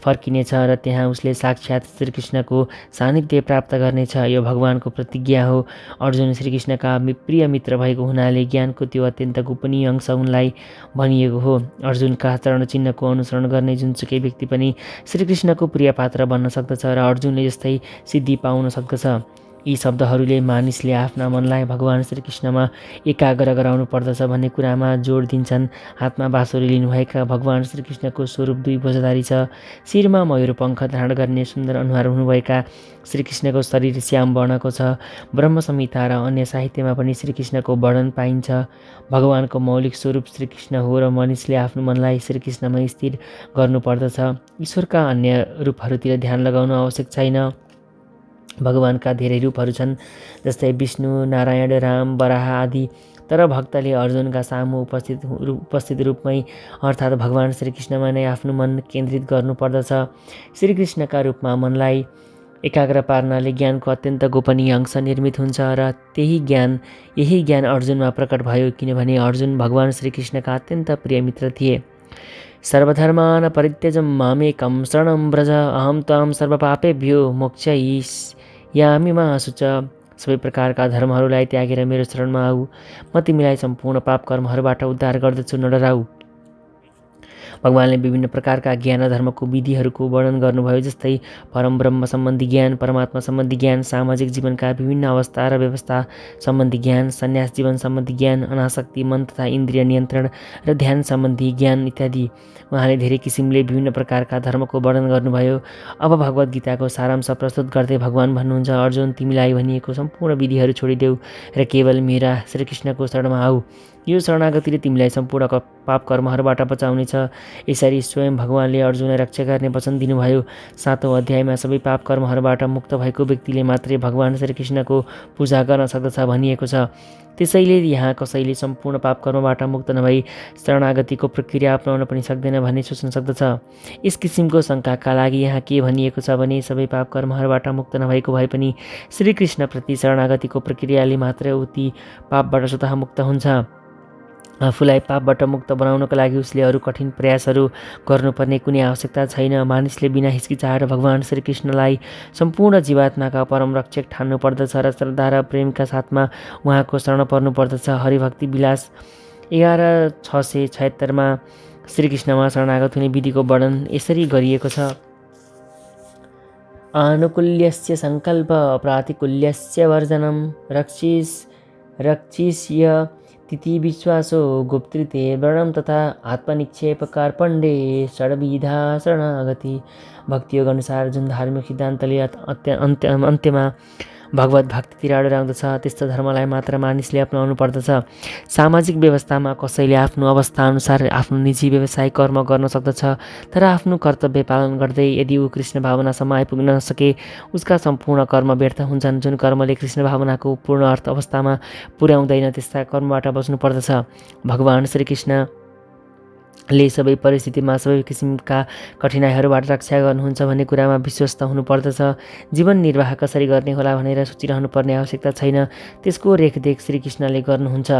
[SPEAKER 1] फर्किनेछ र त्यहाँ उसले साक्षात् श्रीकृष्णको सान्निध्य प्राप्त गर्नेछ। यो भगवानको प्रतिज्ञा हो। अर्जुन श्रीकृष्णका प्रिय मित्र भएको हुनाले ज्ञानको त्यो अत्यन्त गोपनीय अंश उनलाई भनिएको हो। अर्जुनका चरण चिन्हको अनुसरण गर्ने जुनसुकै व्यक्ति पनि श्रीकृष्णको प्रिय पात्र बन्न सक्दछ र अर्जुनले जस्तै सिद्धि पाउन सक्दछ। यी शब्दहरूले मानिसले आफ्ना मनलाई भगवान श्रीकृष्णमा एकाग्र गराउनु पर्दछ भन्ने कुरामा जोड दिन्छन्। हातमा बाँसुरी लिनुभएका भगवान श्रीकृष्णको स्वरूप 2 भुजाधारी छ। शिरमा मयूर पङ्ख धारण गर्ने सुन्दर अनुहार हुनुभएका श्रीकृष्णको शरीर श्याम वर्णको छ। ब्रह्म संहिता र अन्य साहित्यमा पनि श्रीकृष्णको वर्णन पाइन्छ। भगवानको मौलिक स्वरूप श्रीकृष्ण हो र मानिसले आफ्नो मनलाई श्रीकृष्णमा स्थिर गर्नुपर्दछ। ईश्वरका अन्य रूपहरूतिर ध्यान लगाउनु आवश्यक छैन। भगवानका धेरै रूपहरू छन्, जस्तै विष्णु, नारायण, राम, वराह आदि। तर भक्तले अर्जुनका सामु उपस्थित रूपमै अर्थात् भगवान श्रीकृष्णमा नै आफ्नो मन केन्द्रित गर्नुपर्दछ। श्रीकृष्णका रूपमा मनलाई एकाग्र पार्नाले ज्ञानको अत्यन्त गोपनीय अंश निर्मित हुन्छ र यही ज्ञान अर्जुनमा प्रकट भयो, किनभने अर्जुन भगवान श्रीकृष्णका अत्यन्त प्रिय मित्र थिए। सर्वधर्मान् परित्यजं मामेकं शरणं व्रज अहं त्वां सर्वपापेभ्यो मोक्षयिष्यामि मा शुच। सबै प्रकारका धर्महरूलाई त्यागेर मेरो शरणमा आऊ, म तिमीलाई सम्पूर्ण पाप कर्महरूबाट उद्धार गर्दछु, न डराऊ। भगवानले विभिन्न प्रकारका ज्ञान र धर्मको विधिहरूको वर्णन गर्नुभयो, जस्तै परम ब्रह्म सम्बन्धी ज्ञान, परमात्मा सम्बन्धी ज्ञान, सामाजिक जीवनका विभिन्न अवस्था र व्यवस्था सम्बन्धी ज्ञान, सन्यास जीवन सम्बन्धी ज्ञान, अनासक्ति, मन तथा इन्द्रिय नियन्त्रण र ध्यान सम्बन्धी ज्ञान इत्यादि। उहाँले धेरै किसिमले विभिन्न प्रकारका धर्मको वर्णन गर्नुभयो। अब भगवद् गीताको सारांश प्रस्तुत गर्दै भगवान भन्नुहुन्छ, अर्जुन, तिमीलाई भनिएको सम्पूर्ण विधिहरू छोडिदेऊ र केवल मेरा श्रीकृष्णको शरणमा आऊ। यो शरणागतिले तिमीलाई सम्पूर्ण पाप कर्महरूबाट बचाउनेछ। यसरी स्वयं भगवानले अर्जुनलाई रक्षा गर्ने वचन दिनुभयो। 7औं अध्यायमा सबै पाप कर्महरूबाट मुक्त भएको व्यक्तिले मात्रै भगवान श्रीकृष्णको पूजा गर्न सक्दछ भनिएको छ। त्यसैले यहाँ कसैले सम्पूर्ण पाप कर्मबाट मुक्त नभई शरणागतिको प्रक्रिया अपनाउन पनि सक्दैन भन्ने सोच्न सक्दछ। यस किसिमको शङ्काका लागि यहाँ के भनिएको छ भने, सबै पाप कर्महरूबाट मुक्त नभएको भए पनि श्रीकृष्णप्रति शरणागतिको प्रक्रियाले मात्र उति पापबाट स्वतः मुक्त हुन्छ। आफूलाई पापबाट मुक्त बनाउनका लागि उसले अरू कठिन प्रयासहरू गर्नुपर्ने कुनै आवश्यकता छैन। मानिसले बिना हिचकिचाहट भगवान श्रीकृष्णलाई सम्पूर्ण जीवात्माका परम रक्षक ठान्नु पर्दछ र श्रद्धा र प्रेमका साथमा उहाँको शरण पर्नु पर्दछ। हरिभक्ति विलास 11:676 श्रीकृष्णमा शरणागत हुने विधिको वर्णन यसरी गरिएको छ। आनुकूल्यस्य सङ्कल्प प्रातिकूल्यस्य वर्जनं रक्षिष्य तिथि विश्वासो गुप्तृते वर्णम तथा आत्मनिक्षेप कार्पण्डे षड्विधा शरणागति। भक्तियोग अनुसार जुन धार्मिक सिद्धान्तले अन्त्यमा भगवत भक्तितिर डराउँदछ त्यस्तो धर्मलाई मात्र मानिसले अपनाउनु पर्दछ। सामाजिक व्यवस्थामा कसैले आफ्नो अवस्थाअनुसार आफ्नो निजी व्यवसायिक कर्म गर्न सक्दछ, तर आफ्नो कर्तव्य पालन गर्दै यदि ऊ कृष्ण भावनासम्म आइपुग्न नसके उसका सम्पूर्ण कर्म व्यर्थ हुन्छन्। जुन कर्मले कृष्ण भावनाको पूर्ण अर्थ अवस्थामा पुर्याउँदैन त्यस्ता कर्मबाट बच्नु पर्दछ। भगवान श्रीकृष्ण ले सबै परिस्थितिमा सबै किसिमका कठिनाइहरूबाट रक्षा गर्नुहुन्छ भन्ने कुरामा विश्वस्त हुनुपर्दछ। जीवन निर्वाह कसरी गर्ने होला भनेर सोचिरहनु पर्ने आवश्यकता छैन, त्यसको रेखदेख श्रीकृष्णले गर्नुहुन्छ।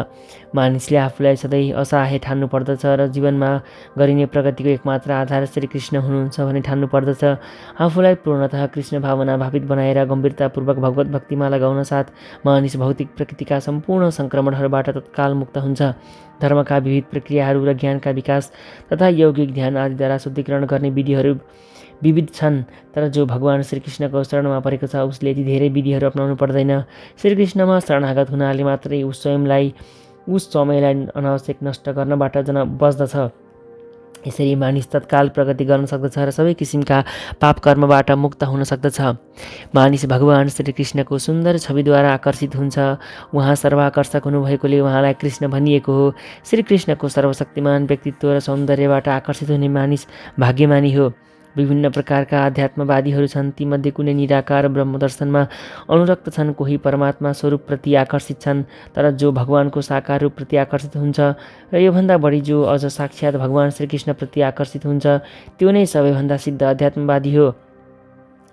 [SPEAKER 1] मानिसले आफूलाई सधैँ असहाय ठान्नु पर्दछ र जीवनमा गरिने प्रगतिको एकमात्र आधार श्रीकृष्ण हुनुहुन्छ भनी ठान्नु पर्दछ। आफूलाई पूर्णतः कृष्ण भावना भावित बनाएर गम्भीरतापूर्वक भगवत भक्तिमा लगाउन साथ मानिस भौतिक प्रकृतिका सम्पूर्ण सङ्क्रमणहरूबाट तत्काल मुक्त हुन्छ। धर्मका विविध प्रक्रियाहरू र ज्ञानका विकास तथा यौगिक ध्यान आदिद्वारा शुद्धिकरण गर्ने विधिहरू विविध छन्, तर जो भगवान श्रीकृष्णको शरणमा परेको छ उसले यति धेरै विधिहरू अपनाउनु पर्दैन। श्रीकृष्णमा शरणागत हुनाले मात्रै उस समयलाई अनावश्यक नष्ट गर्नबाट बच्दछ। यसरी मानिस तत्काल प्रगति गर्न सक्दछ र सबै किसिमका पाप कर्मबाट मुक्त हुन सक्दछ। मानिस भगवान श्रीकृष्णको सुन्दर छविद्वारा आकर्षित हुन्छ। उहाँ सर्वाकर्षक हुनुभएकोले उहाँलाई कृष्ण भनिएको हो। श्रीकृष्णको सर्वशक्तिमान व्यक्तित्व र सौन्दर्यबाट आकर्षित हुने मानिस भाग्यमानी हो। विभिन्न प्रकारका आध्यात्मवादीहरू छन्, तीमध्ये कुनै निराकार ब्रह्मदर्शनमा अनुरक्त छन्, कोही परमात्मा स्वरूपप्रति आकर्षित छन्, तर जो भगवानको साकार रूपप्रति आकर्षित हुन्छ र योभन्दा बढी जो अझ साक्षात् भगवान श्रीकृष्णप्रति आकर्षित हुन्छ त्यो नै सबैभन्दा सिद्ध आध्यात्मवादी हो।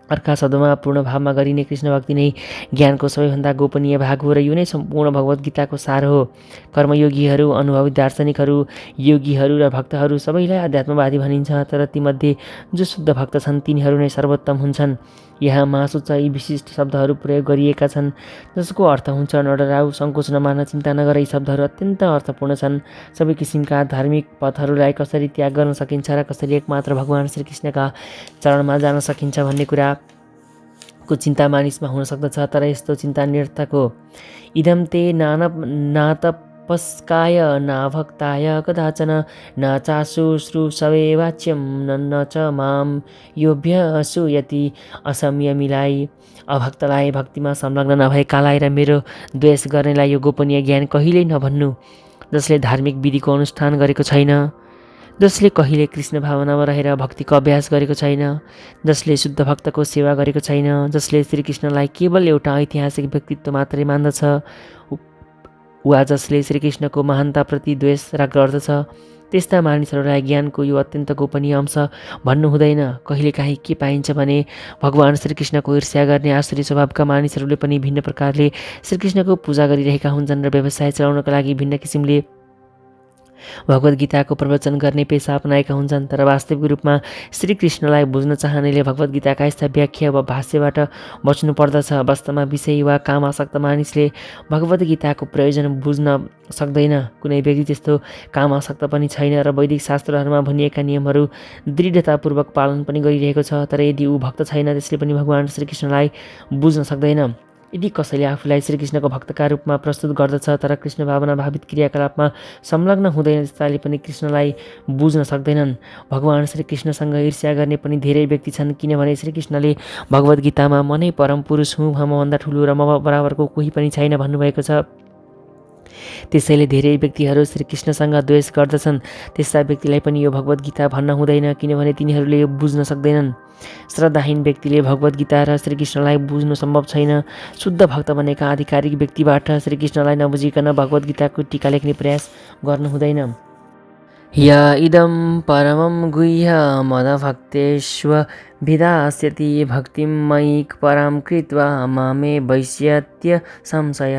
[SPEAKER 1] अर्का शब्दमा पूर्ण भावमा गरिने कृष्ण भक्ति नै ज्ञानको सबैभन्दा गोपनीय भाग हो र यो नै सम्पूर्ण भगवत गीताको सार हो। कर्मयोगीहरू, अनुभवी दार्शनिकहरू, योगीहरू र भक्तहरू सबैलाई आध्यात्मवादी भनिन्छ, तर तीमध्ये जो शुद्ध भक्त छन् तिनीहरू नै सर्वोत्तम हुन्छन्। यहाँ मासुच्च यी विशिष्ट शब्दहरू प्रयोग गरिएका छन् जसको अर्थ हुन्छ नडराउ, सङ्कोच नमान, चिन्ता नगर। यी शब्दहरू अत्यन्त अर्थपूर्ण छन्। सबै किसिमका धार्मिक पथहरूलाई कसरी त्याग गर्न सकिन्छ र कसरी एकमात्र भगवान श्रीकृष्णका चरणमा जान सकिन्छ भन्ने कुराको चिन्ता मानिसमा हुन सक्दछ, तर यस्तो चिन्ता निरर्थक हो। इदं ते नातपस्काय नाभक्ताय कदाचन न चाशुश्रूषवे वाच्यं न च माम योऽभ्यसूयति। असंयमीलाई, अभक्तलाई, भक्तिमा संलग्न नभएकालाई र मेरो द्वेष गर्नेलाई यो गोपनीय ज्ञान कहिल्यै नभन्नु। जसले धार्मिक विधिको अनुष्ठान गरेको छैन, जसले कहिले कृष्ण भावनामा रहेर भक्तिको अभ्यास गरेको छैन, जसले शुद्ध भक्तको सेवा गरेको छैन, जसले श्रीकृष्णलाई केवल एउटा ऐतिहासिक व्यक्तित्व मात्रै मान्दछ, वा जसले श्रीकृष्णको महानताप्रति द्वेष गर्दछ, त्यस्ता मानिसहरूलाई ज्ञानको यो अत्यन्त गोपनीय अंश भन्नु हुँदैन। कहिलेकाहीँ के पाइन्छ भने भगवान श्रीकृष्णको ईर्ष्या गर्ने आसुरी स्वभावका मानिसहरूले पनि भिन्न प्रकारले श्रीकृष्णको पूजा गरिरहेका हुन्छन् र व्यवसाय चलाउनका लागि भिन्न किसिमले भगवत गीताको प्रवचन गर्ने पेसा अपनाएका हुन्छन्, तर वास्तविक रूपमा श्रीकृष्णलाई बुझ्न चाहनेले भगवत गीताका यस्ता व्याख्या वा भाष्यबाट बच्नु पर्दछ। वास्तवमा विषय वा काम आसक्त मानिसले भगवत गीताको प्रयोजन बुझ्न सक्दैन। कुनै व्यक्ति त्यस्तो काम आसक्त पनि छैन र वैदिक शास्त्रहरूमा भनिएका नियमहरू दृढतापूर्वक पालन पनि गरिरहेको छ, तर यदि ऊ भक्त छैन त्यसले पनि भगवान श्रीकृष्णलाई बुझ्न सक्दैन। यदि कसैले आफूलाई श्रीकृष्णको भक्तका रूपमा प्रस्तुत गर्दछ तर कृष्ण भावना भावित क्रियाकलापमा संलग्न हुँदैन त्यस्ताले पनि कृष्णलाई बुझ्न सक्दैनन्। भगवान श्रीकृष्णसँग ईर्ष्या गर्ने पनि धेरै व्यक्ति छन्, किनभने श्रीकृष्णले भगवत गीतामा म नै परम पुरुष हुँ, मभन्दा ठुलो र म बराबरको कोही पनि छैन भन्नुभएको छ। त्यसैले धेरै व्यक्तिहरू श्रीकृष्णसँग द्वेष गर्दछन्। त्यस्ता व्यक्तिलाई पनि यो भगवत गीता भन्न हुँदैन, किनभने तिनीहरूले यो बुझ्न सक्दैनन्। श्रद्धाहीन व्यक्तिले भगवत गीता र श्रीकृष्णलाई बुझ्नु सम्भव छैन। शुद्ध भक्त बनेका आधिकारिक व्यक्तिबाट श्रीकृष्णलाई नबुझिकन भगवत गीताको टीका लेख्ने प्रयास गर्नु हुँदैन। य इदं परमं गुह्य मदभक्तेष्वभिधास्यति भक्तिं मयि परां कृत्वा मामे वैश्यत्य संशय।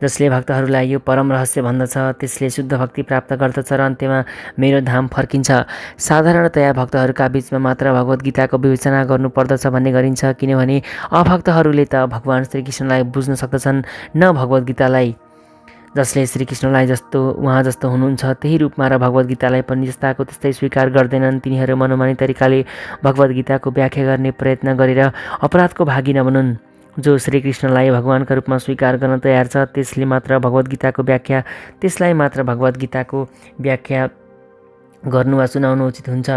[SPEAKER 1] जसले भक्तहरूलाई यो परम रहस्य भन्दछ त्यसले शुद्ध भक्ति प्राप्त गर्दछ र अन्त्यमा मेरो धाम फर्किन्छ। साधारणतया भक्तहरूका बीचमा मात्र भगवत गीताको विवेचना गर्नुपर्दछ भन्ने गरिन्छ, किनभने अभक्तहरूले त भगवान श्रीकृष्णलाई बुझ्न सक्दछन् न भगवत गीतालाई। जसले श्रीकृष्णलाई उहाँ जस्तो हुनुहुन्छ त्यही रूपमा र भगवत गीतालाई पनि जस्ताको त्यस्तै स्वीकार गर्दैनन्, तिनीहरू मनोमानी तरिकाले भगवत गीताको व्याख्या गर्ने प्रयत्न गरेर अपराधको भागी नबनुन्। जो श्रीकृष्णलाई भगवानका रूपमा स्वीकार गर्न तयार छ त्यसलाई मात्र भगवत गीताको व्याख्या गर्नु वा सुनाउनु उचित हुन्छ।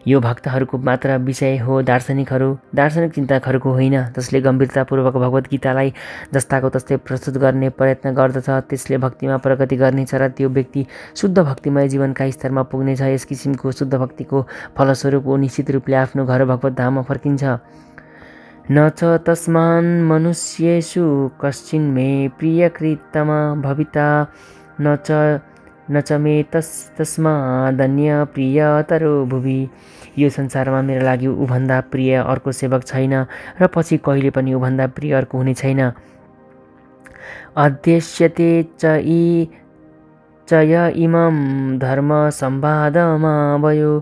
[SPEAKER 1] यो भक्तहरूको मात्र विषय हो, दार्शनिक चिन्तकहरूको होइन। जसले गम्भीरतापूर्वक भगवद् गीतालाई जस्ताको तस्तै प्रस्तुत गर्ने प्रयत्न गर्दछ त्यसले भक्तिमा प्रगति गर्नेछ र त्यो व्यक्ति शुद्ध भक्तिमय जीवनका स्तरमा पुग्नेछ। यस किसिमको शुद्ध भक्तिको फलस्वरूप ऊ निश्चित रूपले आफ्नो घर भगवत धाममा फर्किन्छ। न च तस्मान् मनुष्येषु कश्चिन् मे प्रियकृतमा भविता न च मे तस्मादन्य प्रियतरो भुवि। यो संसारमा मेरो लागि ऊभन्दा प्रिय अर्को सेवक छैन र पछि कहिले पनि ऊभन्दा प्रिय अर्को हुने छैन। अध्यस्यते च य इमं धर्म संवादमावयो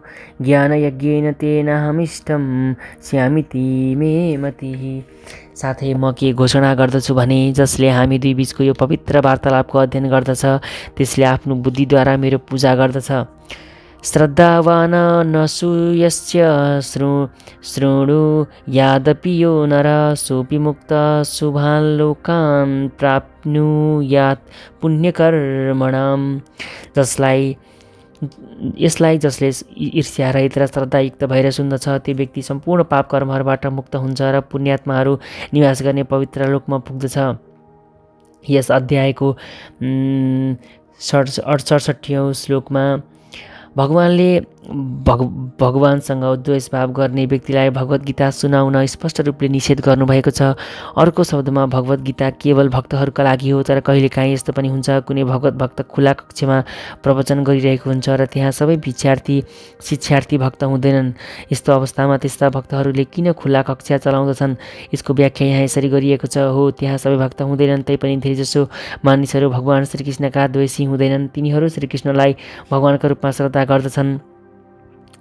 [SPEAKER 1] ज्ञानयज्ञेन तेनाहमिष्टं स्यामिति मे मतिः। साथै म के घोषणा गर्दछु भने जसले हामी दुई बीचको यो पवित्र वार्तालापको अध्ययन गर्दछ त्यसले आफ्नो बुद्धिद्वारा मेरो पूजा गर्दछ। श्रद्धावान न सूयस्य शृणु यादपि यो नर सोऽपि मुक्त शुभान् लोकान् प्राप्नुयात् पुण्यकर्मणाम्। यसलाई जसले ईर्ष्या रहित र श्रद्धायुक्त भएर सुन्दछ त्यो व्यक्ति सम्पूर्ण पाप कर्महरूबाट मुक्त हुन्छ र पुण्यात्माहरू निवास गर्ने पवित्र लोकमा पुग्दछ। यस अध्यायको 67औं श्लोकमा भगवानले भगवानसँग द्वेषभाव गर्ने व्यक्तिलाई भगवद्गीता सुनाउन स्पष्ट रूपले निषेध गर्नुभएको छ। अर्को शब्दमा भगवद्गीता केवल भक्तहरूका लागि हो, तर कहिलेकाहीँ यस्तो पनि हुन्छ कुनै भगवत भक्त खुला कक्षमा प्रवचन गरिरहेको हुन्छ र त्यहाँ सबै शिक्षार्थी भक्त हुँदैनन्। यस्तो अवस्थामा त्यस्ता भक्तहरूले किन खुला कक्षा चलाउँदछन्? यसको व्याख्या यहाँ यसरी गरिएको छ। हो, त्यहाँ सबै भक्त हुँदैनन्, तैपनि धेरैजसो मानिसहरू भगवान श्रीकृष्णका द्वेषी हुँदैनन्। तिनीहरू श्रीकृष्णलाई भगवानका रूपमा श्रद्धा गर्दछन्।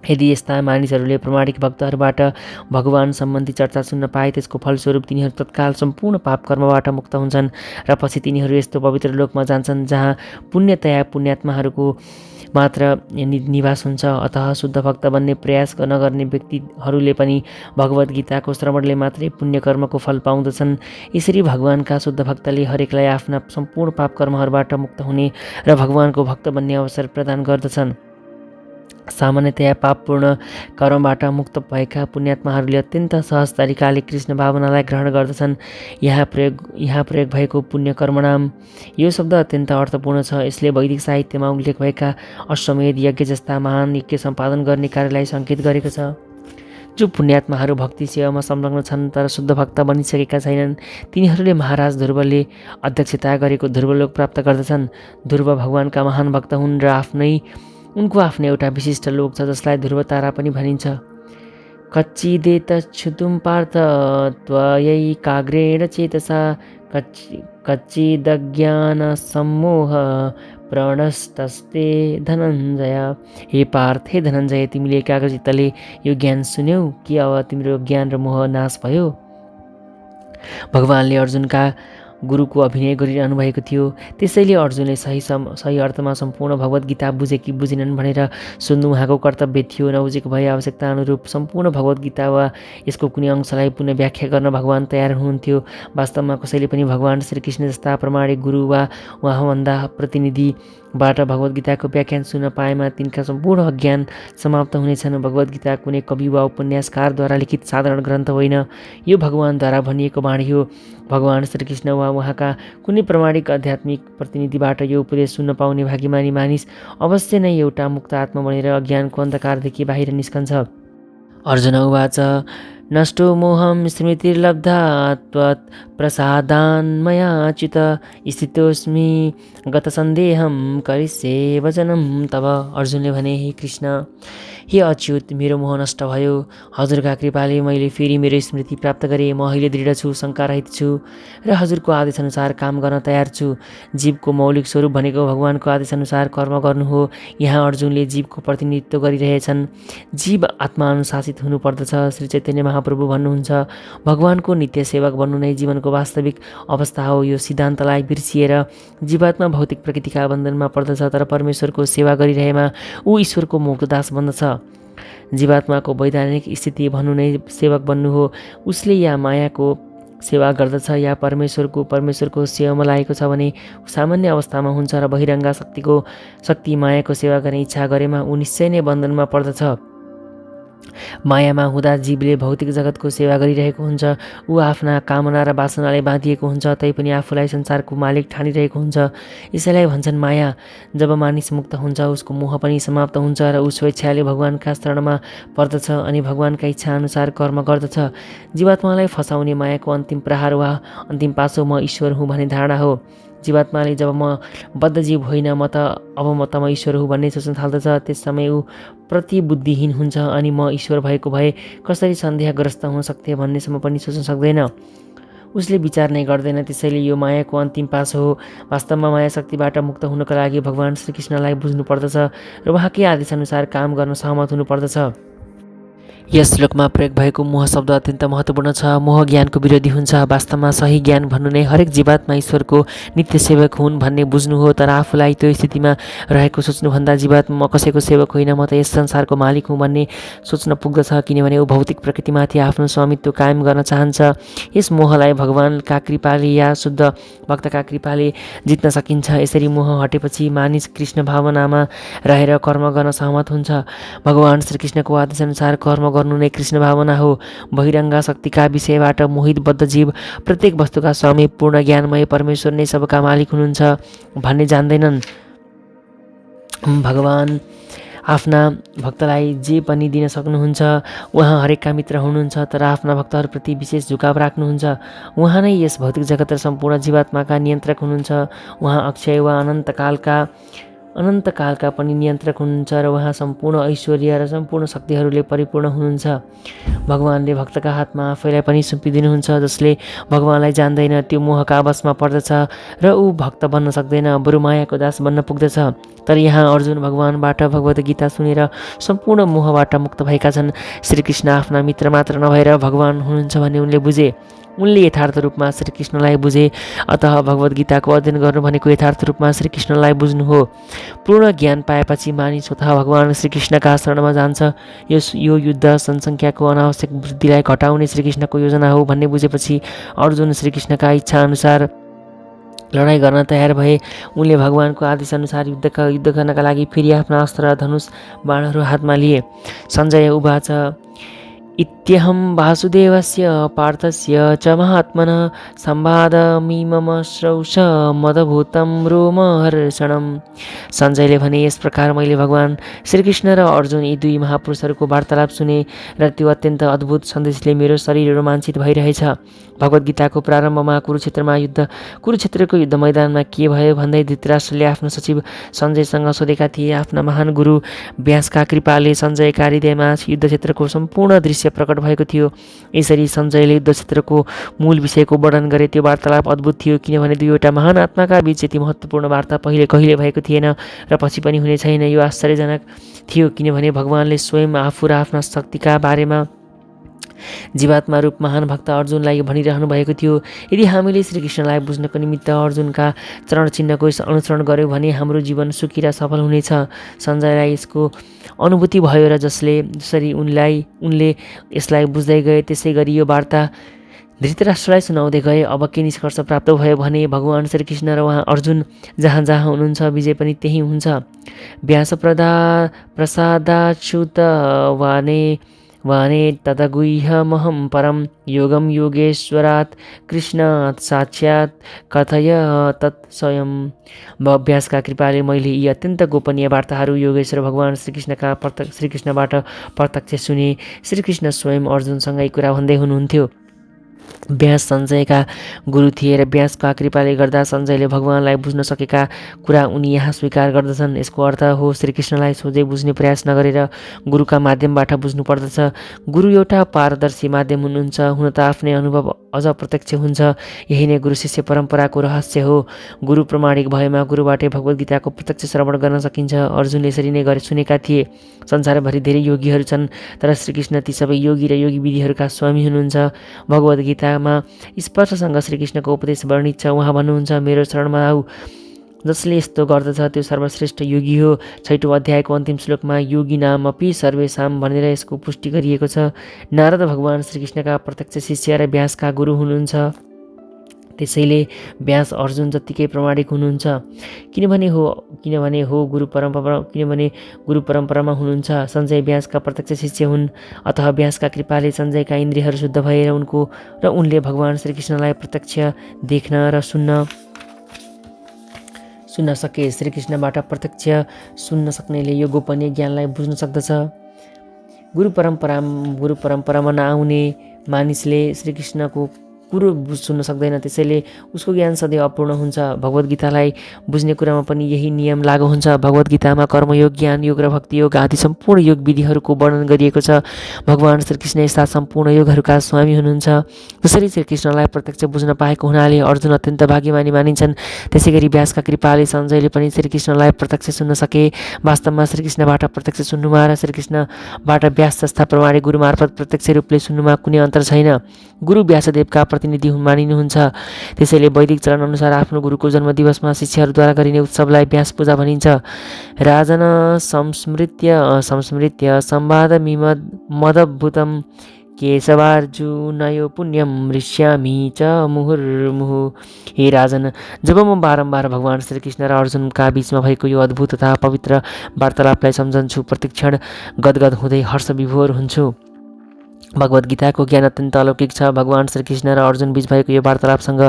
[SPEAKER 1] यदि यस्ता मानिसहरूले प्रामाणिक भक्तहरूबाट भगवान सम्बन्धी चर्चा सुन्न पाए त्यसको फलस्वरूप तिनीहरू तत्काल सम्पूर्ण पाप कर्मबाट मुक्त हुन्छन् र पछि तिनीहरू यस्तो पवित्र लोकमा जान्छन् जहाँ पुण्यात्माहरूको मात्र निवास हुन्छ। अतः शुद्ध भक्त बन्ने प्रयास नगर्ने व्यक्तिहरूले पनि भगवद् गीताको श्रवणले मात्रै पुण्यकर्मको फल पाउँदछन्। यसरी भगवानका शुद्ध भक्तले हरेकलाई आफ्ना सम्पूर्ण पाप कर्महरूबाट मुक्त हुने र भगवानको भक्त बन्ने अवसर प्रदान गर्दछन्। सामान्यतया पापपूर्ण कर्मबाट मुक्त भएका पुण्यात्माहरूले अत्यन्त सहज तरिकाले कृष्ण भावनालाई ग्रहण गर्दछन्। यहाँ प्रयोग भएको पुण्य कर्मणाम यो शब्द अत्यन्त अर्थपूर्ण छ। यसले वैदिक साहित्यमा उल्लेख भएका अश्वमेध यज्ञ जस्ता महान यज्ञ सम्पादन गर्ने कार्यलाई सङ्केत गरेको छ। जो पुण्यात्माहरू भक्ति सेवामा संलग्न छन् तर शुद्ध भक्त बनिसकेका छैनन् तिनीहरूले महाराज ध्रुवले अध्यक्षता गरेको ध्रुवलोक प्राप्त गर्दछन्। ध्रुव भगवानका महान भक्त हुन् र उनको आफ्नै एउटा विशिष्ट लोक छ जसलाई ध्रुव तारा पनि भनिन्छ। कच्चिदेतच्छ्रुतुं पार्थ त्वयैकाग्रेण चेतसा कच्चिदज्ञानसम्मोह प्रणस्तस्ते धनञ्जय। हे पार्थ, हे धनञ्जय, तिमीले एकाग्रचित्तले यो ज्ञान सुन्यौ कि अब तिम्रो ज्ञान र मोह नाश भयो? भगवानले अर्जुनका गुरुको अभिनय गरिरहनु भएको थियो। त्यसैले अर्जुनले सही अर्थमा सम्पूर्ण भगवद् गीता बुझे कि बुझेनन् भनेर सुन्नु उहाँको कर्तव्य थियो। नबुझेको भए आवश्यकता अनुरूप सम्पूर्ण भगवद् गीता वा यसको कुनै अंशलाई पुनः व्याख्या गर्न भगवान तयार हुनुहुन्थ्यो। वास्तवमा कसैले पनि भगवान श्रीकृष्ण जस्ता प्रामाणिक गुरु वा उहाँभन्दा प्रतिनिधिबाट भगवद् गीताको व्याख्यान सुन्न पाएमा तिनका सम्पूर्ण अज्ञान समाप्त हुनेछन्। भगवद् गीता कुनै कवि वा उपन्यासकारद्वारा लिखित साधारण ग्रन्थ होइन, यो भगवानद्वारा भनिएको वाणी हो। भगवान श्रीकृष्ण वा उहाँका कुनै प्रामाणिक आध्यात्मिक प्रतिनिधिबाट यो उपदेश सुन्न पाउने भाग्यमानी मानिस अवश्य नै एउटा मुक्त आत्मा बनेर अज्ञानको अन्धकारदेखि बाहिर निस्कन्छ। अर्जुन उवाच नष्टो मोहं स्मृतिर्लब्धा त्वत् प्रसादान्मयाच्युत स्थितोऽस्मि गतसन्देहं करिष्ये वचनं तव। अर्जुनले भने, हे कृष्ण, हे अच्युत, मेरो मोह नष्ट भयो। हजुरका कृपाले मैले फेरि मेरो स्मृति प्राप्त गरेँ। म अहिले दृढ छु, शङ्कारहित छु र हजुरको आदेशअनुसार काम गर्न तयार छु। जीवको मौलिक स्वरूप भनेको भगवानको आदेशअनुसार कर्म गर्नु हो। यहाँ अर्जुनले जीवको प्रतिनिधित्व गरिरहेछन्। जीव आत्मानुशासित हुनुपर्दछ। श्री चैतन्य महाप्रभु भन्नुहुन्छ, भगवानको नित्य सेवक बन्नु नै जीवनको वास्तविक अवस्था हो। यो सिद्धान्तलाई बिर्सिएर जीवात्मा भौतिक प्रकृतिका बन्धनमा पर्दछ, तर परमेश्वरको सेवा गरिरहेमा ऊ ईश्वरको मुक्तदास बन्दछ। जीवात्माको वैधानिक स्थिति भन्नु नै सेवक बन्नु हो। उसले या मायाको सेवा गर्दछ या परमेश्वरको सेवामा लागेको छ भने सामान्य अवस्थामा हुन्छ र बहिरङ्ग शक्ति मायाको सेवा गर्ने इच्छा गरेमा ऊ निश्चय नै बन्धनमा पर्दछ। मायामा हुँदा जीवले भौतिक जगतको सेवा गरिरहेको हुन्छ। ऊ आफ्ना कामना र वासनाले बाँधिएको हुन्छ, तैपनि आफूलाई संसारको मालिक ठानिरहेको हुन्छ। यसैलाई भन्छन् माया। जब मानिस मुक्त हुन्छ उसको मोह पनि समाप्त हुन्छ र ऊ स्वेच्छाले भगवानका शरणमा पर्दछ अनि भगवानका इच्छा अनुसार कर्म गर्दछ। जीवात्मालाई फसाउने मायाको अन्तिम प्रहार वा अन्तिम पासो म ईश्वर हुँ भन्ने धारणा हो। जीवात्माले जब म बद्धजीव होइन अब म ईश्वर हुँ भन्ने सोच्न थाल्दछ, त्यस समय ऊ प्रतिबुद्धिहीन हुन्छ अनि म ईश्वर भएको भए कसरी सन्देहग्रस्त हुन सक्थे भन्नेसम्म पनि सोच्न सक्दैन। उसले विचार नै गर्दैन। त्यसैले यो मायाको अन्तिम पास हो। वास्तवमा माया शक्तिबाट मुक्त हुनको लागि भगवान श्रीकृष्णलाई बुझ्नुपर्दछ र उहाँकै आदेशअनुसार काम गर्न सहमत हुनुपर्दछ। यस श्लोकमा प्रयोग भएको मोह शब्द अत्यन्त महत्त्वपूर्ण छ। मोह ज्ञानको विरोधी हुन्छ। वास्तवमा सही ज्ञान भन्नु नै हरेक जीवात्मा ईश्वरको नित्य सेवक हुन् भन्ने बुझ्नु हो। तर आफूलाई त्यो स्थितिमा रहेको सोच्नुभन्दा जीवात्मा म कसैको सेवक होइन, म त यस संसारको मालिक हुँ भन्ने सोच्न पुग्दछ, किनभने ऊ भौतिक प्रकृतिमाथि आफ्नो स्वामित्व कायम गर्न चाहन्छ। यस मोहलाई भगवानका कृपाले या शुद्ध भक्तका कृपाले जित्न सकिन्छ। यसरी मोह हटेपछि मानिस कृष्ण भावनामा रहेर कर्म गर्न सहमत हुन्छ। भगवान श्रीकृष्णको आदेशअनुसार कर्म गर्नु नै कृष्ण भावना हो। बहिरङ्ग शक्तिका विषयबाट मोहित बद्ध जीव प्रत्येक वस्तुका स्वामी पूर्ण ज्ञानमय परमेश्वर नै सबका मालिक हुनुहुन्छ भन्ने जान्दैनन्। भगवान आफ्ना भक्तलाई जे पनि दिन सक्नुहुन्छ। उहाँ हरेकका मित्र हुनुहुन्छ, तर आफ्ना भक्तहरूप्रति विशेष झुकाव राख्नुहुन्छ। उहाँ नै यस भौतिक जगत र सम्पूर्ण जीवात्माका नियन्त्रक हुनुहुन्छ। उहाँ अक्षय वा अनन्तकालका पनि नियन्त्रक हुनुहुन्छ र उहाँ सम्पूर्ण ऐश्वर्य र सम्पूर्ण शक्तिहरूले परिपूर्ण हुनुहुन्छ। भगवानले भक्तका हातमा आफैलाई पनि सुम्पिदिनुहुन्छ। जसले भगवानलाई जान्दैन त्यो मोहका वशमा पर्दछ र ऊ भक्त बन्न सक्दैन, बरु मायाको दास बन्न पुग्दछ। तर यहाँ अर्जुन भगवानबाट भगवद् गीता सुनेर सम्पूर्ण मोहबाट मुक्त भएका छन्। श्रीकृष्ण आफ्ना मित्र मात्र नभएर भगवान हुनुहुन्छ भन्ने उनले बुझे। उनले यथार्थ रूपमा श्रीकृष्णलाई बुझे। अतः भगवद् गीताको अध्ययन गर्नु भनेको यथार्थ रूपमा श्रीकृष्णलाई बुझ्नु हो। पूर्ण ज्ञान पाएपछि मानिस स्वतः भगवान श्रीकृष्णका शरणमा जान्छ। यो युद्ध जनसङ्ख्याको अनावश्यक वृद्धिलाई घटाउने श्रीकृष्णको योजना हो भन्ने बुझेपछि अर्जुन श्रीकृष्णका इच्छा अनुसार लडाइँ गर्न तयार भए। उनले भगवानको आदेशअनुसार युद्ध गर्नका लागि फेरि आफ्ना अस्त्र धनुष बाणहरू हातमा लिए। सञ्जय उवाच इत्यहं वासुदेवस्य पार्थस्य च महात्मनः संवादमिमम श्रौष मदभूतं रोमहर्षणम्। सञ्जयले भने, यस प्रकार मैले भगवान श्रीकृष्ण र अर्जुन यी दुई महापुरुषहरूको वार्तालाप सुने र त्यो अत्यन्त अद्भुत सन्देशले मेरो शरीर रोमाञ्चित भइरहेछ। भगवद्गीताको प्रारम्भमा कुरुक्षेत्रको युद्ध मैदानमा के भयो भन्दै धृतराष्ट्रले आफ्नो सचिव सञ्जयसँग सोधेका थिए। आफ्ना महान गुरु व्यासका कृपाले सञ्जयका हृदयमा युद्धक्षेत्रको सम्पूर्ण दृश्य प्रकट भएको थियो। यसरी सञ्जयले युद्धक्षेत्रको मूल विषयको वर्णन गरे। त्यो वार्तालाप अद्भुत थियो, किनभने दुईवटा महान आत्माका बीच यति महत्त्वपूर्ण वार्ता पहिले कहिले भएको थिएन र पछि पनि हुने छैन। यो आश्चर्यजनक थियो, किनभने भगवानले स्वयं आफू र आफ्ना शक्तिका बारेमा जीवात्मा रूप महान भक्त अर्जुनलाई भनिरहनु भएको थियो। यदि हामीले श्रीकृष्णलाई बुझ्नको निमित्त अर्जुनका चरण चिन्हको अनुसरण गर्यौँ भने हाम्रो जीवन सुखी र सफल हुनेछ। सञ्जयलाई यसको अनुभूति भयो र जसरी उनले यसलाई बुझ्दै गए त्यसै गरी यो वार्ता धृतराष्ट्रलाई सुनाउँदै गए। अब के निष्कर्ष प्राप्त भयो भने भगवान श्रीकृष्ण र उहाँ अर्जुन जहाँ जहाँ हुनुहुन्छ विजय पनि त्यही हुन्छ। व्यास प्रसादाच्युत वाने तदगुह्यमहं परं योगं योगेश्वरात् कृष्णात् साक्षात् कथय तत् स्वयं। व्यासका कृपाले मैले यी अत्यन्त गोपनीय वार्ताहरू योगेश्वर भगवान श्रीकृष्णबाट प्रत्यक्ष सुने। श्रीकृष्ण स्वयं अर्जुनसँग यी कुरा भन्दै हुनुहुन्थ्यो। व्यास सञ्जयका गुरु थिए र व्यासका कृपाले गर्दा सञ्जयले भगवानलाई बुझ्न सकेका कुरा उनी यहाँ स्वीकार गर्दछन्। यसको अर्थ हो श्रीकृष्णलाई सोझै बुझ्ने प्रयास नगरेर गुरुका माध्यमबाट बुझ्नुपर्दछ। गुरु एउटा पारदर्शी माध्यम हुनुहुन्छ। हुन त आफ्नै अनुभव अझ प्रत्यक्ष हुन्छ। यही नै गुरु शिष्य परम्पराको रहस्य हो। गुरु प्रमाणिक भएमा गुरुबाटै भगवद्गीताको प्रत्यक्ष श्रवण गर्न सकिन्छ। अर्जुनले यसरी नै सुनेका थिए। संसारभरि धेरै योगीहरू छन्, तर श्रीकृष्ण ती सबै योगी र योगी विधिहरूका स्वामी हुनुहुन्छ। भगवद्गीतामा स्पष्टसँग श्रीकृष्णको उपदेश वर्णित छ। उहाँ भन्नुहुन्छ, मेरो शरणमा आऊ जसले यस्तो गर्दछ त्यो सर्वश्रेष्ठ योगी हो। 6औं अध्यायको अन्तिम श्लोकमा योगी नाम अपि सर्वेसाम भनेर यसको पुष्टि गरिएको छ। नारद भगवान श्रीकृष्णका प्रत्यक्ष शिष्य र व्यासका गुरु हुनुहुन्छ। त्यसैले व्यास अर्जुन जत्तिकै प्रामाणिक हुनुहुन्छ। किनभने गुरु परम्परामा हुनुहुन्छ। सञ्जय व्यासका प्रत्यक्ष शिष्य हुन्। अतः व्यासका कृपाले सञ्जयका इन्द्रियहरू शुद्ध भएर उनले भगवान श्रीकृष्णलाई प्रत्यक्ष देख्न र सुन्न सके। श्रीकृष्णबाट प्रत्यक्ष सुन्न सक्नेले यो गोपनीय ज्ञानलाई बुझ्न सक्दछ। गुरु परम्परामा नआउने मानिसले श्रीकृष्णको कुरो सुन्न सक्दैन। त्यसैले उसको ज्ञान सधैँ अपूर्ण हुन्छ। भगवद् गीतालाई बुझ्ने कुरामा पनि यही नियम लागू हुन्छ। भगवद् गीतामा कर्मयोग, ज्ञान योग र भक्ति योग आदि सम्पूर्ण योग विधिहरूको वर्णन गरिएको छ। भगवान श्रीकृष्ण यस्ता सम्पूर्ण योगहरूका स्वामी हुनुहुन्छ। जसरी श्रीकृष्णलाई प्रत्यक्ष बुझ्न पाएको हुनाले अर्जुन अत्यन्त भाग्यमानी मानिन्छन्, त्यसै गरी व्यासका कृपाले सञ्जयले पनि श्रीकृष्णलाई प्रत्यक्ष सुन्न सके। वास्तवमा श्रीकृष्णबाट प्रत्यक्ष सुन्नुमा र श्रीकृष्णबाट व्यास जस्ता प्रमाणिक गुरु मार्फत प्रत्यक्ष रूपले सुन्नुमा कुनै अन्तर छैन। गुरु व्यासदेवका प्रतिनिधि मानिनुहुन्छ। त्यसैले वैदिक चलन अनुसार आफ्नो गुरुको जन्मदिवसमा शिष्यहरूद्वारा गरिने उत्सवलाई व्यास पूजा भनिन्छ। राजन संस्मृत्य संवादमिमदभुतं केशवार्जुनयो पुण्यम हृष्यामि च मुहुर्मुहु। हे राजन, जब म बारम्बार भगवान श्रीकृष्ण र अर्जुनका बीचमा भएको यो अद्भुत तथा पवित्र वार्तालापलाई सम्झन्छु, प्रतिक्षण गदगद हुँदै हर्ष विभोर हुन्छु। भगवद् गीताको ज्ञान अत्यन्त अलौकिक छ। भगवान श्रीकृष्ण र अर्जुन बीच भएको यो वार्तालापसँग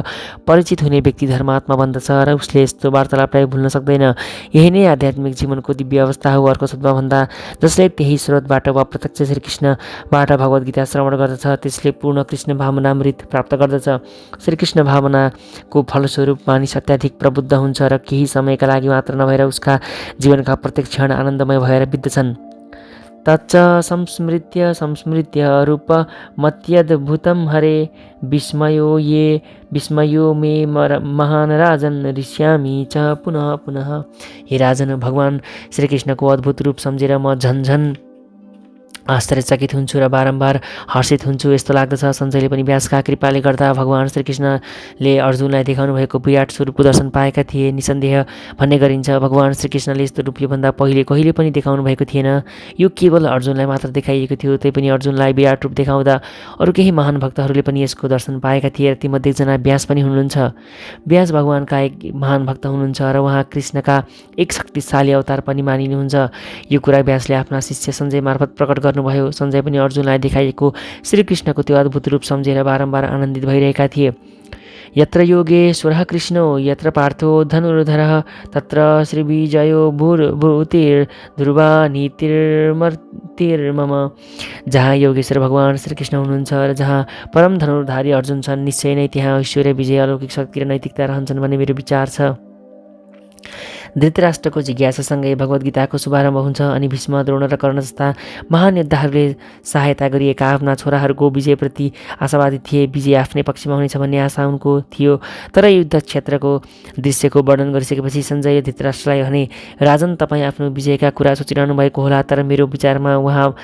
[SPEAKER 1] परिचित हुने व्यक्ति धर्मात्मा बन्दछ र उसले यस्तो वार्तालापलाई भुल्न सक्दैन। यही नै आध्यात्मिक जीवनको दिव्य अवस्था हो। अर्को शब्दमा भन्दा जसले त्यही स्रोतबाट वा प्रत्यक्ष श्रीकृष्णबाट भगवद् गीता श्रवण गर्दछ त्यसले पूर्ण कृष्ण भावनामृत प्राप्त गर्दछ। श्रीकृष्ण भावनाको फलस्वरूप मानिस अत्याधिक प्रबुद्ध हुन्छ र केही समयका लागि मात्र नभएर उसका जीवनका प्रत्येक क्षण आनन्दमय भएर बित्दछन्। तच्च संस्मृत्य रूपमत्यद्भुतं हरे विस्मयो मे महान राजन हृष्यामि च पुनः पुनः। हे राजन, भगवान श्रीकृष्णको अद्भुत रूप सम्झेर म झन्झन आश्चर्यचकित हुन्छु र बारम्बार हर्षित हुन्छु। यस्तो लाग्दछ सञ्जयले पनि व्यासका कृपाले गर्दा भगवान श्रीकृष्णले अर्जुनलाई देखाउनु भएको विराट स्वरूपको दर्शन पाएका थिए। निसन्देह भन्ने गरिन्छ भगवान श्रीकृष्णले यस्तो रूप योभन्दा पहिले कहिले पनि देखाउनु भएको थिएन। यो केवल अर्जुनलाई मात्र देखाइएको थियो। तैपनि अर्जुनलाई विराट रूप देखाउँदा अरू केही महान भक्तहरूले पनि यसको दर्शन पाएका थिए र तीमध्ये एकजना व्यास पनि हुनुहुन्छ। व्यास भगवानका एक महान भक्त हुनुहुन्छ र उहाँ कृष्णका एक शक्तिशाली अवतार पनि मानिनुहुन्छ। यो कुरा व्यासले आफ्ना शिष्य सञ्जय मार्फत प्रकट गर्नुभयो। सञ्जय पनि अर्जुनलाई देखाइएको श्रीकृष्णको त्यो अद्भुत रूप सम्झेर बारम्बार आनन्दित भइरहेका थिए। यत्र योगेश्वरः कृष्णो यत्र पार्थो धनुर्धरः तत्र श्रीविजयो भूतिर्ध्रुवा नीतिर्मर्तिर्मम। जहाँ योगेश्वर भगवान श्रीकृष्ण हुनुहुन्छ र जहाँ परम धनुर्धारी अर्जुन छन्, निश्चय नै त्यहाँ ऐश्वर्य, विजय, अलौकिक शक्ति र नैतिकता रहन्छन् भन्ने मेरो विचार छ। धृतराष्ट्रको जिज्ञासासँगै भगवद्गीताको शुभारम्भ हुन्छ अनि भीष्म, द्रोण र कर्ण जस्ता महान योद्धाहरूले सहायता गरिएका आफ्ना छोराहरूको विजयप्रति आशावादी थिए। विजय आफ्नै पक्षमा हुनेछ भन्ने आशा उनको थियो। तर युद्ध क्षेत्रको दृश्यको वर्णन गरिसकेपछि सञ्जयले धृतराष्ट्रलाई भने, राजन, तपाईँ आफ्नो विजयका कुरा सोचिरहनु भएको होला, तर मेरो विचारमा उहाँ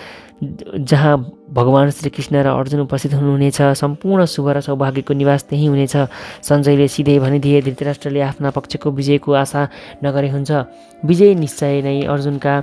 [SPEAKER 1] जहाँ भगवान श्रीकृष्ण र अर्जुन उपस्थित हुनुहुनेछ, सम्पूर्ण शुभ र सौभाग्यको निवास त्यही हुनेछ। सञ्जयले सिधै भनिदिए, धृतराष्ट्रले आफ्ना पक्षको विजयको आशा नगरे हुन्छ। विजय निश्चय नै अर्जुनका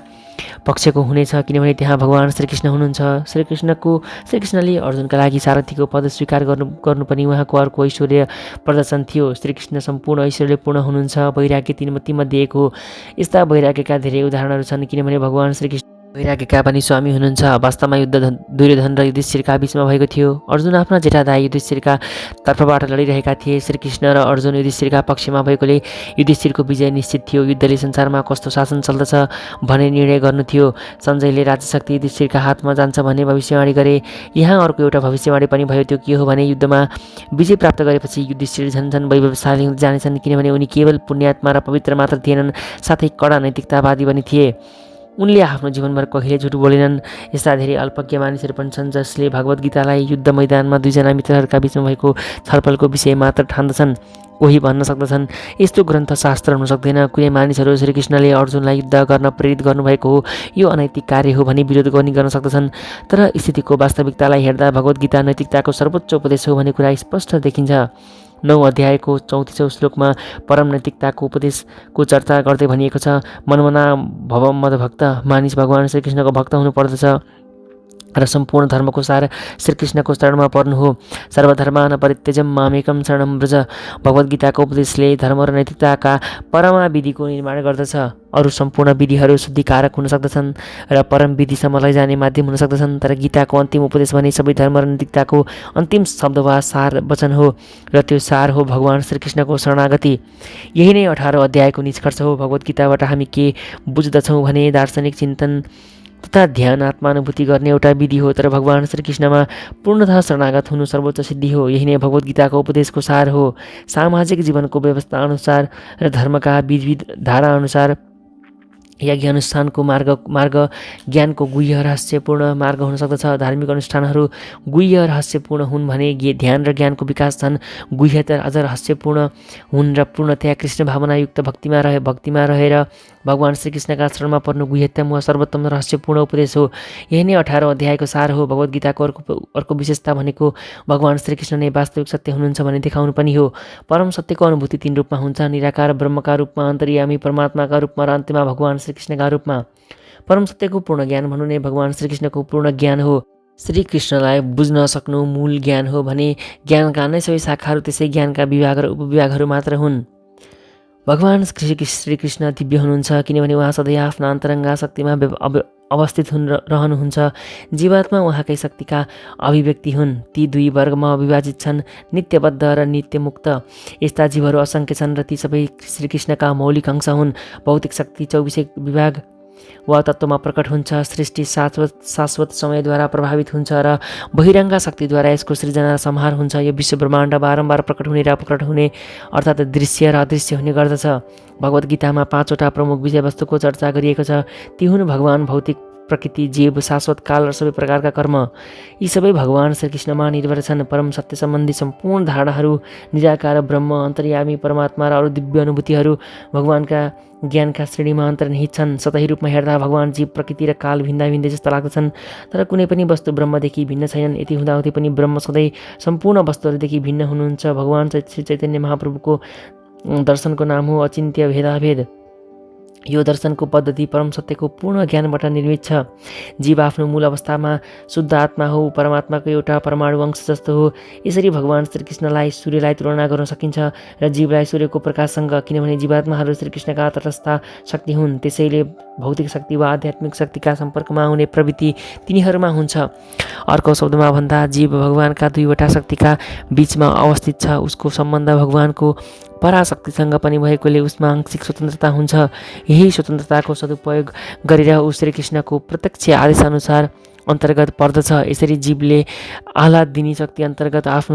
[SPEAKER 1] पक्षको हुनेछ, किनभने त्यहाँ भगवान श्रीकृष्ण हुनुहुन्छ। श्रीकृष्णले अर्जुनका लागि सारथीको पद स्वीकार गर्नु पनि उहाँको अर्को ऐश्वर्य प्रदर्शन थियो। श्रीकृष्ण सम्पूर्ण ऐश्वर्यले पूर्ण हुनुहुन्छ। वैराग्य तीमध्ये एक हो। यस्ता वैराग्यका धेरै उदाहरणहरू छन्, किनभने भगवान श्रीकृष्ण वैराग्यका पनि स्वामी हुनुहुन्छ। वास्तवमा युद्ध दुर्योधन र युधिष्ठिरका बीचमा भएको थियो। अर्जुन आफ्ना जेठा दाइ युधिष्ठिरका तर्फबाट लडिरहेका थिए। श्रीकृष्ण र अर्जुन युधिष्ठिरका पक्षमा भएकोले युधिष्ठिरको विजय निश्चित थियो। युद्धले संसारमा कस्तो शासन चल्दछ भन्ने निर्णय गर्नु थियो। सञ्जयले राज्यशक्ति युधिष्ठिरका हातमा जान्छ भन्ने भविष्यवाणी गरे। यहाँ अर्को एउटा भविष्यवाणी पनि भयो। त्यो के हो भने, युद्धमा विजय प्राप्त गरेपछि युधिष्ठिर झन्झन वैभवशाली हुँदै जानेछन्, किनभने उनी केवल पुण्यात्मा र पवित्र मात्र थिएनन्, साथै कडा नैतिकतावादी पनि थिए। उनले आफ्नो जीवनभर कहिले झुट बोलेनन्। यस्ता धेरै अल्पज्ञ मानिसहरू पनि छन् जसले भगवद्गीतालाई युद्ध मैदानमा दुईजना मित्रहरूका बीचमा भएको छलफलको विषय मात्र ठान्दछन्। कोही भन्न सक्दछन् यस्तो ग्रन्थ शास्त्र हुन सक्दैन। कुनै मानिसहरू श्रीकृष्णले अर्जुनलाई युद्ध गर्न प्रेरित गर्नुभएको हो, यो अनैतिक कार्य हो भनी विरोध गर्न सक्दछन्। तर स्थितिको वास्तविकतालाई हेर्दा भगवद्गीता नैतिकताको सर्वोच्च उपदेश हो भन्ने कुरा स्पष्ट देखिन्छ। 9 अध्यायको 34औं श्लोकमा परम नैतिकताको उपदेशको चर्चा गर्दै भनिएको छ, मनमना भव मदभक्त, मानिस भगवान श्रीकृष्णको भक्त हुनुपर्दछ र सम्पूर्ण धर्मको सार श्रीकृष्णको शरणमा पर्नु हो। सर्वधर्मान परित्यजम मामेकम शरणम व्रज। भगवद्गीताको उपदेशले धर्म र नैतिकताका परमा विधिको निर्माण गर्दछ। अरू सम्पूर्ण विधिहरू शुद्धिकारक हुन सक्दछन् र परम विधिसम्म लैजाने माध्यम हुन सक्दछन्, तर गीताको अन्तिम उपदेश भने सबै धर्म र नैतिकताको अन्तिम शब्द वा सार वचन हो र त्यो सार हो भगवान श्रीकृष्णको शरणागति। यही नै 18औं अध्यायको निष्कर्ष हो। भगवद्गीताबाट हामी के बुझ्दछौँ भने दार्शनिक चिन्तन तथा ध्यान आत्मानुभूति गर्ने एउटा विधि हो, तर भगवान श्रीकृष्णमा पूर्णतः शरणागत हुनु सर्वोच्च सिद्धि हो। यही नै भगवद्गीताको उपदेशको सार हो। सामाजिक जीवनको व्यवस्था अनुसार र धर्मका विविध धारा अनुसार यज्ञ अनुष्ठानको मार्ग ज्ञानको गुह्य रहस्यपूर्ण मार्ग हुन सक्दछ। धार्मिक अनुष्ठानहरू गुह्य रहस्यपूर्ण हुन् भने ध्यान र ज्ञानको विकास झन् गुह्यतर अझ रहस्यपूर्ण हुन् र पूर्णतया कृष्ण भावनायुक्त भक्तिमा रहेर भगवान श्रीकृष्णका शरणमा पर्नु गुह्यतम वा सर्वोत्तम रहस्यपूर्ण उपदेश हो। यही नै 18औं अध्यायको सार हो। भगवद्गीताको अर्को विशेषता भनेको भगवान श्रीकृष्ण नै वास्तविक सत्य हुनुहुन्छ भने देखाउनु पनि हो। परम सत्यको अनुभूति 3 रूपमा हुन्छ, निराकार ब्रह्मका रूपमा, अन्तर्यामी परमात्माका रूपमा र अन्त्यमा भगवान श्रीकृष्णका रूपमा। परम सत्यको पूर्ण ज्ञान भन्नु नै भगवान श्रीकृष्णको पूर्ण ज्ञान हो। श्रीकृष्णलाई बुझ्न सक्नु मूल ज्ञान हो भने ज्ञानका नै सबै शाखाहरू त्यसै ज्ञानका विभाग र उपविभागहरू मात्र हुन्। भगवान श्रीकृष्ण दिव्य हुनुहुन्छ किनभने उहाँ सधैँ आफ्ना अन्तरङ्गा शक्तिमा अवस्थित रहनुहुन्छ। जीवात्मा उहाँकै शक्तिका अभिव्यक्ति हुन्। ती 2 वर्गमा विभाजित छन्, नित्यबद्ध र नित्यमुक्त। यस्ता जीवहरू असङ्ख्य छन् र ती सबै श्रीकृष्णका मौलिक अंश हुन्। भौतिक शक्ति 24 विभाग वा तत्त्वमा प्रकट हुन्छ। सृष्टि शाश्वत समयद्वारा प्रभावित हुन्छ र बहिरङ्ग शक्तिद्वारा यसको सृजना संहार हुन्छ। यो विश्व ब्रह्माण्ड बारम्बार प्रकट हुने र प्रकट हुने अर्थात् दृश्य र अदृश्य हुने गर्दछ। भगवद्गीतामा 5वटा प्रमुख विषयवस्तुको चर्चा गरिएको छ। ती हुन् भगवान, भौतिक प्रकृति, जीव, शाश्वत काल र सबै प्रकारका कर्म। यी सबै भगवान श्रीकृष्णमा निर्भर छन्। परम सत्य सम्बन्धी सम्पूर्ण धारणाहरू, निराकार ब्रह्म, अन्तर्यामी परमात्मा र अरू दिव्य अनुभूतिहरू भगवानका ज्ञानका श्रेणीमा अन्तर्निहित छन्। सतही रूपमा हेर्दा भगवान, जीव, प्रकृति र काल भिन्दा जस्ता लाग्दछन्, तर कुनै पनि वस्तु ब्रह्मदेखि भिन्न छैनन्। यति हुँदाहुँदै पनि ब्रह्म सधैँ सम्पूर्ण वस्तुहरूदेखि भिन्न हुनुहुन्छ। भगवान श्री चैतन्य महाप्रभुको दर्शनको नाम हो अचिन्त्य भेदाभेद। यो दर्शनको पद्धति परम सत्यको पूर्ण ज्ञानबाट निर्मित छ। जीव आफ्नो मूल अवस्थामा शुद्ध आत्मा हो, परमात्माको एउटा परमाणु अंश जस्तो हो। यसरी भगवान श्रीकृष्णलाई सूर्यलाई तुलना गर्न सकिन्छ र जीवलाई सूर्यको प्रकाशसँग, किनभने जीवात्माहरू श्रीकृष्णका तटस्थ शक्ति हुन्। त्यसैले भौतिक शक्ति वा आध्यात्मिक शक्तिका सम्पर्कमा हुने प्रवृत्ति तिनीहरूमा हुन्छ। अर्को शब्दमा भन्दा जीव भगवानका 2वटा शक्तिका बीचमा अवस्थित छ। उसको सम्बन्ध भगवानको पराशक्तिसँग पनि भएकोले उसमा आंशिक स्वतन्त्रता हुन्छ। यही स्वतन्त्रताको सदुपयोग गरेर ऊ श्रीकृष्णको प्रत्यक्ष आदेशअनुसार अन्तर्गत पर्दछ। यसरी जीवले आह्लाद दिने शक्ति अन्तर्गत आफ्नो